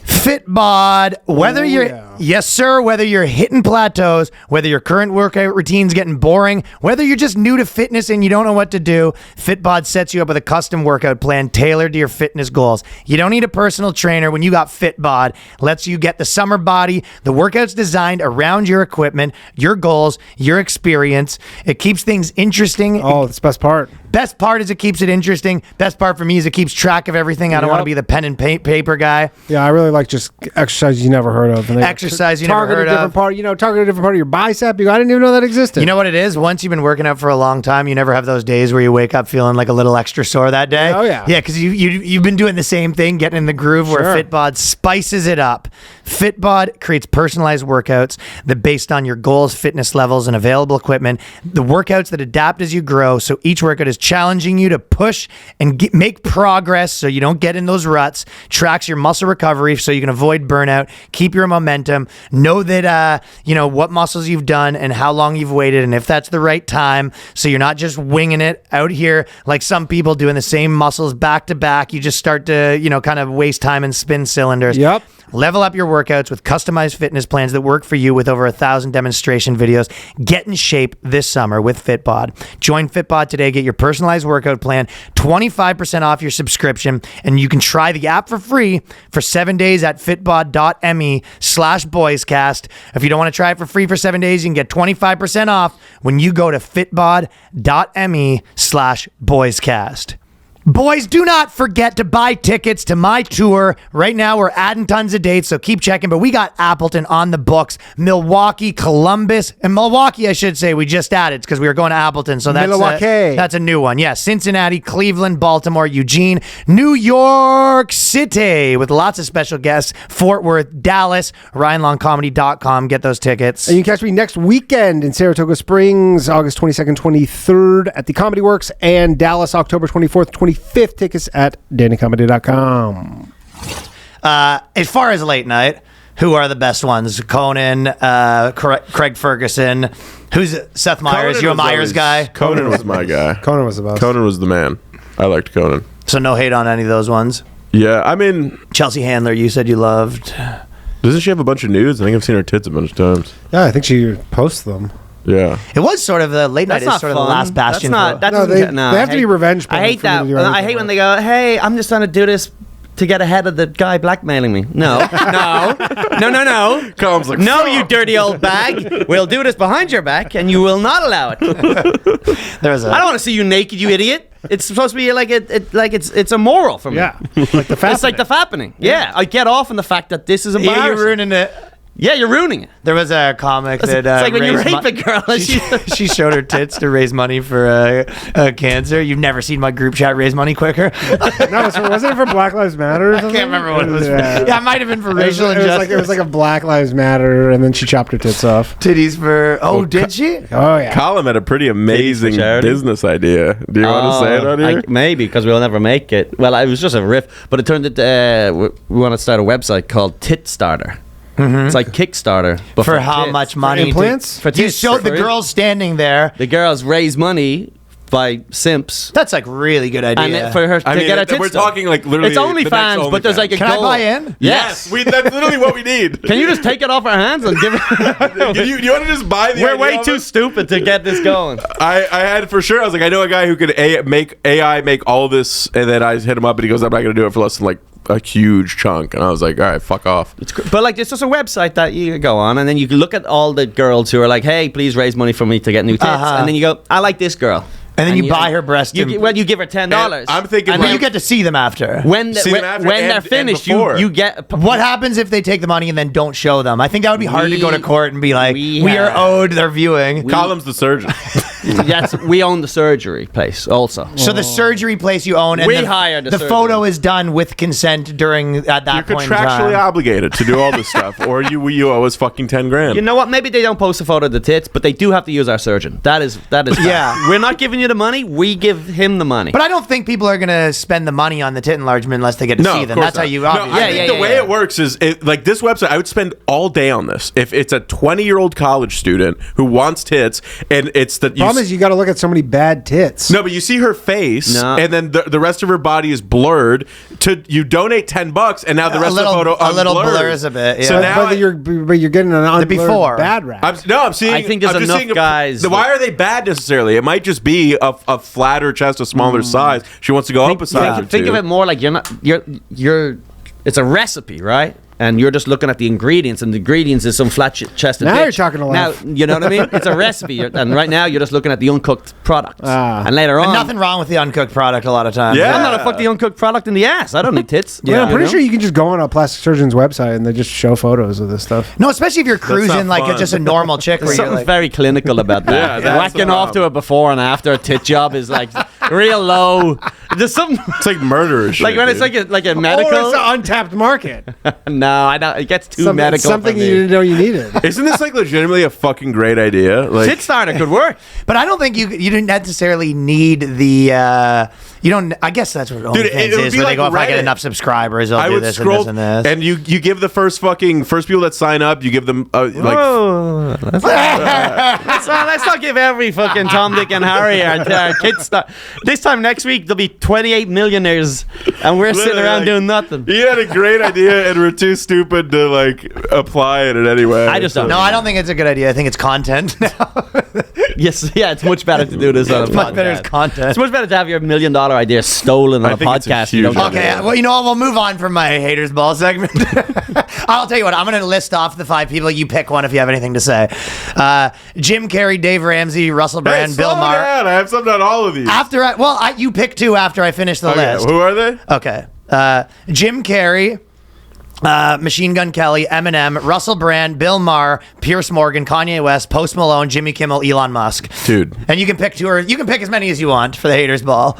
Speaker 3: FITBOD, whether you're...
Speaker 4: yeah.
Speaker 3: Yes, sir. Whether you're hitting plateaus, whether your current workout routine's getting boring, whether you're just new to fitness and you don't know what to do, FITBOD sets you up with a custom workout plan tailored to your fitness goals. You don't need a personal trainer when you got FITBOD. Lets you get the summer body. The workout's designed around your equipment, your goals, your experience. It keeps things interesting.
Speaker 4: Oh, that's the best part.
Speaker 3: Best part is it keeps it interesting. Best part for me is it keeps track of everything. I don't want to
Speaker 4: Yep.
Speaker 3: be the pen and paper guy.
Speaker 4: Yeah, I really like just exercises you never heard of. And they
Speaker 3: Exercise you never
Speaker 4: target
Speaker 3: heard
Speaker 4: a different
Speaker 3: of.
Speaker 4: part. Target a different part of your bicep. I didn't even know that existed.
Speaker 3: You know what it is? Once you've been working out for a long time, you never have those days where you wake up feeling like a little extra sore that day.
Speaker 4: Oh, yeah.
Speaker 3: Yeah, because you've been doing the same thing, getting in the groove where
Speaker 4: Sure.
Speaker 3: FITBOD spices it up. FITBOD creates personalized workouts that based on your goals, fitness levels, and available equipment. The workouts that adapt as you grow. So each workout is challenging you to push and make progress so you don't get in those ruts. Tracks your muscle recovery so you can avoid burnout. Keep your momentum. Know that what muscles you've done and how long you've waited and if that's the right time. So you're not just winging it out here like some people doing the same muscles back to back. You just start to kind of waste time and spin cylinders.
Speaker 4: Yep.
Speaker 3: Level up your workouts with customized fitness plans that work for you with over 1,000 demonstration videos. Get in shape this summer with FITBOD. Join FITBOD today. Get your personalized workout plan, 25% off your subscription, and you can try the app for free for 7 days at fitbod.me/boyscast. If you don't want to try it for free for 7 days, you can get 25% off when you go to fitbod.me/boyscast. Boys, do not forget to buy tickets to my tour. Right now, we're adding tons of dates, so keep checking. But we got Appleton on the books, Milwaukee, Columbus, and Milwaukee, I should say. We just added because we were going to Appleton, so that's a new one. Yeah, Cincinnati, Cleveland, Baltimore, Eugene, New York City, with lots of special guests, Fort Worth, Dallas, RyanLongComedy.com. Get those tickets.
Speaker 4: And you can catch me next weekend in Saratoga Springs, August 22nd, 23rd at the Comedy Works, and Dallas, October 24th, 25th. Tickets at DannyComedy.com.
Speaker 3: As far as late night, who are the best ones? Conan, Craig Ferguson. Who's Seth Meyers? You a Myers guy?
Speaker 6: Conan was my guy.
Speaker 4: Conan was the best.
Speaker 6: Conan was the man. I liked Conan.
Speaker 3: So no hate on any of those ones.
Speaker 6: Yeah, I mean,
Speaker 3: Chelsea Handler, you said you loved.
Speaker 6: doesn't she have a bunch of nudes? I think I've seen her tits a bunch of times.
Speaker 4: Yeah, I think she posts them.
Speaker 6: Yeah.
Speaker 3: It was sort of the late night
Speaker 5: That's
Speaker 3: is
Speaker 5: not
Speaker 3: sort of
Speaker 5: fun.
Speaker 3: the last bastion.
Speaker 5: That's not. That
Speaker 4: No,
Speaker 5: doesn't
Speaker 4: they-
Speaker 5: get- no,
Speaker 4: they
Speaker 5: I
Speaker 4: have to be
Speaker 5: hate-
Speaker 4: revenge
Speaker 5: I
Speaker 4: porn
Speaker 5: hate
Speaker 4: for me
Speaker 5: that.
Speaker 4: to do
Speaker 5: I
Speaker 4: anything
Speaker 5: hate when
Speaker 4: like
Speaker 5: they go, "Hey, I'm just trying to do this to get ahead of the guy blackmailing me." No, no.
Speaker 6: Colum's like,
Speaker 5: No,
Speaker 6: "Fuck."
Speaker 5: you dirty old bag. We'll do this behind your back, and you will not allow it.
Speaker 3: There was a
Speaker 5: I don't want to see you naked, you idiot. It's supposed to be like it's immoral for me.
Speaker 4: Yeah, like the
Speaker 5: It's like the fappening. Yeah, I get off on the fact that this is embarrassing.
Speaker 3: you're ruining it.
Speaker 5: Yeah, you're ruining it.
Speaker 3: There was a comic
Speaker 5: It's
Speaker 3: that
Speaker 5: like when you
Speaker 3: raised
Speaker 5: rape a girl. And
Speaker 3: she showed her tits to raise money for cancer. You've never seen my group chat raise money quicker.
Speaker 4: No, wasn't it for Black Lives Matter? Or something?
Speaker 3: I can't remember what it was.
Speaker 4: Yeah.
Speaker 3: Yeah, it might have been for
Speaker 4: It was,
Speaker 3: racial injustice.
Speaker 4: it was like a Black Lives Matter, and then she chopped her tits off.
Speaker 3: titties for. Oh, did she?
Speaker 4: Oh yeah.
Speaker 6: Colum had a pretty amazing
Speaker 5: charity?
Speaker 6: business idea. Do you want to say it on here?
Speaker 5: Maybe, because we'll never make it. Well, it was just a riff, but it turned into we want to start a website called tstarter. It's like Kickstarter, but
Speaker 3: For how
Speaker 5: tits.
Speaker 3: much money?
Speaker 4: implants?
Speaker 5: For
Speaker 3: You
Speaker 5: tits,
Speaker 3: showed the
Speaker 5: for-
Speaker 3: girls standing there.
Speaker 5: The girls raise money by simps.
Speaker 3: That's like really good
Speaker 5: And
Speaker 3: idea.
Speaker 5: for her
Speaker 6: I
Speaker 5: to
Speaker 6: mean,
Speaker 5: get her tits
Speaker 6: we're
Speaker 5: done.
Speaker 6: talking like literally.
Speaker 5: It's
Speaker 6: the
Speaker 5: OnlyFans,
Speaker 6: next
Speaker 5: but there's like a
Speaker 3: Can I
Speaker 5: goal.
Speaker 3: buy in?
Speaker 5: Yes.
Speaker 6: That's literally what we need.
Speaker 5: Can you just take it off our hands and give it?
Speaker 6: you want to just buy the
Speaker 5: We're
Speaker 6: idea
Speaker 5: way
Speaker 6: of
Speaker 5: too
Speaker 6: it?
Speaker 5: stupid to get this going.
Speaker 6: I had for sure. I was like, I know a guy who could make AI make all this, and then I hit him up, and he goes, "I'm not going to do it for less than like a huge chunk." And I was like, all right, fuck off.
Speaker 5: But like, it's just a website that you go on, and then you can look at all the girls who are like, "Hey, please raise money for me to get new tits," and then you go, "I like this girl,"
Speaker 3: And then you buy her breast.
Speaker 5: You give her $10.
Speaker 6: And I'm thinking,
Speaker 5: and
Speaker 3: But
Speaker 5: then
Speaker 3: you get to see them after.
Speaker 5: when
Speaker 6: See them after
Speaker 5: when
Speaker 6: and-
Speaker 5: they're
Speaker 6: and
Speaker 5: finished,
Speaker 6: before.
Speaker 5: you get
Speaker 3: What happens if they take the money and then don't show them? I think that would be hard to go to court and be like,
Speaker 5: we
Speaker 3: we are
Speaker 5: have-
Speaker 3: owed their viewing.
Speaker 6: Colum's the surgeon.
Speaker 5: we own the surgery place also.
Speaker 3: So the surgery place you own, and
Speaker 5: We
Speaker 3: the,
Speaker 5: hire the surgeon.
Speaker 3: photo is done with consent during at that
Speaker 6: You're
Speaker 3: point in
Speaker 6: contractually
Speaker 3: time.
Speaker 6: obligated to do all this stuff, or you owe us fucking $10,000.
Speaker 5: You know what? Maybe they don't post a photo of the tits, but they do have to use our surgeon. That is.
Speaker 3: Yeah.
Speaker 5: We're not giving you the money. We give him the money.
Speaker 3: But I don't think people are gonna spend the money on the tit enlargement unless they get to
Speaker 6: No,
Speaker 3: see
Speaker 6: of
Speaker 3: them.
Speaker 6: course
Speaker 3: That's how
Speaker 6: not.
Speaker 3: you
Speaker 6: No,
Speaker 3: obviously.
Speaker 6: I think the way it works is like this website. I would spend all day on this. If it's a 20-year-old college student who wants tits, and it's the
Speaker 4: Problem is, you got to look at so many bad tits.
Speaker 6: no, but you see her face,
Speaker 5: No.
Speaker 6: and then the rest of her body is blurred. You donate $10, and now the rest of the photo
Speaker 3: a little
Speaker 6: unblurs.
Speaker 3: blurs a bit.
Speaker 6: So
Speaker 3: Yeah.
Speaker 6: now
Speaker 4: but you're getting an unblurred
Speaker 3: before.
Speaker 4: bad rap.
Speaker 6: I'm seeing.
Speaker 5: I think there's
Speaker 6: I'm just
Speaker 5: enough
Speaker 6: seeing
Speaker 5: guys
Speaker 6: Why are they bad necessarily? It might just be a flatter chest, a smaller size. She wants to go up a size. or
Speaker 5: Think
Speaker 6: two.
Speaker 5: of it more like you're. It's a recipe, right? And you're just looking at the ingredients, and the ingredients is some flat-chested.
Speaker 4: Now
Speaker 5: bitch.
Speaker 4: you're talking a lot.
Speaker 5: Now you know what I mean. It's a recipe, and right now you're just looking at the uncooked product. And later on,
Speaker 3: And nothing wrong with the uncooked product a lot of times.
Speaker 6: Yeah.
Speaker 5: I'm not a fuck the uncooked product in the ass. I don't need tits.
Speaker 4: Yeah, I'm
Speaker 5: You
Speaker 4: pretty
Speaker 5: know?
Speaker 4: sure you can just go on a plastic surgeon's website and they just show photos of this stuff.
Speaker 3: No, especially if you're cruising like
Speaker 6: fun.
Speaker 3: just a normal chick where
Speaker 5: There's
Speaker 3: you're
Speaker 5: something
Speaker 3: like,
Speaker 5: very clinical about that.
Speaker 6: Yeah, that's
Speaker 5: Whacking
Speaker 6: the
Speaker 5: off to
Speaker 6: problem.
Speaker 5: a before and after a tit job is like real low. There's something
Speaker 6: It's like murderous.
Speaker 5: like
Speaker 6: shit,
Speaker 5: when it's
Speaker 6: dude.
Speaker 5: like a
Speaker 4: Or
Speaker 5: medical.
Speaker 4: it's an untapped market.
Speaker 5: No, I don't. It gets too medical.
Speaker 4: Something
Speaker 5: for
Speaker 4: you
Speaker 5: me.
Speaker 4: didn't know you needed.
Speaker 6: Isn't this like legitimately a fucking great idea? Like,
Speaker 5: Tit starter could work.
Speaker 3: but I don't think you didn't necessarily need the. You don't. I guess that's what
Speaker 6: it
Speaker 3: OnlyFans
Speaker 6: would
Speaker 3: is,
Speaker 6: be
Speaker 3: where
Speaker 6: like
Speaker 3: they go, if I get
Speaker 6: Reddit.
Speaker 3: enough subscribers, I'll
Speaker 6: I
Speaker 3: do
Speaker 6: would
Speaker 3: this
Speaker 6: scroll,
Speaker 3: and this and this.
Speaker 6: and you give the first people that sign up, you give them like.
Speaker 5: Oh, let's not give every fucking Tom, Dick, and Harry our kid stuff. This time next week there'll be 28 millionaires, and we're sitting around
Speaker 6: Like,
Speaker 5: doing nothing.
Speaker 6: He had a great idea, and we're too stupid to like apply it in any way.
Speaker 5: I just don't.
Speaker 3: no, I don't think it's a good idea. I think it's content now.
Speaker 5: Yes, yeah, it's much better to do this on a
Speaker 3: It's
Speaker 5: podcast.
Speaker 3: much better as content.
Speaker 5: It's much better to have your $1 million idea stolen on
Speaker 6: I
Speaker 5: a
Speaker 6: think it's a
Speaker 5: podcast. You
Speaker 6: huge
Speaker 5: don't
Speaker 6: idea.
Speaker 3: Okay, well, you know what? We'll move on from my haters ball segment. I'll tell you what. I'm going to list off the 5 people. You pick one if you have anything to say. Jim Carrey, Dave Ramsey, Russell Brand,
Speaker 6: Hey,
Speaker 3: Bill
Speaker 6: slow
Speaker 3: Maher.
Speaker 6: down. I have something on all of these.
Speaker 3: You pick 2 after I finish the
Speaker 6: Okay,
Speaker 3: list.
Speaker 6: who are they?
Speaker 3: Okay. Jim Carrey, Machine Gun Kelly, Eminem, Russell Brand, Bill Maher, Pierce Morgan, Kanye West, Post Malone, Jimmy Kimmel, Elon Musk.
Speaker 6: Dude.
Speaker 3: And you can pick 2 or you can pick as many as you want for the haters ball.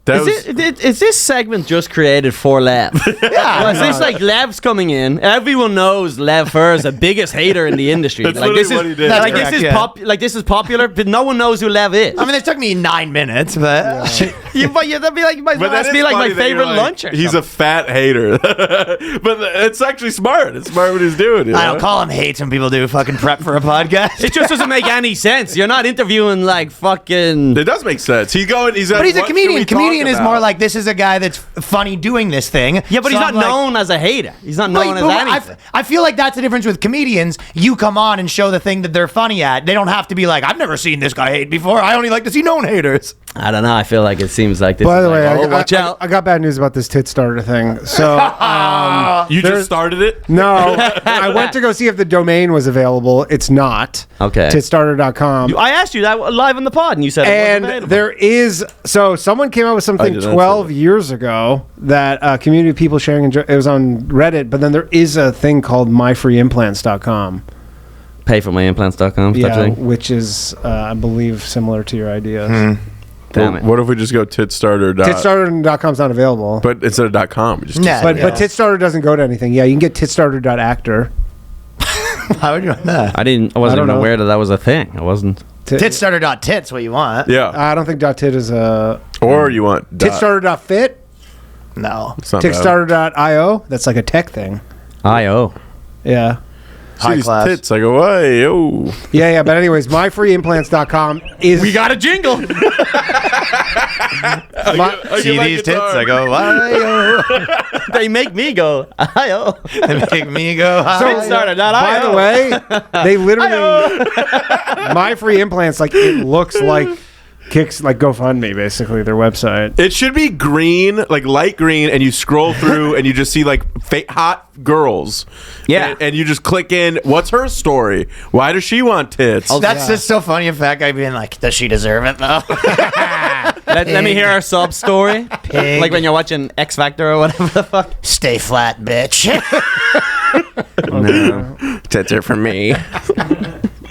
Speaker 6: That was,
Speaker 5: Is this segment just created for Lev? Yeah. Is this like Lev's coming in? Everyone knows Lev Fur is the biggest hater in the industry.
Speaker 6: That's
Speaker 5: like
Speaker 6: literally what he did.
Speaker 3: That's
Speaker 5: Like
Speaker 3: correct,
Speaker 5: this is
Speaker 3: yeah.
Speaker 5: this is popular, but no one knows who Lev is.
Speaker 3: I mean, it took me 9 minutes, but
Speaker 5: That'd be like you might
Speaker 6: but that
Speaker 5: must
Speaker 6: is
Speaker 5: be like my
Speaker 6: funny that you're
Speaker 5: favorite
Speaker 6: like,
Speaker 5: lunch. Or
Speaker 6: He's
Speaker 5: something.
Speaker 6: a fat hater, but it's actually smart. It's smart what he's doing. You know?
Speaker 3: I don't call him hates when people do fucking prep for a podcast.
Speaker 5: It just doesn't make any sense. You're not interviewing like fucking.
Speaker 6: It does make sense. He's going. He's.
Speaker 3: But he's a comedian. Comedians comedian is more like, this is a guy that's funny doing this thing.
Speaker 5: Yeah, but he's
Speaker 3: So
Speaker 5: not
Speaker 3: I'm like,
Speaker 5: known as a hater. He's not known
Speaker 3: Wait,
Speaker 5: as
Speaker 3: but
Speaker 5: anything.
Speaker 3: I feel like that's the difference with comedians. You come on and show the thing that they're funny at. They don't have to be like, I've never seen this guy hate before. I only like to see known haters.
Speaker 5: I don't know. I feel like it seems like this.
Speaker 4: By
Speaker 5: is
Speaker 4: the
Speaker 5: like,
Speaker 4: way,
Speaker 5: oh, watch out.
Speaker 4: I got bad news about this tit starter thing. So
Speaker 6: You
Speaker 4: there's-
Speaker 6: just started it?
Speaker 4: no, I went to go see if the domain was available. It's not.
Speaker 5: Okay.
Speaker 4: Titstarter.com.
Speaker 5: I asked you that live on the pod, and you said it wasn't
Speaker 4: And
Speaker 5: available.
Speaker 4: there is, so someone came up with something
Speaker 6: did not say
Speaker 4: 12
Speaker 6: that.
Speaker 4: years ago that community of people sharing, it was on Reddit, but then there is a thing called myfreeimplants.com.
Speaker 5: Payformyimplants.com.
Speaker 4: Yeah, which is, I believe, similar to your ideas.
Speaker 5: Damn
Speaker 6: Well,
Speaker 5: it.
Speaker 6: what if we just go titstarter?
Speaker 4: Titstarter.com's not available.
Speaker 6: But instead of .com, just
Speaker 3: Yeah.
Speaker 4: But Titstarter doesn't go to anything. Yeah, you can get titstarter.actor.
Speaker 3: Why would you want that?
Speaker 5: I wasn't
Speaker 4: I don't
Speaker 5: even
Speaker 4: know.
Speaker 5: aware that was a thing. I wasn't.
Speaker 3: Titstarter.tits, what you want.
Speaker 6: yeah.
Speaker 4: I don't think .tit is a...
Speaker 6: Or you want
Speaker 4: Titstarter.fit?
Speaker 3: No.
Speaker 6: It's not bad.
Speaker 4: Titstarter.io? That's like a tech thing.
Speaker 5: I.O.
Speaker 4: Yeah.
Speaker 6: See
Speaker 3: High
Speaker 6: these
Speaker 3: class.
Speaker 6: tits. I go, hey, yo.
Speaker 4: Yeah, but anyways, myfreeimplants.com is...
Speaker 5: We got a jingle.
Speaker 3: See these tits? I go, why?
Speaker 5: They make me go, I.O.
Speaker 3: They make me go, hi.
Speaker 4: By the way, they literally... My Free Implants, like, it looks like kicks like GoFundMe, basically, their website.
Speaker 6: It should be green, like light green, and you scroll through and you just see like hot girls.
Speaker 5: Yeah.
Speaker 6: And you just click in, what's her story? Why does she want tits?
Speaker 3: That's just so funny. A fat guy being like, does she deserve it though?
Speaker 5: Let me hear our sub story.
Speaker 3: Pig.
Speaker 5: Like when you're watching X Factor or whatever the fuck.
Speaker 3: Stay flat, bitch.
Speaker 6: No. Tits are for me.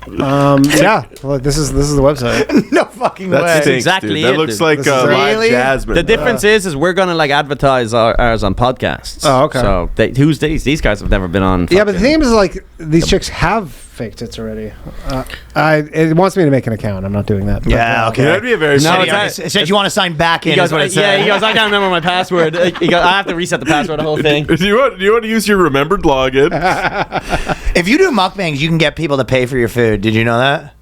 Speaker 4: Yeah, well, this is the website.
Speaker 3: No fucking
Speaker 6: That
Speaker 3: way.
Speaker 6: stinks,
Speaker 5: exactly
Speaker 6: dude. That
Speaker 5: it,
Speaker 6: looks
Speaker 5: dude.
Speaker 6: like
Speaker 4: This is
Speaker 6: live
Speaker 3: really-
Speaker 6: Jasmine.
Speaker 5: The difference is we're gonna like advertise ours on podcasts.
Speaker 4: Oh, okay.
Speaker 5: So who's these? These guys have never been on.
Speaker 4: Yeah, but the
Speaker 5: fucking-
Speaker 4: thing is, like, these chicks have fake tits already. It wants me to make an account. I'm not doing that.
Speaker 3: Yeah, okay.
Speaker 6: Yeah, that'd be a very
Speaker 5: No,
Speaker 6: funny-
Speaker 5: it's
Speaker 3: It said you want to sign back in.
Speaker 5: He goes,
Speaker 3: is what it said.
Speaker 5: yeah, he goes, I can't remember my password. He goes, I have to reset the password, the whole thing.
Speaker 6: Do you want to use your remembered login?
Speaker 3: If you do mukbangs, you can get people to pay for your food. Did you know that?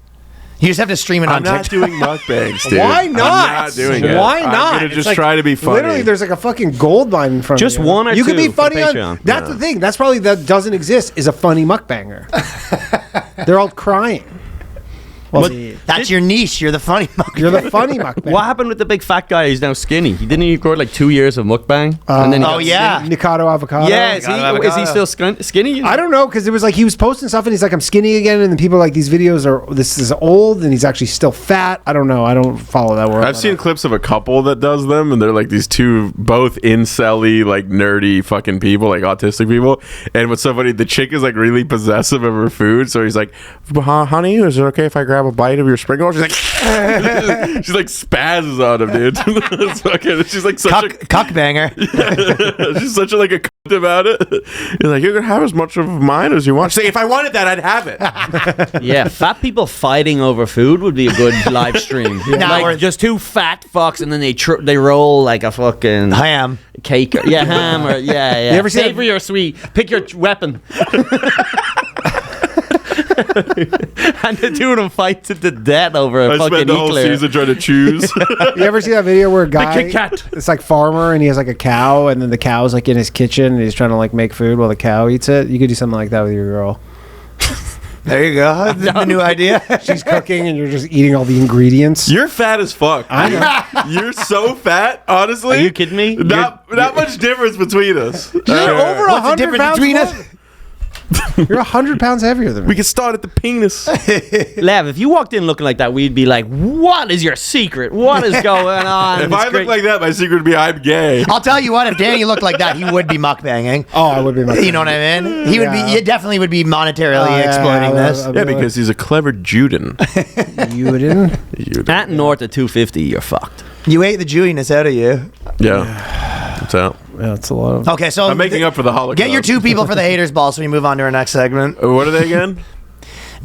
Speaker 3: You just have to stream it
Speaker 6: I'm
Speaker 3: on
Speaker 6: not
Speaker 3: TikTok.
Speaker 6: doing mukbangs, dude.
Speaker 4: Why not?
Speaker 6: I'm not doing it.
Speaker 4: Why not?
Speaker 6: I'm gonna
Speaker 4: It's
Speaker 6: just
Speaker 4: like,
Speaker 6: try to be funny.
Speaker 4: Literally, there's like a fucking gold mine in front
Speaker 5: Just
Speaker 4: of you.
Speaker 5: one or
Speaker 4: you could
Speaker 5: two
Speaker 4: be
Speaker 5: for
Speaker 4: funny on.
Speaker 5: Patreon.
Speaker 4: That's the thing. That's probably that doesn't exist. Is a funny mukbanger. They're all crying. Well,
Speaker 3: That's your niche. You're the funny mukbanger.
Speaker 4: you're the funny mukbanger.
Speaker 5: What happened with the big fat guy who's now skinny? He didn't he record like 2 years of mukbang? And then he
Speaker 3: Oh,
Speaker 5: got
Speaker 3: yeah.
Speaker 4: Nikado avocado.
Speaker 5: Yeah, is
Speaker 3: Avocado.
Speaker 5: he still skinny?
Speaker 4: I don't know, because it was like he was posting stuff and he's like, I'm skinny again, and then people are like, these videos are, this is old, and he's actually still fat. I don't know. I don't follow that world.
Speaker 6: I've seen clips of a couple that does them, and they're like these two both incel-y, like nerdy fucking people, like autistic people. And what's so funny, the chick is like really possessive of her food, so he's like, honey, is it okay if I grab a bite of your sprinkle? She's like, she's like spazzes on him, dude. It's fucking, she's like such
Speaker 3: Cuckbanger.
Speaker 6: she's such a like a cunt about it. You're like, you're gonna have as much of mine as you want. She's like, if I wanted that, I'd have it.
Speaker 5: Yeah, fat people fighting over food would be a good live stream.
Speaker 3: Nah, or-
Speaker 5: Like just two fat fucks, and then they roll like a fucking
Speaker 3: Ham.
Speaker 5: cake. Yeah, ham or yeah.
Speaker 4: You ever see that-
Speaker 5: Savory or sweet? Pick your weapon. And the two of them fight to the death over a
Speaker 6: I
Speaker 5: fucking
Speaker 6: spent the whole
Speaker 5: eclair.
Speaker 6: season trying to choose.
Speaker 4: You ever see that video where a guy,
Speaker 5: Kit Kat.
Speaker 4: it's like farmer, and he has like a cow, and then the cow's like in his kitchen, and he's trying to like make food while the cow eats it? You could do something like that with your girl.
Speaker 3: There you go. The new idea.
Speaker 4: She's cooking, and you're just eating all the ingredients.
Speaker 6: You're fat as fuck. You're so fat, honestly.
Speaker 5: Are you kidding me?
Speaker 6: Not much difference between us.
Speaker 4: You're over
Speaker 3: What's the
Speaker 4: 100
Speaker 3: difference
Speaker 4: pounds.
Speaker 3: between us?
Speaker 4: more- You're 100 pounds heavier than me.
Speaker 6: We can start at the penis.
Speaker 5: Lev, if you walked in looking like that, we'd be like, what is your secret? What is going on?
Speaker 6: If I look like that, my secret would be I'm gay.
Speaker 3: I'll tell you what, if Danny looked like that, he would be mukbanging.
Speaker 4: Oh, I would be.
Speaker 3: You know what I mean? He would be.
Speaker 4: Yeah.
Speaker 3: He definitely would be monetarily
Speaker 4: Oh, yeah,
Speaker 3: exploiting
Speaker 4: yeah,
Speaker 3: this.
Speaker 6: Yeah, because he's a clever Juden.
Speaker 4: You didn't.
Speaker 6: Juden.
Speaker 5: At north of 250, you're fucked.
Speaker 3: You ate the Jewiness out of you.
Speaker 6: Yeah. What's out?
Speaker 4: Yeah, it's a lot of.
Speaker 3: Okay, so
Speaker 6: I'm making up for the Holocaust.
Speaker 3: Get your two people for the haters ball, so we move on to our next segment.
Speaker 6: What are they again?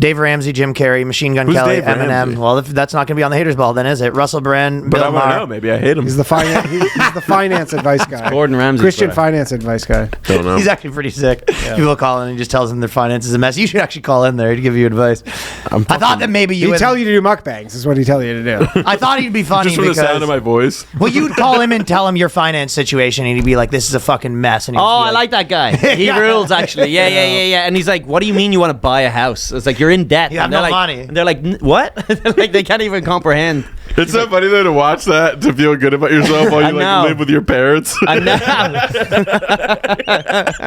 Speaker 3: Dave Ramsey, Jim Carrey, Machine Gun
Speaker 6: Who's
Speaker 3: Kelly,
Speaker 6: Dave
Speaker 3: Eminem.
Speaker 6: Ramsey?
Speaker 3: Well, if that's not going to be on the haters ball, then is it? Russell Brand,
Speaker 6: But
Speaker 3: Bill
Speaker 6: I want to
Speaker 3: Maher.
Speaker 6: know. Maybe I hate him.
Speaker 4: He's the finance advice guy.
Speaker 5: Gordon Ramsay.
Speaker 4: Christian finance advice guy.
Speaker 6: Don't know.
Speaker 3: He's actually pretty sick. People call in and he just tells them their finance is a mess. You should actually call in there to give you advice. I thought that maybe you
Speaker 4: He'd
Speaker 3: would.
Speaker 4: tell you to do mukbangs. Is what he'd tell you to do.
Speaker 3: I thought he'd be funny
Speaker 6: Just from the
Speaker 3: because.
Speaker 6: sound of my voice.
Speaker 3: Well, you'd call him and tell him your finance situation, and he'd be like, "This is a fucking mess." And he'd
Speaker 5: Oh,
Speaker 3: be
Speaker 5: I like that guy. He
Speaker 3: Yeah.
Speaker 5: rules, actually. Yeah. And he's like, "What do you mean you want to buy a house?" It's like you're in debt.
Speaker 3: You have
Speaker 5: And they're
Speaker 3: no
Speaker 5: like,
Speaker 3: money.
Speaker 5: And they're like, "What?" Like they can't even comprehend.
Speaker 6: It's so funny though to watch that, to feel good about yourself while
Speaker 5: I
Speaker 6: you
Speaker 5: know.
Speaker 6: like live with your parents.
Speaker 5: I know.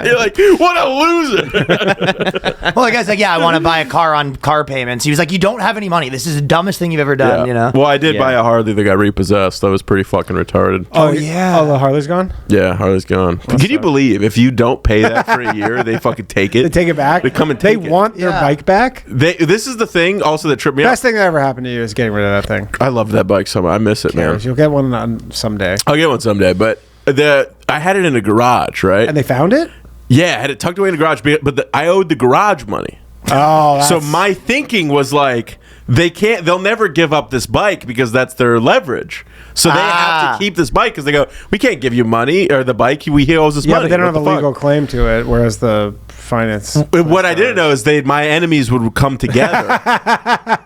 Speaker 6: You're like, what a loser.
Speaker 3: Well, the guy's like, "Yeah, I want to buy a car on car payments." He was like, "You don't have any money. This is the dumbest thing you've ever done." You know.
Speaker 6: Well, I did
Speaker 5: Yeah.
Speaker 6: buy a Harley that got repossessed. That was pretty fucking retarded.
Speaker 4: Oh the Harley's gone.
Speaker 6: Yeah, Harley's gone. Can you believe if you don't pay that for a year, they fucking take it?
Speaker 4: They take it back.
Speaker 6: They come and take it.
Speaker 4: They want their
Speaker 3: Yeah.
Speaker 4: bike back.
Speaker 6: This is the thing also that tripped me
Speaker 4: Best
Speaker 6: out.
Speaker 4: thing that ever happened to you is getting rid of that thing.
Speaker 6: I love that bike so much. I miss it, man.
Speaker 4: You'll get one on someday.
Speaker 6: I'll get one someday, but I had it in a garage, right?
Speaker 4: And they found it.
Speaker 6: Yeah, I had it tucked away in the garage, but I owed the garage money.
Speaker 4: Oh,
Speaker 6: So my thinking was like, they'll never give up this bike because that's their leverage. So they have to keep this bike because they go, we can't give you money or the bike. He owes us
Speaker 4: yeah,
Speaker 6: money.
Speaker 4: but they don't
Speaker 6: What
Speaker 4: have a
Speaker 6: the fuck?
Speaker 4: legal claim to it, whereas the finance.
Speaker 6: What I didn't know is my enemies would come together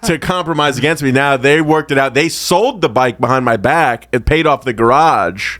Speaker 6: to compromise against me. Now they worked it out. They sold the bike behind my back and paid off the garage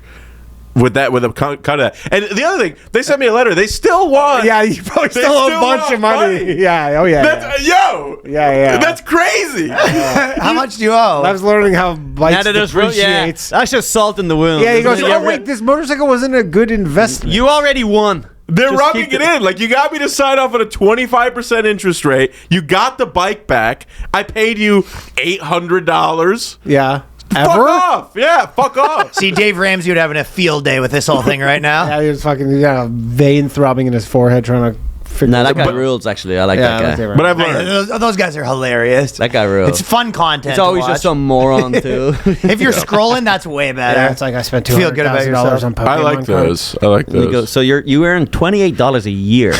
Speaker 6: with a cut of that. And the other thing, they sent me a letter. They still want.
Speaker 4: Yeah, you probably
Speaker 6: They
Speaker 4: still owe a
Speaker 6: still
Speaker 4: bunch
Speaker 6: want
Speaker 4: of money. Yeah. Oh yeah.
Speaker 6: Yo.
Speaker 4: Yeah.
Speaker 6: That's crazy.
Speaker 3: How much do you owe?
Speaker 4: I was learning how bikes
Speaker 5: That is real. Yeah,
Speaker 4: depreciates.
Speaker 5: that's just salt in the wound.
Speaker 4: Yeah, he goes,
Speaker 5: Isn't it?
Speaker 4: oh wait, this motorcycle wasn't a good investment.
Speaker 5: You already won.
Speaker 6: They're
Speaker 5: Just
Speaker 6: rubbing
Speaker 5: keep
Speaker 6: it in. Like, you got me to sign off at a 25% interest rate. You got the bike back. I paid you $800.
Speaker 4: Yeah.
Speaker 6: Fuck
Speaker 4: Ever?
Speaker 6: off. Yeah, fuck off.
Speaker 3: See, Dave Ramsey would having a field day with this whole thing right now.
Speaker 4: Yeah, he was fucking. He got a vein throbbing in his forehead trying to figure.
Speaker 5: No, that guy
Speaker 6: But-
Speaker 5: rules. Actually, I like
Speaker 4: Yeah,
Speaker 5: that guy.
Speaker 6: But I've
Speaker 3: Hey,
Speaker 6: learned.
Speaker 3: those guys are hilarious.
Speaker 5: That guy rules.
Speaker 3: It's fun content.
Speaker 5: It's always
Speaker 3: to watch.
Speaker 5: just some moron too.
Speaker 3: If you're scrolling, that's way better.
Speaker 4: Yeah, it's like I spent
Speaker 3: Feel good about
Speaker 4: $200,000 on Pokemon
Speaker 6: I like
Speaker 4: cards.
Speaker 6: those. I like
Speaker 5: You go,
Speaker 6: those.
Speaker 5: so you earn $28 a year.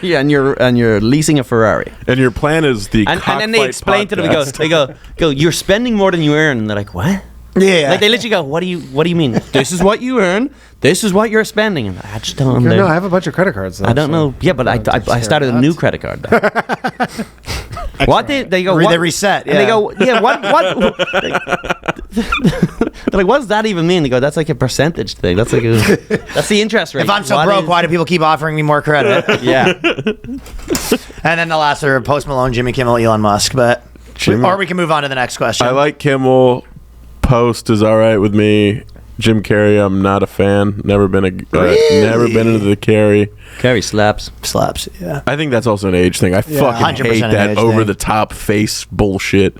Speaker 5: Yeah, and you're leasing a Ferrari.
Speaker 6: And your plan is the
Speaker 5: And then they
Speaker 6: Cockfight
Speaker 5: explain to them.
Speaker 6: podcast.
Speaker 5: They go, you're spending more than you earn. And they're like, what?
Speaker 3: Yeah.
Speaker 5: Like they literally go, what do you mean? This is what you earn. This is what you're spending. And I just don't.
Speaker 4: No, I have a bunch of credit cards. Though,
Speaker 5: I don't
Speaker 4: so-
Speaker 5: know. Yeah, but I started a new credit card. Though. What they go?
Speaker 3: They
Speaker 5: What,
Speaker 3: reset,
Speaker 5: And they
Speaker 3: yeah.
Speaker 5: go, yeah. What? They're like, what does that even mean? They go, that's like a percentage thing. That's that's the interest rate.
Speaker 3: If I'm so
Speaker 5: What
Speaker 3: broke,
Speaker 5: is-
Speaker 3: why do people keep offering me more credit?
Speaker 5: Yeah.
Speaker 3: And then the last are Post Malone, Jimmy Kimmel, Elon Musk. But
Speaker 6: Jimmy-
Speaker 3: or we can move on to the next question.
Speaker 6: I like Kimmel. Post is all right with me. Jim Carrey, I'm not a fan. Never been never been into the Carrey.
Speaker 5: Carry slaps.
Speaker 3: slaps. Yeah.
Speaker 6: I think that's also an age thing. I fucking
Speaker 3: 100%
Speaker 6: hate
Speaker 3: an
Speaker 6: that
Speaker 3: age
Speaker 6: over
Speaker 3: thing.
Speaker 6: the top face bullshit.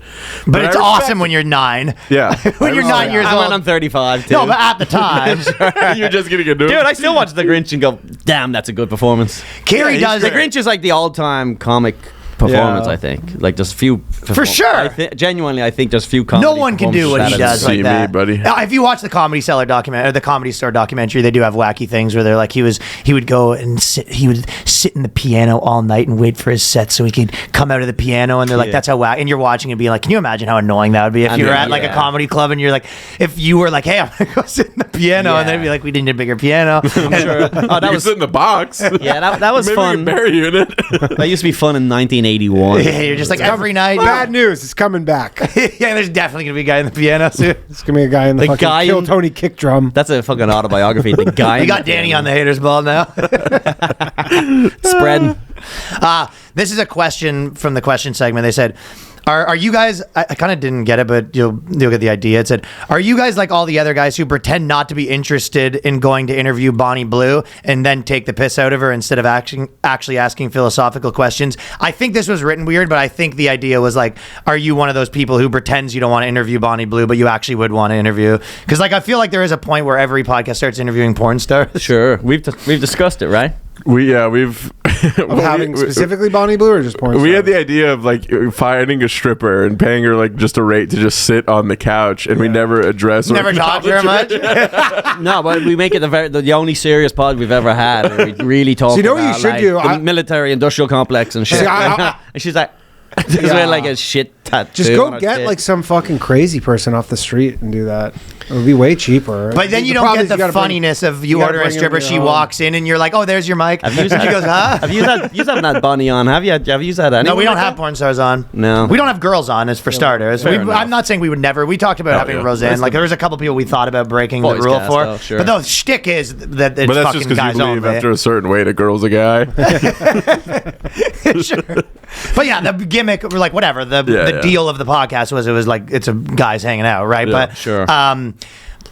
Speaker 3: But
Speaker 6: I
Speaker 3: it's
Speaker 6: respect
Speaker 3: awesome
Speaker 6: it.
Speaker 3: when you're 9.
Speaker 6: Yeah.
Speaker 3: When you're 9 years
Speaker 5: I
Speaker 3: old.
Speaker 5: went on 35 too.
Speaker 3: No, but at the time,
Speaker 6: You're just getting into it.
Speaker 5: Dude, I still watch The Grinch and go, damn, that's a good performance.
Speaker 3: Carrie
Speaker 6: he's
Speaker 3: does
Speaker 5: The
Speaker 3: it.
Speaker 5: Grinch is like the all-time comic performance,
Speaker 4: Yeah.
Speaker 5: I think. Like, just few.
Speaker 3: sure.
Speaker 5: Genuinely, I think just few comedy
Speaker 3: No one can do what he
Speaker 5: performances
Speaker 3: does
Speaker 5: better
Speaker 3: like
Speaker 6: See me,
Speaker 3: that.
Speaker 6: buddy.
Speaker 3: If you watch the Comedy Cellar documentary, or the Comedy Store documentary, they do have wacky things where they're like he would go and he would sit in the piano all night and wait for his set so he could come out of the piano, and they're like,
Speaker 5: Yeah.
Speaker 3: that's how wacky. And you're watching and being like, can you imagine how annoying that would be if you were at like a
Speaker 5: Yeah.
Speaker 3: comedy club and you're like, if you were like, hey, I'm gonna go sit in the piano, and
Speaker 5: Yeah.
Speaker 3: they'd be like, we need a bigger piano.
Speaker 5: Sure. Oh,
Speaker 6: You
Speaker 5: that
Speaker 6: can
Speaker 5: was
Speaker 6: sit in the box.
Speaker 5: yeah, that was
Speaker 6: Maybe we
Speaker 5: fun.
Speaker 6: can bury you in it.
Speaker 5: That used to be fun in 1981.
Speaker 3: Yeah, you're just like every night.
Speaker 4: Bad news. It's coming back.
Speaker 3: Yeah, there's definitely gonna be a guy in the piano soon.
Speaker 4: It's gonna be a guy in the,
Speaker 5: The
Speaker 4: fucking
Speaker 5: guy
Speaker 4: Kill
Speaker 5: in-
Speaker 4: Tony kick drum.
Speaker 5: That's a fucking autobiography. The guy.
Speaker 3: We got Danny on the haters ball now.
Speaker 5: spread.
Speaker 3: This is a question from the question segment. They said, are you guys, I kind of didn't get it, but you'll get the idea. It said, are you guys like all the other guys who pretend not to be interested in going to interview Bonnie Blue and then take the piss out of her instead of actually asking philosophical questions? I think this was written weird, but I think the idea was like, are you one of those people who pretends you don't want to interview Bonnie Blue, but you actually would want to interview? Because like, I feel like there is a point where every podcast starts interviewing porn stars.
Speaker 5: Sure, we've discussed it, right?
Speaker 6: We've
Speaker 4: Of having specifically Bonnie Blue or just porn
Speaker 6: We
Speaker 4: stars?
Speaker 6: had the idea of like finding a stripper and paying her like just a rate to just sit on the couch, and we never address.
Speaker 3: Never talked to her much.
Speaker 5: No, but we make it the only serious pod we've ever had. Where we really talk
Speaker 4: So you know what
Speaker 5: about
Speaker 4: you should
Speaker 5: like,
Speaker 4: do?
Speaker 5: the military-industrial complex and shit.
Speaker 4: See,
Speaker 5: and she's like, just wear like a shit tattoo.
Speaker 4: Just
Speaker 5: on
Speaker 4: go
Speaker 5: her
Speaker 4: get
Speaker 5: tit.
Speaker 4: like some fucking crazy person off the street and do that. It would be way cheaper.
Speaker 3: But then you don't
Speaker 4: problem
Speaker 3: get
Speaker 4: is you
Speaker 3: the
Speaker 4: gotta bring-
Speaker 3: funniness of
Speaker 4: you
Speaker 3: you
Speaker 4: gotta
Speaker 3: order a
Speaker 4: bring 'em
Speaker 3: stripper,
Speaker 4: to
Speaker 3: she
Speaker 4: your home.
Speaker 3: walks in, and you're like, "Oh, there's your mic."
Speaker 5: Have you
Speaker 3: She goes, "Huh?"
Speaker 5: Have you haven't had Bonnie on? Have you? Have you had anyone?
Speaker 3: No, we don't
Speaker 5: like
Speaker 3: have
Speaker 5: that?
Speaker 3: porn stars on.
Speaker 5: No.
Speaker 3: We don't have girls on, as for starters.
Speaker 5: fair enough.
Speaker 3: I'm not saying we would never. We talked about having
Speaker 6: yeah.
Speaker 3: Roseanne. Like, there was a couple people we thought about breaking the
Speaker 5: Boys
Speaker 3: rule
Speaker 5: cast,
Speaker 3: for.
Speaker 5: though, sure.
Speaker 3: But the shtick is that it's
Speaker 6: But that's
Speaker 3: fucking
Speaker 6: just because
Speaker 3: guys
Speaker 6: you believe
Speaker 3: only.
Speaker 6: after a certain weight, a girl's a guy.
Speaker 3: Sure. But yeah, the gimmick, or like whatever, the
Speaker 6: Yeah.
Speaker 3: deal of the podcast was it was like it's a guys hanging out, right?
Speaker 6: Yeah,
Speaker 3: but
Speaker 5: sure.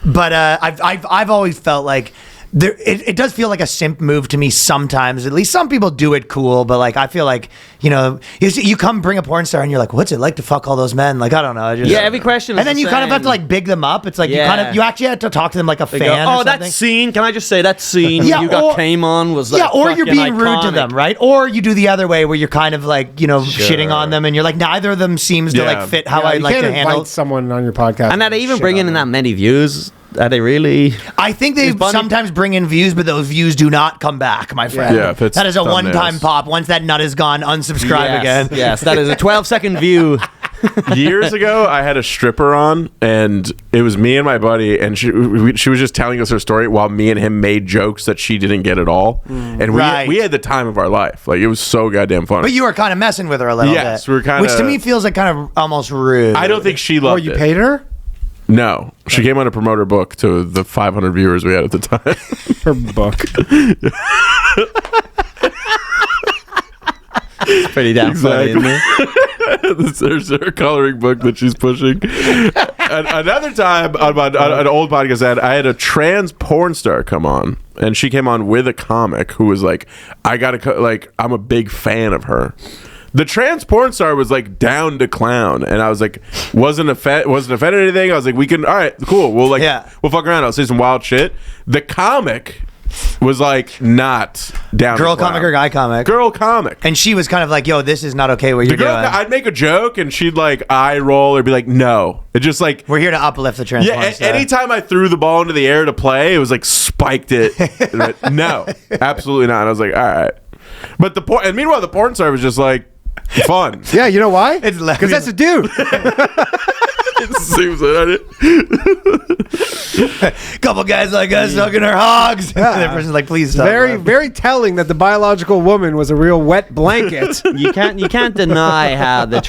Speaker 3: I've always felt like it does feel like a simp move to me sometimes. At least some people do it cool, but like I feel like you come bring a porn star and you're like, what's it like to fuck all those men? Like I don't know. I just,
Speaker 5: Yeah, every question is
Speaker 3: and then
Speaker 5: the
Speaker 3: you kind of have to
Speaker 5: same.
Speaker 3: like big them up. It's like
Speaker 5: Yeah.
Speaker 3: you actually have to talk to them like a
Speaker 5: They
Speaker 3: fan.
Speaker 5: go,
Speaker 3: or
Speaker 5: oh, that
Speaker 3: something.
Speaker 5: scene. Can I just say that scene
Speaker 3: Yeah,
Speaker 5: you got
Speaker 3: or-
Speaker 5: came on was like
Speaker 3: yeah, or you're
Speaker 5: fucking
Speaker 3: being rude to
Speaker 5: iconic.
Speaker 3: them, right? Or you do the other way where you're kind of like, shitting on them, and you're like, neither of them seems to
Speaker 6: Yeah.
Speaker 3: like fit how
Speaker 4: Yeah,
Speaker 3: I
Speaker 4: you
Speaker 3: like
Speaker 4: can't
Speaker 3: to
Speaker 4: invite
Speaker 3: handle.
Speaker 4: someone on your podcast.
Speaker 5: And are they even
Speaker 4: shit
Speaker 5: bringing
Speaker 4: on
Speaker 5: in
Speaker 4: them.
Speaker 5: that many views? Are they really?
Speaker 3: I think they
Speaker 5: Is Bonnie-
Speaker 3: sometimes bring in views, but those views do not come back, my friend.
Speaker 6: Yeah, if it's
Speaker 3: that is a
Speaker 6: thumbnails.
Speaker 3: one-time pop. Once that nut is gone, unsubscribe
Speaker 5: Yes,
Speaker 3: again.
Speaker 5: Yes, that is a 12-second view.
Speaker 6: Years ago, I had a stripper on, and it was me and my buddy, and she was just telling us her story while me and him made jokes that she didn't get at all, and
Speaker 3: Right.
Speaker 6: we had the time of our life. Like it was so goddamn funny.
Speaker 3: But you were kind of messing with her a little
Speaker 6: Yes,
Speaker 3: bit.
Speaker 6: we were kinda-
Speaker 3: Which to me feels like kind of almost rude.
Speaker 6: I don't think she
Speaker 4: Oh,
Speaker 6: loved
Speaker 4: you
Speaker 6: it.
Speaker 4: paid her?
Speaker 6: No, she came on to promote her book to the 500 viewers we had at the time.
Speaker 4: Her book.
Speaker 5: It's pretty damn funny, isn't it?
Speaker 6: There's her coloring book that she's pushing. Another time on an old podcast, I had a trans porn star come on, and she came on with a comic who was like, I'm a big fan of her. The trans porn star was like down to clown, and I was like, wasn't offended or anything. I was like, all right, cool. We'll fuck around. I'll say some wild shit. The comic was like not down.
Speaker 3: Girl
Speaker 6: to clown.
Speaker 3: comic or guy comic?
Speaker 6: Girl comic.
Speaker 3: And she was kind of like, yo, this is not okay what
Speaker 6: The
Speaker 3: you're
Speaker 6: girl,
Speaker 3: doing.
Speaker 6: I'd make a joke and she'd like eye roll or be like, no. It just like,
Speaker 3: We're here to uplift the trans
Speaker 6: yeah.
Speaker 3: porn star.
Speaker 6: Anytime I threw the ball into the air to play, it was like spiked it. No, absolutely not. And I was like, all right. But meanwhile, the porn star was just like fun.
Speaker 4: Yeah, you know why?
Speaker 3: It's
Speaker 4: Because that's a dude.
Speaker 6: It seems like
Speaker 3: Couple guys like us sucking our hogs. And the person's like, please stop.
Speaker 4: Very, very telling that the biological woman was a real wet blanket.
Speaker 5: You can't deny how the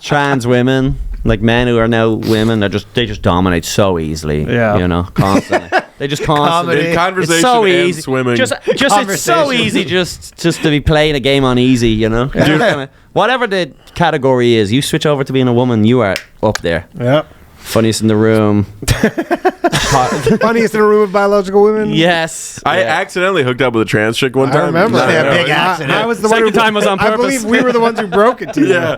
Speaker 5: trans women, like men who are now women, they just dominate so easily.
Speaker 4: Yeah.
Speaker 5: Constantly. They just constantly.
Speaker 3: Comedy.
Speaker 6: in conversation
Speaker 5: It's so
Speaker 6: and
Speaker 5: easy.
Speaker 6: swimming.
Speaker 5: Just it's so easy just to be playing a game on easy, Just kinda- whatever the category is, you switch over to being a woman, you are up there.
Speaker 4: Yep.
Speaker 5: Funniest in the room.
Speaker 4: Funniest in a room of biological women.
Speaker 5: Yes.
Speaker 6: I
Speaker 5: Yeah.
Speaker 6: accidentally hooked up with a trans chick one time.
Speaker 4: I remember.
Speaker 3: Yeah,
Speaker 6: No,
Speaker 3: big
Speaker 6: no.
Speaker 3: accident.
Speaker 4: I was the
Speaker 5: Second
Speaker 4: one who,
Speaker 5: time was on
Speaker 4: I
Speaker 5: purpose.
Speaker 4: believe we were the ones who broke it to you.
Speaker 6: Yeah,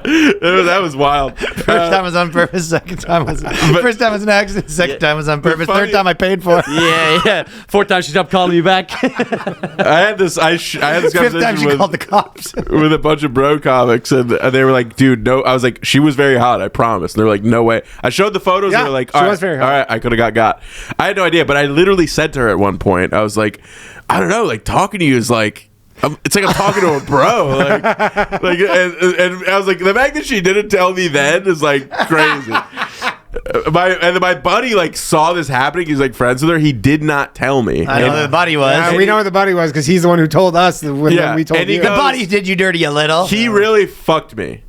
Speaker 6: that was wild.
Speaker 3: First time was on purpose. Second time was first time was an accident. Second time was on purpose.
Speaker 6: funny-
Speaker 3: Third time I paid for.
Speaker 5: Yeah. Fourth time she stopped calling you back.
Speaker 6: I had this
Speaker 3: Fifth time
Speaker 6: conversation
Speaker 3: she called the cops.
Speaker 6: with a bunch of bro comics, and they were like, dude, no. I was like, she was very hot, I promise. And they're like, no way. I showed the photos,
Speaker 4: Yeah,
Speaker 6: and they're like,
Speaker 4: she
Speaker 6: all
Speaker 4: was
Speaker 6: right,
Speaker 4: very hot.
Speaker 6: all right, I could have got. I had no idea, but I literally said to her at one point, I was like, I don't know, like talking to you is like, it's like I'm talking to a bro, and I was like, the fact that she didn't tell me then is like crazy. My buddy like saw this happening. He's like friends with her. He did not tell me.
Speaker 3: I know who the buddy was.
Speaker 4: Yeah, we know who the buddy was because he's the one who told us when
Speaker 6: Yeah,
Speaker 4: we told
Speaker 6: and he
Speaker 4: you.
Speaker 3: The buddy did you dirty a little.
Speaker 6: He really fucked me.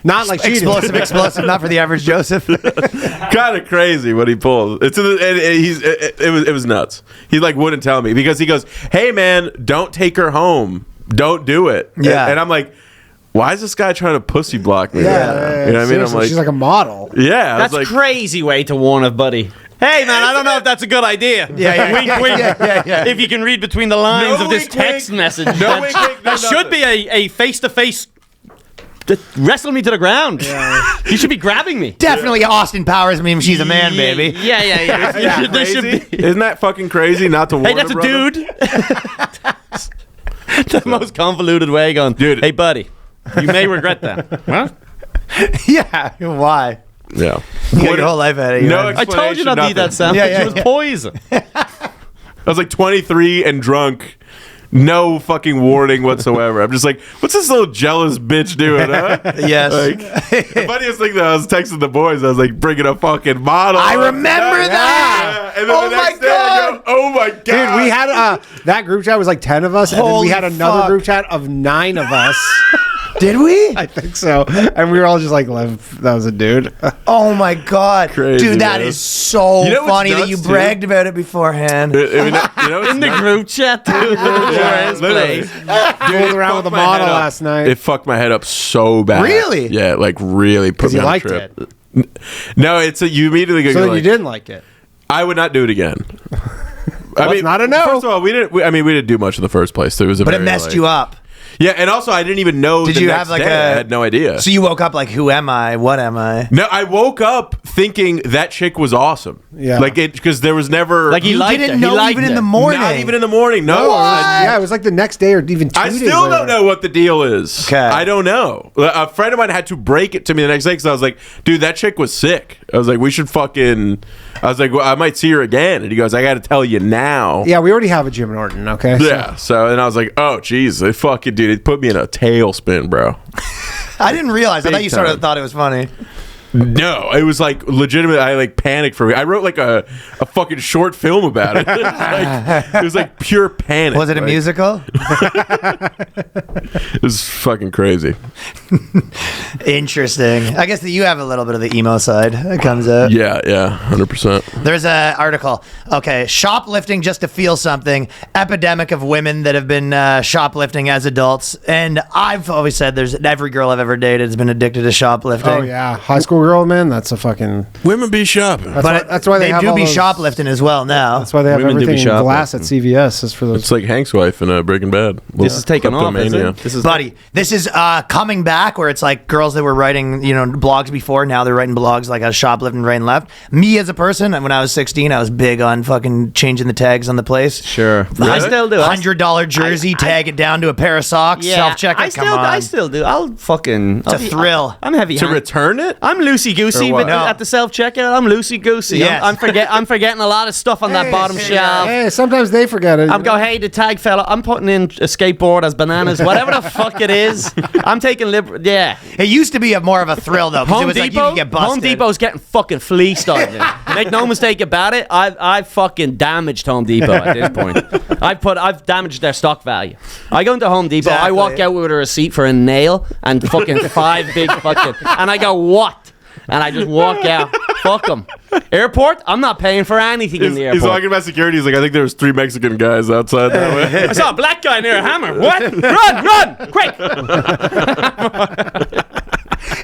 Speaker 4: Not like she did.
Speaker 3: explosive, not for the average Joseph.
Speaker 6: Kind of crazy what he pulled. It was nuts. He like wouldn't tell me because he goes, "Hey man, don't take her home. Don't do it."
Speaker 3: Yeah.
Speaker 6: and I'm like, why is this guy trying to pussy block me?
Speaker 4: Yeah,
Speaker 6: right now? You know what I mean? I'm
Speaker 4: seriously,
Speaker 6: like,
Speaker 4: she's like a model.
Speaker 6: yeah. I
Speaker 5: That's
Speaker 6: was like,
Speaker 5: crazy way to warn a buddy. Hey man, I don't know if that's a good idea.
Speaker 3: Yeah.
Speaker 5: Wink, wink.
Speaker 3: Yeah.
Speaker 5: If you can read between the lines
Speaker 6: No
Speaker 5: of this
Speaker 6: wink,
Speaker 5: text
Speaker 6: wink.
Speaker 5: message,
Speaker 6: No
Speaker 5: that,
Speaker 6: wink, wink, no
Speaker 5: that should be a face-to-face. Wrestle me to the ground. You should be grabbing me.
Speaker 3: Definitely Austin Powers means she's a man, baby.
Speaker 5: Yeah. There should
Speaker 6: crazy?
Speaker 5: be.
Speaker 6: Isn't that fucking crazy not to warn
Speaker 5: Hey, that's
Speaker 6: her
Speaker 5: a
Speaker 6: brother?
Speaker 5: dude. the most convoluted way going,
Speaker 6: Dude.
Speaker 5: hey, buddy, you may regret that. Huh?
Speaker 3: Yeah. Why?
Speaker 6: Yeah.
Speaker 3: You got your whole life ahead of you.
Speaker 6: No
Speaker 3: man.
Speaker 5: I told you not to eat that
Speaker 6: nothing.
Speaker 5: sandwich.
Speaker 3: Yeah,
Speaker 5: It was poison.
Speaker 6: I was like 23 and drunk. No fucking warning whatsoever. I'm just like, what's this little jealous bitch doing, huh?
Speaker 3: Yes.
Speaker 6: The funniest thing that I was texting the boys, I was like, bringing a fucking model.
Speaker 3: I remember that.
Speaker 6: Yeah. And then
Speaker 3: Oh
Speaker 6: the next
Speaker 3: my
Speaker 6: day I
Speaker 3: God.
Speaker 6: go, oh my God.
Speaker 4: Dude, we had that group chat was like 10 of us, and then
Speaker 3: Holy
Speaker 4: we had another
Speaker 3: fuck.
Speaker 4: group chat of 9 of us.
Speaker 3: Did we?
Speaker 4: I think so. And we were all just like, that was a dude.
Speaker 3: Oh my God.
Speaker 6: Crazy,
Speaker 3: Dude, that
Speaker 6: man.
Speaker 3: is so
Speaker 6: You know what's
Speaker 3: funny that
Speaker 6: nuts,
Speaker 3: you
Speaker 6: too?
Speaker 3: bragged about it beforehand.
Speaker 6: I mean, you know,
Speaker 5: In the group chat, dude.
Speaker 6: Yeah,
Speaker 5: His
Speaker 6: literally.
Speaker 5: place.
Speaker 4: Fooled around with a model last night.
Speaker 6: It fucked my head up so bad.
Speaker 3: Really?
Speaker 6: Yeah, like really put
Speaker 4: Because
Speaker 6: me
Speaker 4: you
Speaker 6: on a
Speaker 4: liked
Speaker 6: trip.
Speaker 4: it.
Speaker 6: No, it's you immediately go
Speaker 4: So then
Speaker 6: like,
Speaker 4: you didn't like it.
Speaker 6: I would not do it again. I
Speaker 4: That's not a no.
Speaker 6: First of all, we didn't do much in the first place. So it was a
Speaker 3: But it
Speaker 6: very,
Speaker 3: messed
Speaker 6: like-
Speaker 3: you up.
Speaker 6: Yeah, and also I didn't even know.
Speaker 3: Did
Speaker 6: the
Speaker 3: you
Speaker 6: next
Speaker 3: have like
Speaker 6: day. I had no idea.
Speaker 3: So you woke up like, who am I? What am I?
Speaker 6: No, I woke up thinking that chick was awesome.
Speaker 4: Yeah.
Speaker 6: like it because there was never
Speaker 5: Like he
Speaker 3: You
Speaker 5: liked
Speaker 3: didn't
Speaker 5: it.
Speaker 3: know
Speaker 5: He liked
Speaker 3: even in
Speaker 5: it.
Speaker 3: the morning.
Speaker 6: Not even in the morning. No,
Speaker 4: Yeah, it was like the next day or even 2
Speaker 6: I
Speaker 4: days
Speaker 6: still
Speaker 4: later.
Speaker 6: don't know what the deal is.
Speaker 3: Okay.
Speaker 6: I don't know. A friend of mine had to break it to me the next day because I was like, dude, that chick was sick. I was like, we should fucking. I was like, well, I might see her again. And he goes, I got to tell you now.
Speaker 4: Yeah, we already have a Jim Norton, okay?
Speaker 6: Yeah. So and I was like, oh, geez, they fucking dude, it put me in a tailspin, bro.
Speaker 3: I didn't realize. I
Speaker 6: Big
Speaker 3: thought you sort of
Speaker 6: time.
Speaker 3: thought it was funny.
Speaker 6: No, it was like legitimate. I like panicked for. I wrote like a fucking short film about it. It was like pure panic.
Speaker 3: Was it a
Speaker 6: Like,
Speaker 3: musical?
Speaker 6: It was fucking crazy.
Speaker 3: Interesting. I guess that you have a little bit of the emo side that comes out.
Speaker 6: Yeah, 100%.
Speaker 3: There's an article. Okay, shoplifting just to feel something. Epidemic of women that have been shoplifting as adults. And I've always said there's every girl I've ever dated has been addicted to shoplifting.
Speaker 4: Oh, yeah. High school girl, man, that's a fucking...
Speaker 6: Women be shopping.
Speaker 4: That's why they have
Speaker 3: do
Speaker 4: all
Speaker 3: be
Speaker 4: those-
Speaker 3: shoplifting as well now.
Speaker 4: That's why they have
Speaker 6: Women do be
Speaker 4: everything in glass at
Speaker 6: shoplifting.
Speaker 4: CVS. Is for those.
Speaker 6: It's like Hank's wife in Breaking Bad.
Speaker 5: This is taking off, isn't
Speaker 6: Kleptomania.
Speaker 5: it? This is
Speaker 3: Buddy, this is coming back where it's like girls that were writing, blogs before. Now they're writing blogs like shoplifting right and left. Me as a person, when I was 16, I was big on fucking changing the tags on the place.
Speaker 5: Sure. I
Speaker 6: Really?
Speaker 5: still do.
Speaker 3: $100 jersey, tag it down to a pair of socks, self-checkout.
Speaker 5: I still do. I'll fucking.
Speaker 3: It's a thrill.
Speaker 5: I'm heavy.
Speaker 6: To return it?
Speaker 5: I'm loosey goosey
Speaker 6: Or what?
Speaker 5: at the self checkout. I'm loosey goosey.
Speaker 3: Yes.
Speaker 5: I'm forgetting a lot of stuff on that bottom shelf.
Speaker 4: Hey, sometimes they forget it.
Speaker 5: I'm go, hey, the tag fella. I'm putting in a skateboard as bananas, whatever the fuck it is. I'm taking yeah.
Speaker 3: It used to be more of a thrill though, because it
Speaker 5: Home
Speaker 3: was like you
Speaker 5: Depot.
Speaker 3: could get busted.
Speaker 5: Home Depot's getting fucking fleeced on it. Make no mistake about it. I've fucking damaged Home Depot at this point. I've damaged their stock value. I go into Home Depot. I walk
Speaker 3: Exactly.
Speaker 5: out with a receipt for a nail and fucking 5 big fucking, and I go, what? And I just walk out. Fuck them. Airport, I'm not paying for anything in the
Speaker 6: He's
Speaker 5: airport.
Speaker 6: talking about security. He's like, I think there was 3 Mexican guys outside that way.
Speaker 5: I saw a black guy near a hammer. What? Run, quick!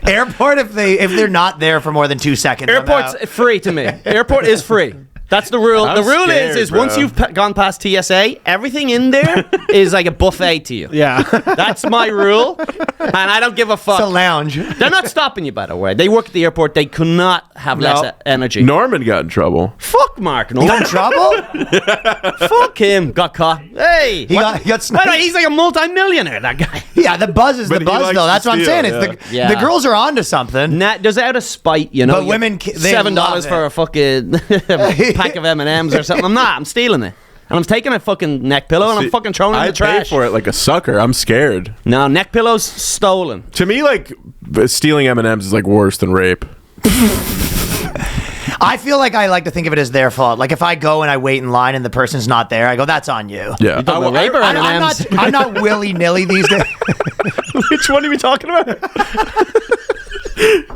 Speaker 3: Airport, if they're not there for more than 2 seconds. I'm
Speaker 5: Airport's
Speaker 3: out.
Speaker 5: free to me. Airport is free. That's the rule.
Speaker 6: I'm
Speaker 5: the rule
Speaker 6: scared,
Speaker 5: is
Speaker 6: bro.
Speaker 5: once you've gone past TSA, everything in there is like a buffet to you.
Speaker 4: yeah.
Speaker 5: That's my rule, and I don't give a fuck.
Speaker 3: It's a lounge.
Speaker 5: They're not stopping you, by the way. They work at the airport. They could not have less energy.
Speaker 6: Norman got in trouble.
Speaker 5: Fuck Mark. No.
Speaker 3: You got in trouble?
Speaker 5: Fuck him. Got caught. Hey.
Speaker 3: He got
Speaker 5: By the way,
Speaker 3: sniped.
Speaker 5: he's like a multi-millionaire, that guy.
Speaker 3: Yeah, the buzz is
Speaker 6: But
Speaker 3: the
Speaker 6: he
Speaker 3: buzz
Speaker 6: likes
Speaker 3: though.
Speaker 6: to
Speaker 3: That's what I'm
Speaker 6: steal,
Speaker 3: saying. It's
Speaker 5: yeah.
Speaker 3: the girls are onto something.
Speaker 5: There's out of spite, you know.
Speaker 3: But women, they
Speaker 5: $7
Speaker 3: love
Speaker 5: for
Speaker 3: it.
Speaker 5: a fucking pack of M&Ms or something. I'm stealing it. And I'm taking a fucking neck pillow and I'm fucking throwing it in the
Speaker 6: I
Speaker 5: trash.
Speaker 6: paid for it like a sucker. I'm scared.
Speaker 5: No, neck pillows stolen.
Speaker 6: To me, like stealing M&Ms is like worse than rape.
Speaker 3: I feel like I like to think of it as their fault. Like if I go and I wait in line and the person's not there, I go, "That's on you."
Speaker 6: Yeah.
Speaker 5: You talking about rape or M&Ms?
Speaker 3: I'm not willy nilly these days.
Speaker 5: Which one are we talking about?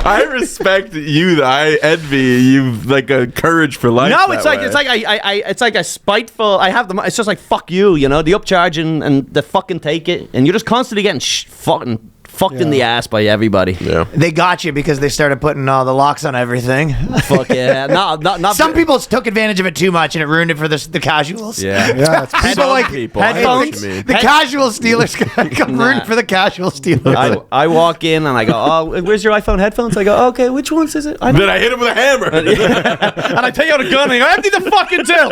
Speaker 6: I respect you. I envy you. Like a courage for life.
Speaker 5: No,
Speaker 6: that
Speaker 5: it's like
Speaker 6: way.
Speaker 5: it's like a spiteful. I have the. It's just like fuck you, you know. The upcharging and the fucking take it, and you're just constantly getting fucked in the ass by everybody.
Speaker 6: Yeah.
Speaker 3: They got you because they started putting all the locks on everything.
Speaker 5: Fuck yeah. Not
Speaker 3: Some people took advantage of it too much and it ruined it for the casuals.
Speaker 5: Yeah.
Speaker 4: Yeah, it's
Speaker 3: People like
Speaker 6: people. I know
Speaker 5: headphones.
Speaker 6: what you mean.
Speaker 3: The casual stealers got
Speaker 5: Nah.
Speaker 3: ruined for the casual stealers.
Speaker 5: I walk in and I go, oh, where's your iPhone headphones? I go, okay, which ones is it? I
Speaker 6: Then I hit him with a hammer.
Speaker 5: and I take out a gun and I go, empty the fucking till.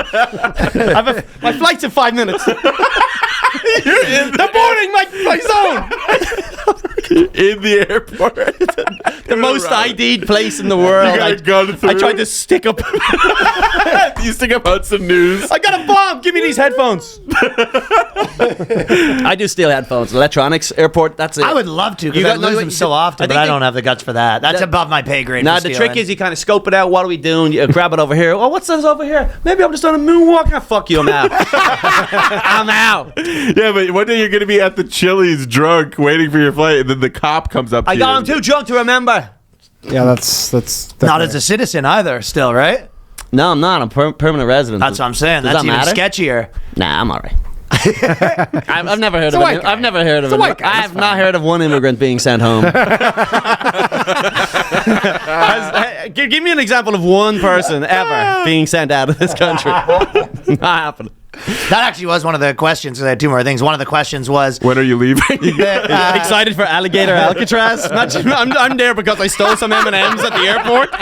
Speaker 5: My flight's in 5 minutes. The boarding doing my zone?
Speaker 6: In the airport.
Speaker 5: The most ID'd place in the world.
Speaker 6: You got a gun through?
Speaker 5: I tried to stick up.
Speaker 6: You stick up Hudson News.
Speaker 5: I got a bomb. Give me these headphones. I do steal headphones. Electronics, airport, that's it.
Speaker 3: I would love to
Speaker 5: You
Speaker 3: because I
Speaker 5: got- no,
Speaker 3: lose
Speaker 5: you-
Speaker 3: them so often,
Speaker 5: I
Speaker 3: but
Speaker 5: think
Speaker 3: I
Speaker 5: they-
Speaker 3: don't have the guts for that. That's above my pay grade.
Speaker 5: Now,
Speaker 3: for
Speaker 5: the trick
Speaker 3: stealing.
Speaker 5: is you kind of scope it out. What are we doing? You grab it over here. Oh, what's this over here? Maybe I'm just on a moonwalk. Ah, fuck you, I'm out. I'm out.
Speaker 6: Yeah, but one day you're going to be at the Chili's drunk waiting for your flight, and then the cop comes up to
Speaker 5: I
Speaker 6: you.
Speaker 5: got him too drunk to remember.
Speaker 4: Yeah, that's
Speaker 3: Not
Speaker 4: definitely-
Speaker 3: as a citizen either, still, right?
Speaker 5: No, I'm not. I'm permanent resident.
Speaker 3: That's what I'm saying.
Speaker 5: Does
Speaker 3: That's
Speaker 5: that
Speaker 3: even
Speaker 5: matter?
Speaker 3: sketchier.
Speaker 5: Nah, I'm alright. I've never heard of
Speaker 4: white
Speaker 5: it.
Speaker 4: guy.
Speaker 5: I've never heard of it.
Speaker 4: white guy.
Speaker 5: I have not heard of one immigrant being sent home. Give me an example of one person ever being sent out of this country. Not happening.
Speaker 3: That actually was one of the questions. I had two more things. One of the questions was
Speaker 6: When are you leaving?
Speaker 5: Excited for alligator Alcatraz? I'm there because I stole some M&Ms at the airport.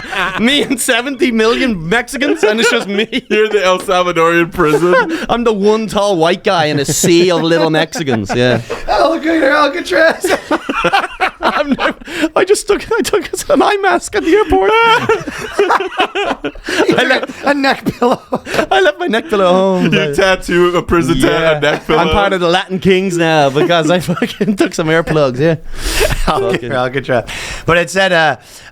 Speaker 5: Me and 70 million Mexicans, and it's just me.
Speaker 6: You're in the El Salvadorian prison.
Speaker 5: I'm the one tall white guy in a sea of little Mexicans. Yeah.
Speaker 3: Alligator Alcatraz.
Speaker 5: I took an eye mask at the airport.
Speaker 3: A neck pillow.
Speaker 5: I left my neck pillow home.
Speaker 6: You tattoo a prison tat, a neck pillow.
Speaker 5: I'm part of the Latin Kings now because I fucking took some earplugs. Yeah.
Speaker 3: Alligator Alcatraz. But it said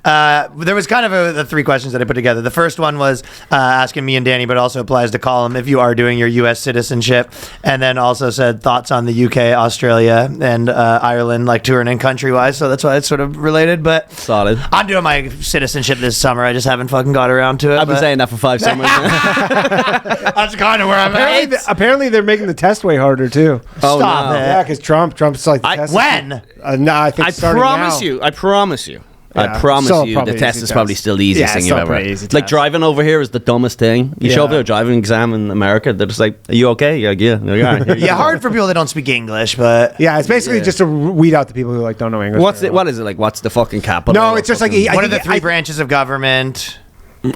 Speaker 3: there was kind of the three questions that I put together. The first one was asking me and Danny, but also applies to Colum if you are doing your U.S. citizenship, and then also said thoughts on the U.K., Australia, and Ireland, like touring in country-wise. So that's why it's sort of related. But
Speaker 5: Solid.
Speaker 3: I'm doing my citizenship this summer. I just haven't fucking got around to it.
Speaker 5: I've been
Speaker 3: but
Speaker 5: saying that for 5 summers.
Speaker 3: that's kind of where I'm at.
Speaker 4: Apparently, they're making the test way harder too.
Speaker 5: Oh,
Speaker 3: Stop
Speaker 5: no.
Speaker 3: it.
Speaker 4: Yeah, because Trump's like the test.
Speaker 3: When?
Speaker 4: No, I think
Speaker 5: I
Speaker 4: starting
Speaker 5: promise
Speaker 4: now.
Speaker 5: you. I promise you. I
Speaker 4: Yeah.
Speaker 5: promise
Speaker 4: Still
Speaker 5: you,
Speaker 4: probably
Speaker 5: the test
Speaker 4: easy
Speaker 5: is probably
Speaker 4: test.
Speaker 5: still the easiest
Speaker 4: Yeah,
Speaker 5: thing
Speaker 4: it's
Speaker 5: you've
Speaker 4: still
Speaker 5: ever
Speaker 4: pretty
Speaker 5: had.
Speaker 4: easy
Speaker 5: Like
Speaker 4: test.
Speaker 5: driving over here is the dumbest thing. You show up
Speaker 4: Yeah.
Speaker 5: to a driving exam in America, they're just like, "Are you okay?" You're like, "Yeah." You're like, "All right, here you
Speaker 3: Yeah,
Speaker 5: go."
Speaker 3: hard for people that don't speak English, but
Speaker 4: Yeah, it's basically just to weed out the people who like don't know English.
Speaker 5: What is it like? What's the fucking capital?
Speaker 4: No,
Speaker 5: or
Speaker 4: it's just like
Speaker 5: fucking-
Speaker 4: I
Speaker 3: what are
Speaker 4: think
Speaker 3: the three branches of government?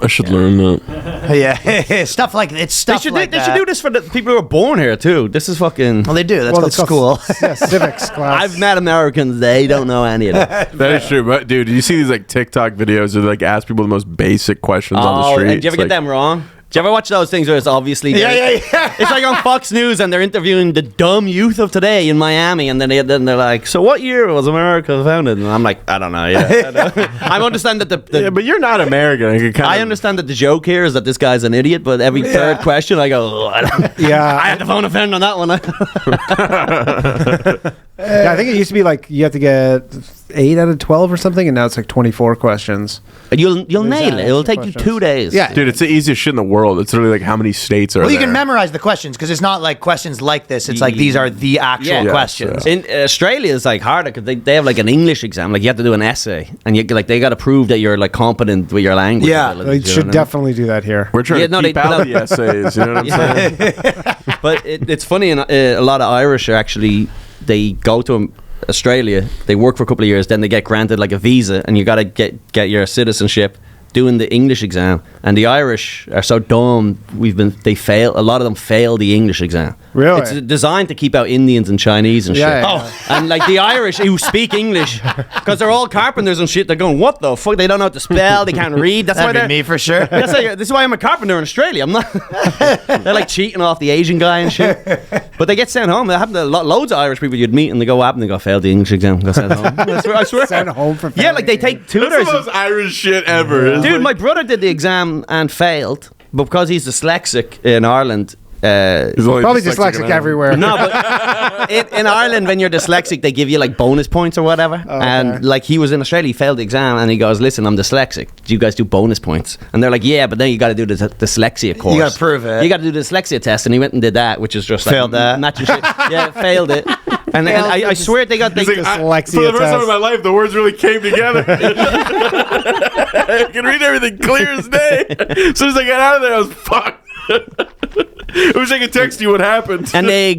Speaker 6: I should learn that.
Speaker 3: Yeah, stuff like it's
Speaker 5: They
Speaker 3: stuff
Speaker 5: should,
Speaker 3: like
Speaker 5: they
Speaker 3: that.
Speaker 5: should do this for the people who are born here too. This is fucking.
Speaker 3: Well, they do. That's
Speaker 4: well,
Speaker 3: called
Speaker 4: it's called
Speaker 3: school.
Speaker 4: Yeah, civics class.
Speaker 5: I've met Americans. They don't know any of that.
Speaker 6: That is true. But, dude, you see these like TikTok videos that like ask people the most basic questions on the street.
Speaker 5: and do you ever get them wrong? Do you ever watch those things where it's obviously
Speaker 3: Yeah.
Speaker 5: It's like on Fox News and they're interviewing the dumb youth of today in Miami, and then they're like, "So what year was America founded?" And I'm like, "I don't know." Yeah, I understand that the
Speaker 6: Yeah, but you're not American.
Speaker 5: I understand that the joke here is that this guy's an idiot, but every third question I go, "Oh, I don't-
Speaker 4: Yeah.
Speaker 5: I had to phone a friend on that one."
Speaker 4: Yeah, I think it used to be like you have to get 8 out of 12 or something, and now it's like 24 questions.
Speaker 5: You'll nail
Speaker 4: Exactly.
Speaker 5: it. It'll take you
Speaker 4: Questions.
Speaker 5: 2 days.
Speaker 4: Yeah.
Speaker 6: Dude, it's the easiest shit in the world. It's literally like how many states are
Speaker 3: Well, you
Speaker 6: there?
Speaker 3: can memorize the questions because it's not like questions like this. It's like these are the actual
Speaker 5: Yeah.
Speaker 6: Yes,
Speaker 3: questions.
Speaker 6: yeah.
Speaker 5: In Australia, it's like harder because they have like an English exam. Like you have to do an essay, and they got to prove that you're like competent with your language.
Speaker 3: Yeah.
Speaker 5: abilities,
Speaker 4: They
Speaker 5: you know
Speaker 4: should
Speaker 5: what I mean?
Speaker 4: definitely do that here.
Speaker 6: We're trying
Speaker 5: Yeah,
Speaker 6: to
Speaker 5: no,
Speaker 6: keep
Speaker 5: they-
Speaker 6: out
Speaker 5: no.
Speaker 6: the essays. You know what I'm saying?
Speaker 5: But it's funny, and a lot of Irish are actually they go to Australia, they work for a couple of years, then they get granted like a visa, and you got to get your citizenship doing the English exam. And the Irish are so dumb. A lot of them fail the English exam.
Speaker 4: Really?
Speaker 5: It's designed to keep out Indians and Chinese and
Speaker 4: Yeah,
Speaker 5: shit.
Speaker 4: yeah.
Speaker 5: And like the Irish who speak English, because they're all carpenters and shit, they're going, "What the fuck? They don't know how to spell, they can't read." That's why
Speaker 3: That'd be
Speaker 5: they're
Speaker 3: me for sure.
Speaker 5: this is why I'm a carpenter in Australia. I'm not. They're like cheating off the Asian guy and shit. But they get sent home. That happened to loads of Irish people you'd meet, and they go, "What happened?" They go, "Failed the English exam." Got sent home. I swear.
Speaker 4: Sent home for
Speaker 5: Yeah, like they take
Speaker 6: That's
Speaker 5: tutors.
Speaker 6: the most Irish shit ever. It's
Speaker 5: Dude,
Speaker 6: like-
Speaker 5: my brother did the exam and failed, but because he's dyslexic in Ireland.
Speaker 6: He's only
Speaker 4: Probably dyslexic
Speaker 6: in
Speaker 4: everywhere.
Speaker 5: No, but in Ireland, when you're dyslexic, they give you like bonus points or whatever.
Speaker 4: Okay.
Speaker 5: And like he was in Australia, he failed the exam, and he goes, "Listen, I'm dyslexic. Do you guys do bonus points?" And they're like, "Yeah, but then you got to do the dyslexia course.
Speaker 3: gotta prove it.
Speaker 5: You got to do the dyslexia test." And he went and did that, which is just like
Speaker 3: Failed that.
Speaker 5: matching shit. Yeah, failed it. And I swear they got
Speaker 6: He's like,
Speaker 4: Dyslexia
Speaker 6: for the first time
Speaker 4: test.
Speaker 6: in my life, the words really came together. I can read everything clear as day. As soon as I got out of there, I was fucked. I wish I could text you what happened.
Speaker 5: And they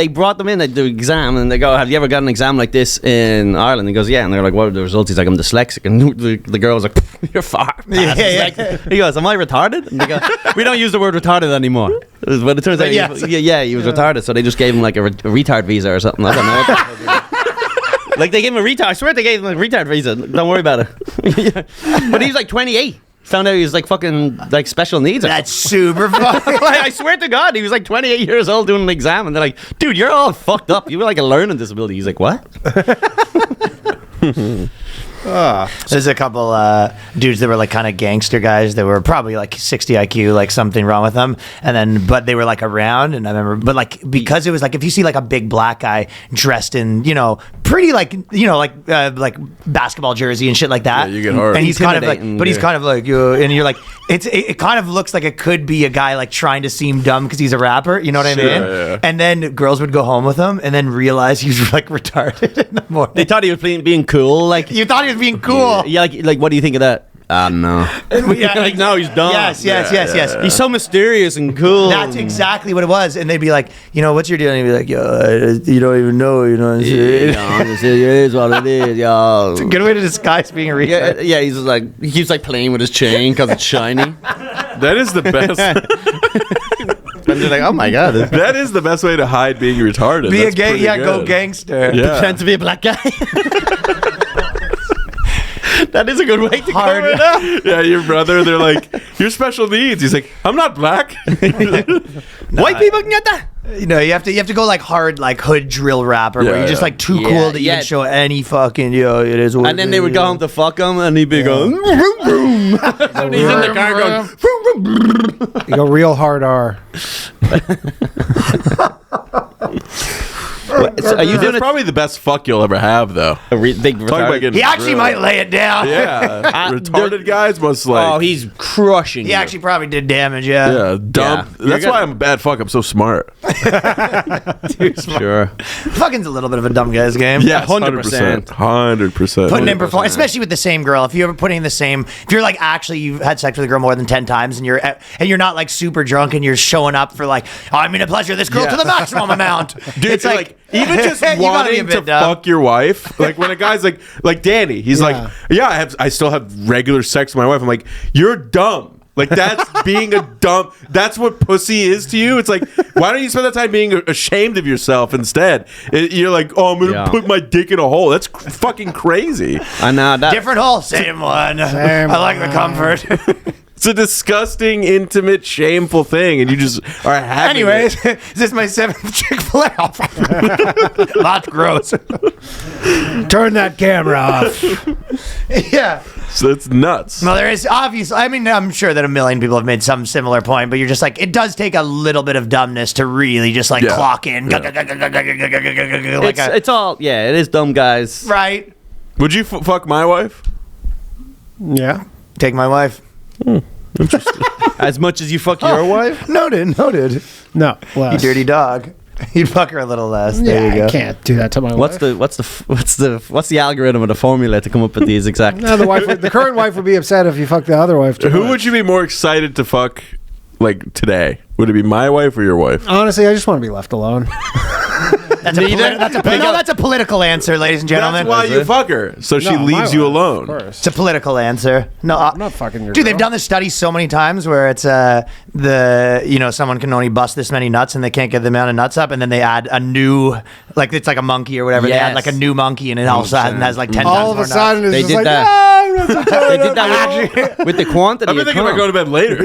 Speaker 5: brought them in at the exam, and they go, "Have you ever got an exam like this in Ireland?" He goes, "Yeah." And they're like, "What are the results?" He's like, "I'm dyslexic." And the girl was like, "You're far." He goes, "Am I retarded?" And they go, "We don't use the word retarded anymore." But it turns out, he was retarded. So they just gave him like a retard visa or something. I don't know. What the like they gave him a retard. I swear they gave him a retard visa. Don't worry about it. But he was like 28. Found out he was like fucking like special needs.
Speaker 3: That's super funny.
Speaker 5: Like, I swear to God, he was like 28 years old doing an exam, and they're like, "Dude, you're all fucked up. You were like a learning disability." He's like, "What?"
Speaker 3: There's a couple dudes that were like kind of gangster guys that were probably like 60 IQ, like something wrong with them, but they were like around, and I remember, but like because it was like if you see like a big black guy dressed in pretty like like basketball jersey and shit like that,
Speaker 6: you get hard.
Speaker 3: and he's kind of like, but he's kind of like and you're like it kind of looks like it could be a guy like trying to seem dumb because he's a rapper, you know what I mean?
Speaker 6: Yeah.
Speaker 3: And then girls would go home with him and then realize he was like retarded in the morning.
Speaker 5: They thought he was being cool. Like
Speaker 3: You thought he was being cool.
Speaker 5: Yeah, like what do you think of that? No.
Speaker 3: Yeah,
Speaker 5: like no, he's dumb.
Speaker 3: Yes.
Speaker 5: He's so mysterious and cool.
Speaker 3: That's exactly what it was. And they'd be like, what's your deal? And he'd be like, yo, you don't even know, you know what I'm saying?
Speaker 5: It is what it is, yo.
Speaker 3: It's a good way to disguise being a retard.
Speaker 5: Yeah, he's just like he keeps like playing with his chain because it's shiny.
Speaker 6: That is the best.
Speaker 5: And they're like, oh my god,
Speaker 6: That is the best way to hide being retarded.
Speaker 3: Be
Speaker 6: That's
Speaker 3: a gay,
Speaker 6: pretty
Speaker 3: yeah, go
Speaker 6: good.
Speaker 3: gangster.
Speaker 6: Yeah.
Speaker 5: pretend to be a black guy. That is a good way to
Speaker 3: Hard.
Speaker 5: cover it up.
Speaker 6: Yeah, your brother, they're like, you're special needs. He's like, I'm not black.
Speaker 5: White people can get that.
Speaker 3: You have to go like hard, like hood drill rapper, where you're just like too cool to even show any fucking, it is what
Speaker 5: And then they would go home to fuck him, and he'd be going, vroom, vroom. And he's in the car going, vroom, vroom, vroom.
Speaker 4: You go real hard R.
Speaker 5: So are you doing
Speaker 6: That's probably the best fuck you'll ever have, though.
Speaker 5: big
Speaker 6: Talk about getting
Speaker 3: He actually
Speaker 6: drilled.
Speaker 3: might lay it down.
Speaker 6: Yeah. Retarded guys must like.
Speaker 5: Oh, he's crushing.
Speaker 3: He
Speaker 5: you.
Speaker 3: actually probably did damage, yeah.
Speaker 6: Yeah, dumb.
Speaker 5: Yeah.
Speaker 6: That's why I'm a bad fuck. I'm so smart.
Speaker 5: Sure.
Speaker 3: Fucking's a little bit of a dumb guy's game.
Speaker 6: Yes,
Speaker 5: 100%.
Speaker 6: 100%.
Speaker 3: Putting in performance, especially with the same girl. If you ever putting in the same, if you're like actually you've had sex with a girl more than 10 times and you're not like super drunk and you're showing up for like, I mean to pleasure this girl to the maximum amount.
Speaker 6: Dude,
Speaker 3: it's like
Speaker 6: even just
Speaker 3: you gotta be a
Speaker 6: wanting
Speaker 3: bit
Speaker 6: to
Speaker 3: dumb.
Speaker 6: fuck your wife, like when a guy's like Danny, he's like, I still have regular sex with my wife. I'm like, you're dumb. Like that's being a dumb. That's what pussy is to you. It's like, why don't you spend that time being ashamed of yourself instead? You're like, oh, I'm gonna put my dick in a hole. That's fucking crazy.
Speaker 5: I know that.
Speaker 3: Different hole, same one. I like the comfort.
Speaker 6: It's a disgusting, intimate, shameful thing, and you just are having
Speaker 3: Anyways,
Speaker 6: it.
Speaker 3: is this my 7th Chick-fil-A? That's gross.
Speaker 4: Turn that camera off.
Speaker 3: Yeah.
Speaker 6: So it's nuts.
Speaker 3: Well, there is obviously. I mean, I'm sure that a million people have made some similar point, but you're just like, it does take a little bit of dumbness to really just like clock in.
Speaker 5: It's all, it is dumb guys.
Speaker 3: Right.
Speaker 6: Would you fuck my wife?
Speaker 4: Yeah.
Speaker 3: Take my wife.
Speaker 5: As much as you fuck your wife?
Speaker 3: Noted.
Speaker 4: No.
Speaker 3: You
Speaker 4: Less.
Speaker 3: dirty dog. You'd fuck her a little less. There you go.
Speaker 4: I can't do that to my
Speaker 5: What's
Speaker 4: wife.
Speaker 5: the algorithm or the formula to come up with these exact?
Speaker 4: No, the current wife would be upset if you fucked the other wife too
Speaker 6: Who
Speaker 4: much.
Speaker 6: would you be more excited to fuck, like, today? Would it be my wife or your wife?
Speaker 4: Honestly, I just want to be left alone.
Speaker 3: That's a political answer, ladies and gentlemen.
Speaker 6: That's why you fuck her, so she
Speaker 4: No, my
Speaker 6: leaves you
Speaker 4: wife,
Speaker 6: alone.
Speaker 4: Of course.
Speaker 3: It's a political answer. No,
Speaker 4: I'm not fucking your
Speaker 3: dude. They've
Speaker 4: girl.
Speaker 3: done this study so many times where it's someone can only bust this many nuts and they can't get the amount of nuts up, and then they add a new, like it's like a monkey or whatever. They add like a new monkey, and it all of a sudden has like 10
Speaker 4: All
Speaker 3: times
Speaker 4: of
Speaker 3: more
Speaker 4: a sudden,
Speaker 3: nuts.
Speaker 4: it's
Speaker 5: They
Speaker 4: just
Speaker 5: did
Speaker 4: like,
Speaker 5: that.
Speaker 4: I'm not
Speaker 5: They did that with the quantity.
Speaker 6: I've been
Speaker 5: of
Speaker 6: thinking about
Speaker 5: cum.
Speaker 6: going to bed later.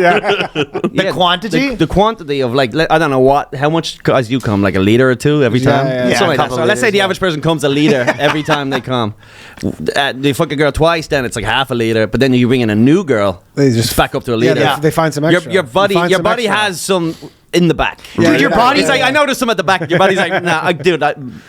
Speaker 3: The quantity?
Speaker 5: the quantity of like I don't know how much guys you come, like a liter or two every time.
Speaker 4: yeah.
Speaker 5: Something
Speaker 3: Yeah, a
Speaker 5: like that.
Speaker 3: couple
Speaker 5: So let's say
Speaker 3: liters,
Speaker 5: the average person comes a liter every time they come. They fuck a girl twice, then it's like half a liter. But then you bring in a new girl,
Speaker 4: They just-
Speaker 5: it's back up to a
Speaker 4: Yeah,
Speaker 5: liter.
Speaker 4: they find some extra.
Speaker 5: Your
Speaker 4: They find
Speaker 5: body
Speaker 4: some extra.
Speaker 5: has some in the back.
Speaker 3: Dude, your body.
Speaker 5: It's like I noticed some at the back. Your body's like, nah, dude,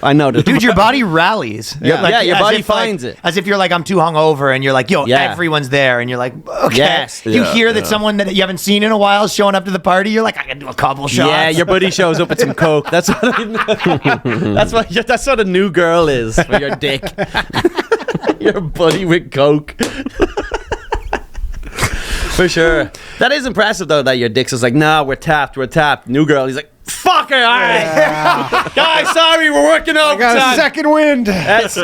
Speaker 5: I noticed.
Speaker 3: Dude, your body rallies.
Speaker 5: Yeah, your
Speaker 3: as
Speaker 5: body
Speaker 3: if, like-
Speaker 5: finds it.
Speaker 3: As if you're like, I'm too hungover, and you're like, yo,
Speaker 5: Yeah.
Speaker 3: everyone's there, and you're like, okay.
Speaker 5: Yes.
Speaker 3: You
Speaker 6: Yeah,
Speaker 3: hear that someone that you haven't seen in a while is showing up to the party. You're like, I can do a couple shots.
Speaker 5: Yeah, your buddy shows up with some coke. That's what that's what a new girl is for your dick. Your buddy with coke. For sure. That is impressive though. That your dick's is like, nah, we're tapped. New girl. He's like, fuck her. All right, guys. Sorry, we're working overtime.
Speaker 4: Got a second wind.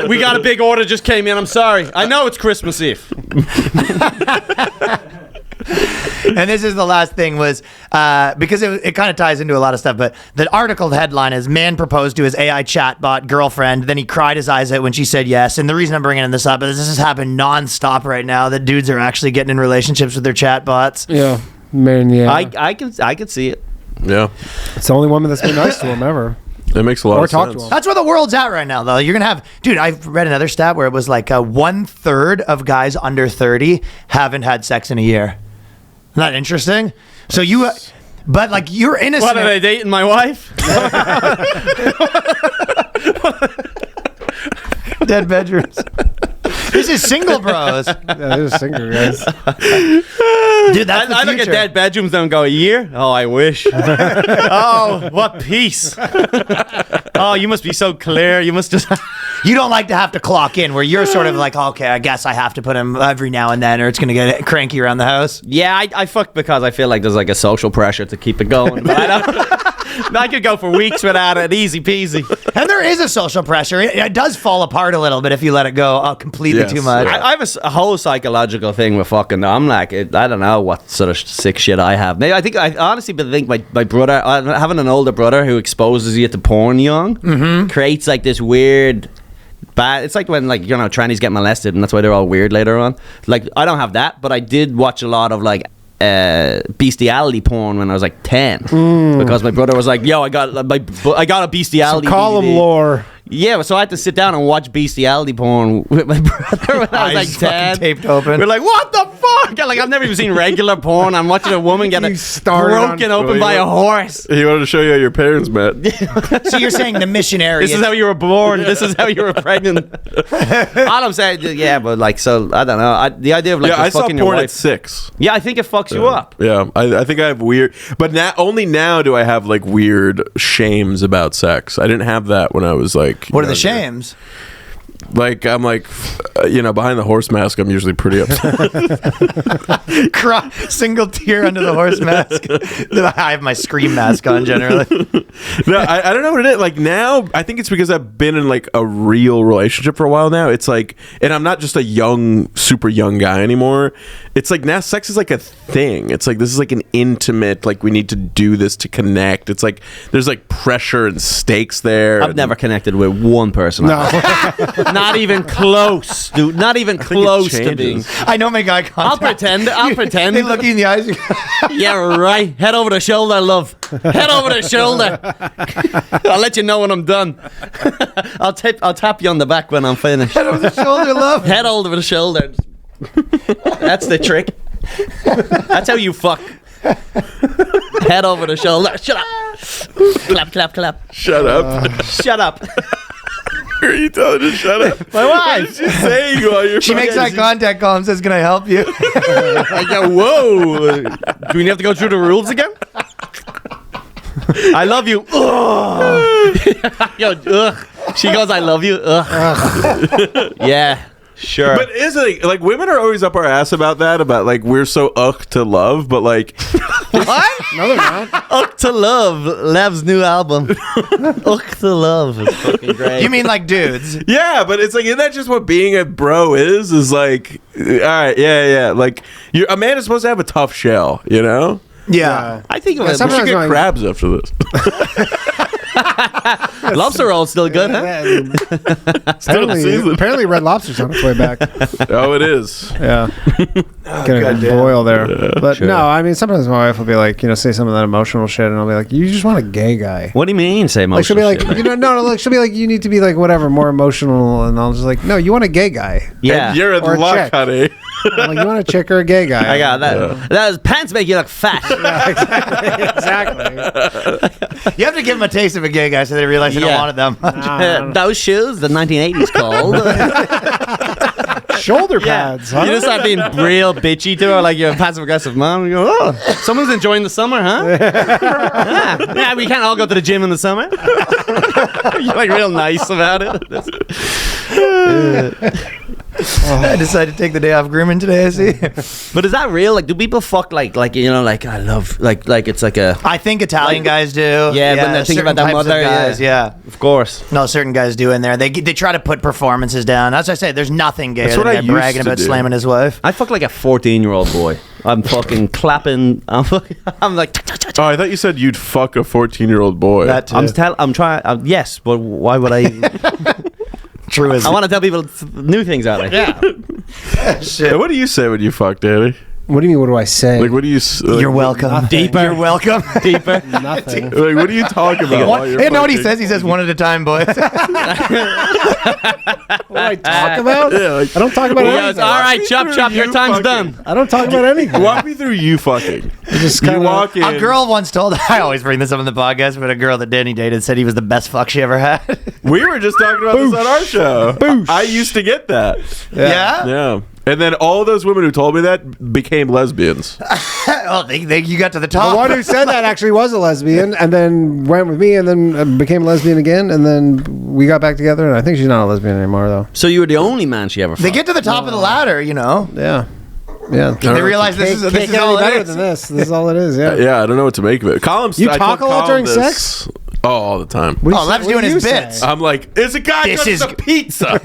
Speaker 5: We got a big order just came in. I'm sorry. I know it's Christmas Eve.
Speaker 3: And this is the last thing was because it kind of ties into a lot of stuff, but the article headline is man proposed to his AI chatbot girlfriend, then he cried his eyes out when she said yes. And the reason I'm bringing this up is this has happened nonstop right now, that dudes are actually getting in relationships with their chatbots.
Speaker 4: Yeah, man. Yeah,
Speaker 5: I can see it.
Speaker 6: Yeah.
Speaker 4: it's the only woman that's been nice to him ever.
Speaker 6: It makes a lot
Speaker 4: Or
Speaker 6: of
Speaker 4: talk
Speaker 6: sense.
Speaker 4: to him.
Speaker 3: That's where the world's at right now, though. You're going to have, dude, I've read another stat where it was like 1/3 of guys under 30 haven't had sex in a year. Isn't that interesting? So you, but like you're innocent.
Speaker 5: What, are they dating my wife?
Speaker 3: Dead bedrooms. This is single bros.
Speaker 4: Yeah, they're single guys.
Speaker 3: Dude, that's the
Speaker 5: I look at
Speaker 3: future.
Speaker 5: dead bedrooms and go, a year? Oh, I wish. Oh, what peace. Oh, you must be so clear. You must just...
Speaker 3: You don't like to have to clock in where you're sort of like, okay, I guess I have to put him every now and then or it's going to get cranky around the house.
Speaker 5: Yeah, I fuck because I feel like there's like a social pressure to keep it going. But I don't... I could go for weeks without it. Easy peasy.
Speaker 3: And there is a social pressure. It does fall apart a little bit if you let it go completely
Speaker 6: Yes,
Speaker 3: too much.
Speaker 6: yeah.
Speaker 5: I have a whole psychological thing with fucking. I'm like, I don't know what sort of sick shit I have. Maybe I honestly think my brother, having an older brother who exposes you to porn young, creates like this weird. It's like when trannies get molested and that's why they're all weird later on. Like I don't have that, but I did watch a lot of like bestiality porn when I was like 10 because my brother was like, yo, I got a bestiality
Speaker 4: Colum
Speaker 5: DVD.
Speaker 4: lore.
Speaker 5: Yeah, so I had to sit down and watch bestiality porn with my brother when I was like 10.
Speaker 3: Taped open.
Speaker 5: We're like, what the fuck? Like, I've never even seen regular porn. I'm watching a woman get
Speaker 4: You started
Speaker 5: broken
Speaker 4: on-
Speaker 5: open by a horse.
Speaker 6: He wanted to show you how your parents met.
Speaker 3: So you're saying the missionary.
Speaker 5: This is how you were born. This is how you were pregnant. All I'm saying, yeah, but like, so I don't know. The idea of like
Speaker 6: Yeah, I saw
Speaker 5: fucking your
Speaker 6: porn
Speaker 5: wife.
Speaker 6: at 6.
Speaker 5: Yeah, I think it fucks you up.
Speaker 6: Yeah, I think I have weird, but only now do I have like weird shames about sex. I didn't have that when I was like.
Speaker 3: What are the
Speaker 6: younger.
Speaker 3: shames?
Speaker 6: Like I'm like, behind the horse mask, I'm usually pretty upset.
Speaker 3: Single tear under the horse mask. I have my scream mask on generally.
Speaker 6: No, I don't know what it is. Like now, I think it's because I've been in like a real relationship for a while now. It's like, and I'm not just a super young guy anymore. It's like now sex is like a thing. It's like, this is like an intimate, like we need to do this to connect. It's like, there's like pressure and stakes there.
Speaker 5: I've never connected with one person.
Speaker 4: No.
Speaker 5: Not even close, dude. Not even close to being.
Speaker 6: changes.
Speaker 3: I know make eye contact.
Speaker 5: I'll pretend.
Speaker 3: They look you in the eyes.
Speaker 5: Yeah, right. Head over the shoulder, love. Head over the shoulder. I'll let you know when I'm done. I'll tap you on the back when I'm finished.
Speaker 3: Head over the shoulder, love.
Speaker 5: Head over the shoulder. That's the trick. That's how you fuck. Head over the shoulder. Shut up. Clap, clap, clap.
Speaker 6: Shut up.
Speaker 5: Shut up.
Speaker 6: Are you telling her to shut up?
Speaker 5: My wife.
Speaker 6: She's saying while you're
Speaker 3: She makes eye contact, Colum says, can I help you?
Speaker 5: I go, whoa. Do we have to go through the rules again? I love you. Ugh. Yo, ugh. She goes, I love you. Ugh. Yeah, sure.
Speaker 6: But is it like women are always up our ass about that? About like we're so to love, but like
Speaker 5: what?
Speaker 4: No, they're not.
Speaker 5: Uck to Love, Lev's new album. Uck to Love is fucking great.
Speaker 3: You mean like dudes?
Speaker 6: yeah, but it's like isn't that just what being a bro is? Is like all right, yeah. Like a man is supposed to have a tough shell, you know?
Speaker 3: Yeah.
Speaker 5: I think
Speaker 4: Yeah,
Speaker 5: we
Speaker 6: We should
Speaker 4: sometimes
Speaker 6: get
Speaker 4: when-
Speaker 6: crabs after this.
Speaker 5: lobster roll's still good, huh?
Speaker 4: Apparently Red Lobster's on its way back.
Speaker 6: Oh, it is.
Speaker 4: Yeah. Gonna boil there. But no, I mean, sometimes my wife will be like, say some of that emotional shit, and I'll be like, you just want a gay guy.
Speaker 5: What do you mean? Say
Speaker 4: Like, she'll be
Speaker 5: emotional
Speaker 4: like,
Speaker 5: shit?
Speaker 4: no, like, she'll be like, you need to be like, whatever, more emotional. And I'll just like, no, you want a gay guy.
Speaker 5: Yeah.
Speaker 6: And you're in
Speaker 4: Or a
Speaker 6: luck,
Speaker 4: chick.
Speaker 6: honey.
Speaker 4: I'm like, you want a chick or a gay guy?
Speaker 5: I got that. Those pants make you look fat.
Speaker 4: Exactly.
Speaker 3: You have to give them a taste of a gay guy so they realize they don't
Speaker 5: Yeah.
Speaker 3: want it that much.
Speaker 5: Those shoes, the 1980s called.
Speaker 4: Shoulder pads, huh?
Speaker 5: You just start being real bitchy to her, like you're a passive aggressive mom. You go, oh, someone's enjoying the summer, huh? yeah, we can't all go to the gym in the summer. You're like real nice about it.
Speaker 3: I decided to take the day off grooming today. I see.
Speaker 5: But is that real? Like, do people fuck like you know, like I love like it's like a
Speaker 3: I think Italian guys do.
Speaker 5: Yeah, when they think
Speaker 3: certain
Speaker 5: about that
Speaker 3: types of
Speaker 5: mother,
Speaker 3: guys, yeah.
Speaker 5: of course.
Speaker 3: No, certain guys do in there. They try to put performances down. As I say, there's nothing gayer
Speaker 6: That's
Speaker 3: than
Speaker 6: what
Speaker 3: a
Speaker 6: I
Speaker 3: guy
Speaker 6: used
Speaker 3: bragging
Speaker 6: to
Speaker 3: about
Speaker 6: do.
Speaker 3: slamming his wife.
Speaker 5: I fuck like a 14-year-old boy. I'm fucking clapping. I'm like.
Speaker 6: Oh, I thought you said you'd fuck a 14-year-old boy.
Speaker 3: That too.
Speaker 5: I'm trying. Yes, but why would I?
Speaker 3: True as
Speaker 5: I want to tell people new things out there. Yeah.
Speaker 6: Hey, what do you say when you fuck, Danny?
Speaker 4: What do you mean? What do I say?
Speaker 6: Like, what do you? Like,
Speaker 3: You're welcome.
Speaker 5: Deeper.
Speaker 3: You're welcome.
Speaker 5: Deeper.
Speaker 4: Nothing.
Speaker 6: Like, what do you talk about? while you're
Speaker 3: You know what he
Speaker 6: fucking?
Speaker 3: says? He says one at a time, boys.
Speaker 4: What do I talk about?
Speaker 6: Yeah, like-
Speaker 4: I don't talk about
Speaker 5: He goes,
Speaker 4: anything.
Speaker 5: all right, chop, chop. Your
Speaker 6: You
Speaker 5: time's
Speaker 6: fucking-
Speaker 5: done.
Speaker 4: I don't talk about anything.
Speaker 6: Walk me through you fucking.
Speaker 4: Just
Speaker 6: You
Speaker 4: kinda-
Speaker 6: walk in.
Speaker 3: A girl once told, I always bring this up in the podcast, but a girl that Danny dated said he was the best fuck she ever had.
Speaker 6: We were just talking about this on our show. I used to get that.
Speaker 3: Yeah?
Speaker 6: Yeah. And then all those women who told me that became lesbians.
Speaker 3: Oh, you got to the
Speaker 4: The
Speaker 3: top.
Speaker 4: one who said that actually was a lesbian, and then went with me, and then became a lesbian again, and then we got back together. And I think she's not a lesbian anymore, though.
Speaker 5: So you were the only man she ever fucked.
Speaker 3: They get to the top of the ladder, you know.
Speaker 4: Yeah, yeah.
Speaker 3: They realize this is
Speaker 4: Can't get
Speaker 3: all
Speaker 4: any better
Speaker 3: it is.
Speaker 4: than this. This is all it is. Yeah.
Speaker 6: Yeah, I don't know what to make of it. Column's.
Speaker 4: You
Speaker 6: I
Speaker 4: talk
Speaker 6: told
Speaker 4: a lot
Speaker 6: Colum
Speaker 4: during
Speaker 6: this-
Speaker 4: sex?
Speaker 6: Oh, all the time.
Speaker 4: What do you
Speaker 3: Oh,
Speaker 4: say-
Speaker 3: Lev's
Speaker 4: what
Speaker 3: doing
Speaker 4: do
Speaker 3: his
Speaker 4: you
Speaker 3: bits.
Speaker 4: say?
Speaker 6: I'm like, it's a guy
Speaker 3: This
Speaker 6: cooking
Speaker 3: is-
Speaker 6: the pizza.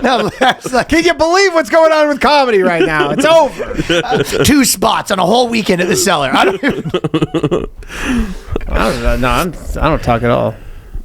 Speaker 3: No, Lev's like,
Speaker 4: Can you believe what's going on with comedy right now? It's over.
Speaker 3: 2 spots on a whole weekend at the Cellar. I don't even,
Speaker 4: I don't talk at all.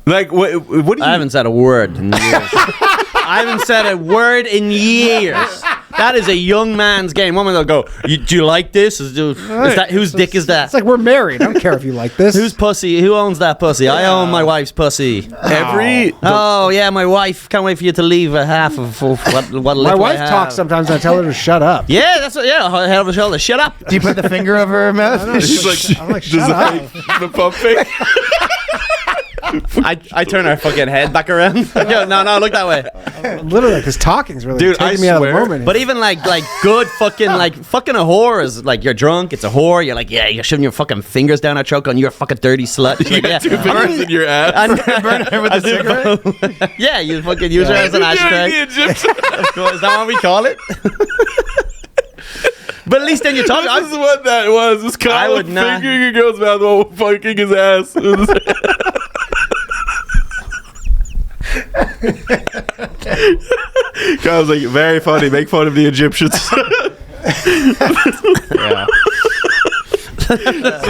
Speaker 6: Like, what do you?
Speaker 5: I haven't said a word in years. I haven't said a word in years. That is a young man's game. Woman will go, do you like this? Is that whose dick is that?
Speaker 4: It's like we're married. I don't care if you like this.
Speaker 5: Whose pussy? Who owns that pussy? I own my wife's pussy.
Speaker 6: Every.
Speaker 5: Oh yeah, my wife. Can't wait for you to leave a half of what
Speaker 4: My
Speaker 5: little
Speaker 4: wife
Speaker 5: I have.
Speaker 4: talks sometimes. I tell her to shut up.
Speaker 5: Yeah, that's what, yeah. Head over shoulder. Shut up.
Speaker 3: do you put the finger over her mouth?
Speaker 6: She's like,
Speaker 4: I'm like,
Speaker 6: does
Speaker 4: shut up.
Speaker 6: the pumping.
Speaker 5: I turn her fucking head back around. Yo, no, look that way.
Speaker 4: Literally, like, this talking's really
Speaker 6: Dude,
Speaker 4: taking
Speaker 6: I
Speaker 4: me out of the
Speaker 6: swear.
Speaker 4: moment.
Speaker 5: But even like good fucking fucking a whore is like you're drunk. It's a whore. You're like you're shoving your fucking fingers down her choke on you're a fucking dirty slut. She's
Speaker 6: You
Speaker 5: like,
Speaker 6: got
Speaker 5: yeah.
Speaker 6: 2 fingers in your ass.
Speaker 3: Burn her with a cigarette?
Speaker 5: Yeah, you fucking use her as an
Speaker 6: You're the
Speaker 5: ashtray.
Speaker 6: Egyptian.
Speaker 5: Is that what we call it? But at least then you talk.
Speaker 6: This is what that was. This
Speaker 5: I
Speaker 6: Colum
Speaker 5: would not-
Speaker 6: fingering a girl's mouth while fucking his ass. Kyle's like, very funny. Make fun of the Egyptians.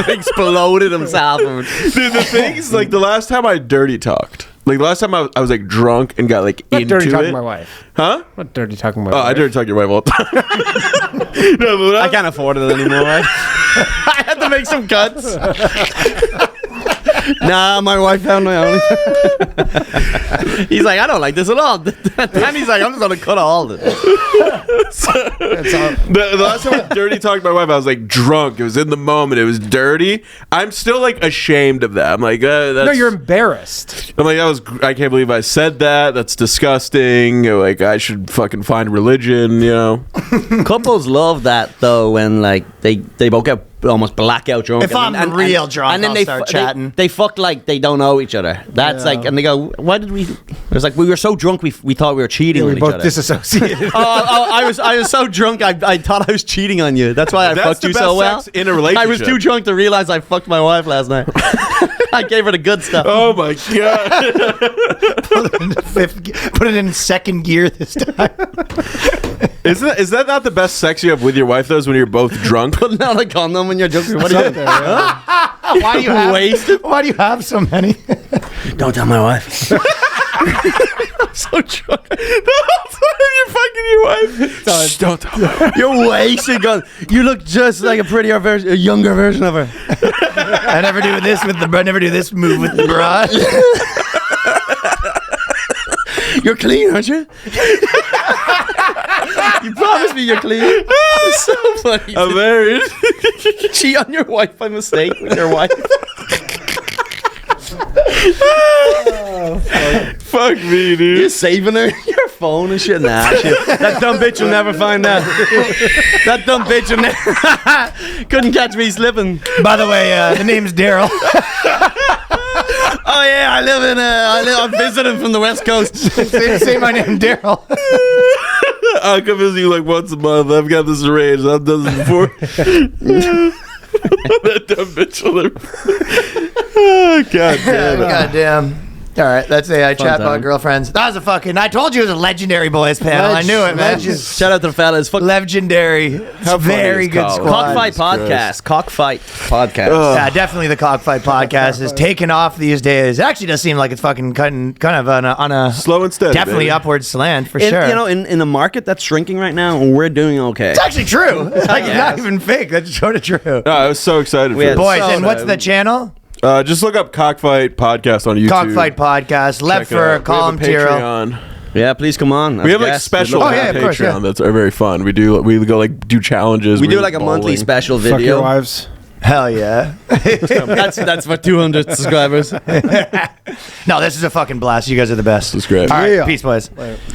Speaker 5: Exploded himself.
Speaker 6: Dude, the thing is, like, the last time I dirty talked, like, the last time I was like drunk and got like
Speaker 4: I'm not dirty
Speaker 6: into
Speaker 4: talking
Speaker 6: it.
Speaker 4: my wife.
Speaker 6: Huh?
Speaker 4: I'm not dirty talking my
Speaker 6: Oh,
Speaker 4: wife.
Speaker 6: I dirty talk your wife all the time. No, but when
Speaker 5: I can't afford it anymore. I had to make some cuts. Nah, my wife found my own. He's like, I don't like this at all. And he's like, I'm just gonna cut all of it.
Speaker 6: The last time I dirty talked my wife, I was like drunk. It was in the moment. It was dirty. I'm still like ashamed of that. I'm like, that's,
Speaker 4: No, you're embarrassed.
Speaker 6: I'm like, I can't believe I said that. That's disgusting. Like, I should fucking find religion, you know?
Speaker 5: Couples love that though when like they both get almost blackout drunk.
Speaker 3: If I'm real drunk, I'll start chatting.
Speaker 5: They fuck like they don't know each other. That's like, and they go, why did we? It's like we were so drunk we thought we were cheating
Speaker 4: We
Speaker 5: on each
Speaker 4: both
Speaker 5: other.
Speaker 4: disassociated.
Speaker 5: I was so drunk I thought I was cheating on you. That's why I
Speaker 6: That's
Speaker 5: fucked
Speaker 6: the
Speaker 5: you
Speaker 6: best
Speaker 5: so well.
Speaker 6: sex in a relationship.
Speaker 5: I was too drunk to realize I fucked my wife last night. I gave her the good stuff.
Speaker 6: Oh my god!
Speaker 3: Put it in second gear this time.
Speaker 6: Is that not the best sex you have with your wife? Though, is when you're both drunk.
Speaker 5: Putting out a condom when you're drunk. What are you doing?
Speaker 3: Why do you have
Speaker 5: Wasted?
Speaker 3: Why do you have so many?
Speaker 5: Don't tell my wife.
Speaker 6: I'm so drunk. The whole time you're fucking your wife. Shh, don't tell her.
Speaker 5: You're wasted. God. You look just like a prettier version, a younger version of her.
Speaker 3: I never do this move with the broad.
Speaker 5: You're clean, aren't you? You promised me you're clean. It's so funny.
Speaker 6: I'm married.
Speaker 5: Cheat on your wife by mistake with your wife.
Speaker 6: Fuck me,
Speaker 5: You're
Speaker 6: dude.
Speaker 5: saving her your phone and shit. Nah, shit. That dumb bitch will never find that. That dumb bitch will never couldn't catch me slipping.
Speaker 3: By the way, the name's Daryl.
Speaker 5: Oh yeah, I'm visiting from the West Coast.
Speaker 3: say my name, Daryl.
Speaker 6: I'll come visit you like once a month. I've got this arranged. I've done this before. That dumb bitch. Oh, God damn it.
Speaker 3: God damn. All right, that's a chatbot
Speaker 5: time.
Speaker 3: girlfriends. That was a fucking. I told you it was a legendary boys panel. I knew it, man.
Speaker 5: Shout out to the fellas. Fuck
Speaker 3: Legendary. It's
Speaker 6: How funny
Speaker 3: very
Speaker 6: is
Speaker 3: good
Speaker 6: Colum?
Speaker 3: squad.
Speaker 5: Cockfight podcast. Cockfight podcast.
Speaker 3: Yeah, definitely the Cockfight podcast is taking off these days. It actually does seem like it's fucking cutting kind of on a
Speaker 6: Slow and steady.
Speaker 3: definitely
Speaker 6: baby.
Speaker 3: upward slant for
Speaker 5: In,
Speaker 3: sure.
Speaker 5: You know, in a market that's shrinking right now, we're doing okay.
Speaker 3: it's actually true. Like
Speaker 5: Yes.
Speaker 3: not even fake. That's sort of true.
Speaker 6: Oh, I was so excited for
Speaker 5: We had
Speaker 6: this.
Speaker 3: Boys,
Speaker 5: So
Speaker 3: and what's
Speaker 5: dumb.
Speaker 3: the channel?
Speaker 6: Just look up Cockfight Podcast on YouTube.
Speaker 3: Cockfight podcast. Left
Speaker 6: Check it
Speaker 3: for
Speaker 6: out.
Speaker 3: Colum,
Speaker 6: We have a
Speaker 3: Tyrrell.
Speaker 6: Patreon.
Speaker 5: Yeah, please come on.
Speaker 6: We have like
Speaker 5: Yes,
Speaker 6: special
Speaker 3: Oh,
Speaker 6: on
Speaker 3: yeah, of course,
Speaker 6: Patreon
Speaker 3: yeah.
Speaker 6: that's are very fun. We go like do challenges.
Speaker 5: We do
Speaker 6: We're
Speaker 5: like a monthly
Speaker 6: bowling.
Speaker 5: special
Speaker 4: Fuck your
Speaker 5: video.
Speaker 4: wives.
Speaker 3: Hell yeah.
Speaker 5: That's for 200 subscribers.
Speaker 3: No, this is a fucking blast. You guys are the best.
Speaker 6: This is great.
Speaker 3: All right,
Speaker 4: Yeah.
Speaker 3: peace, boys.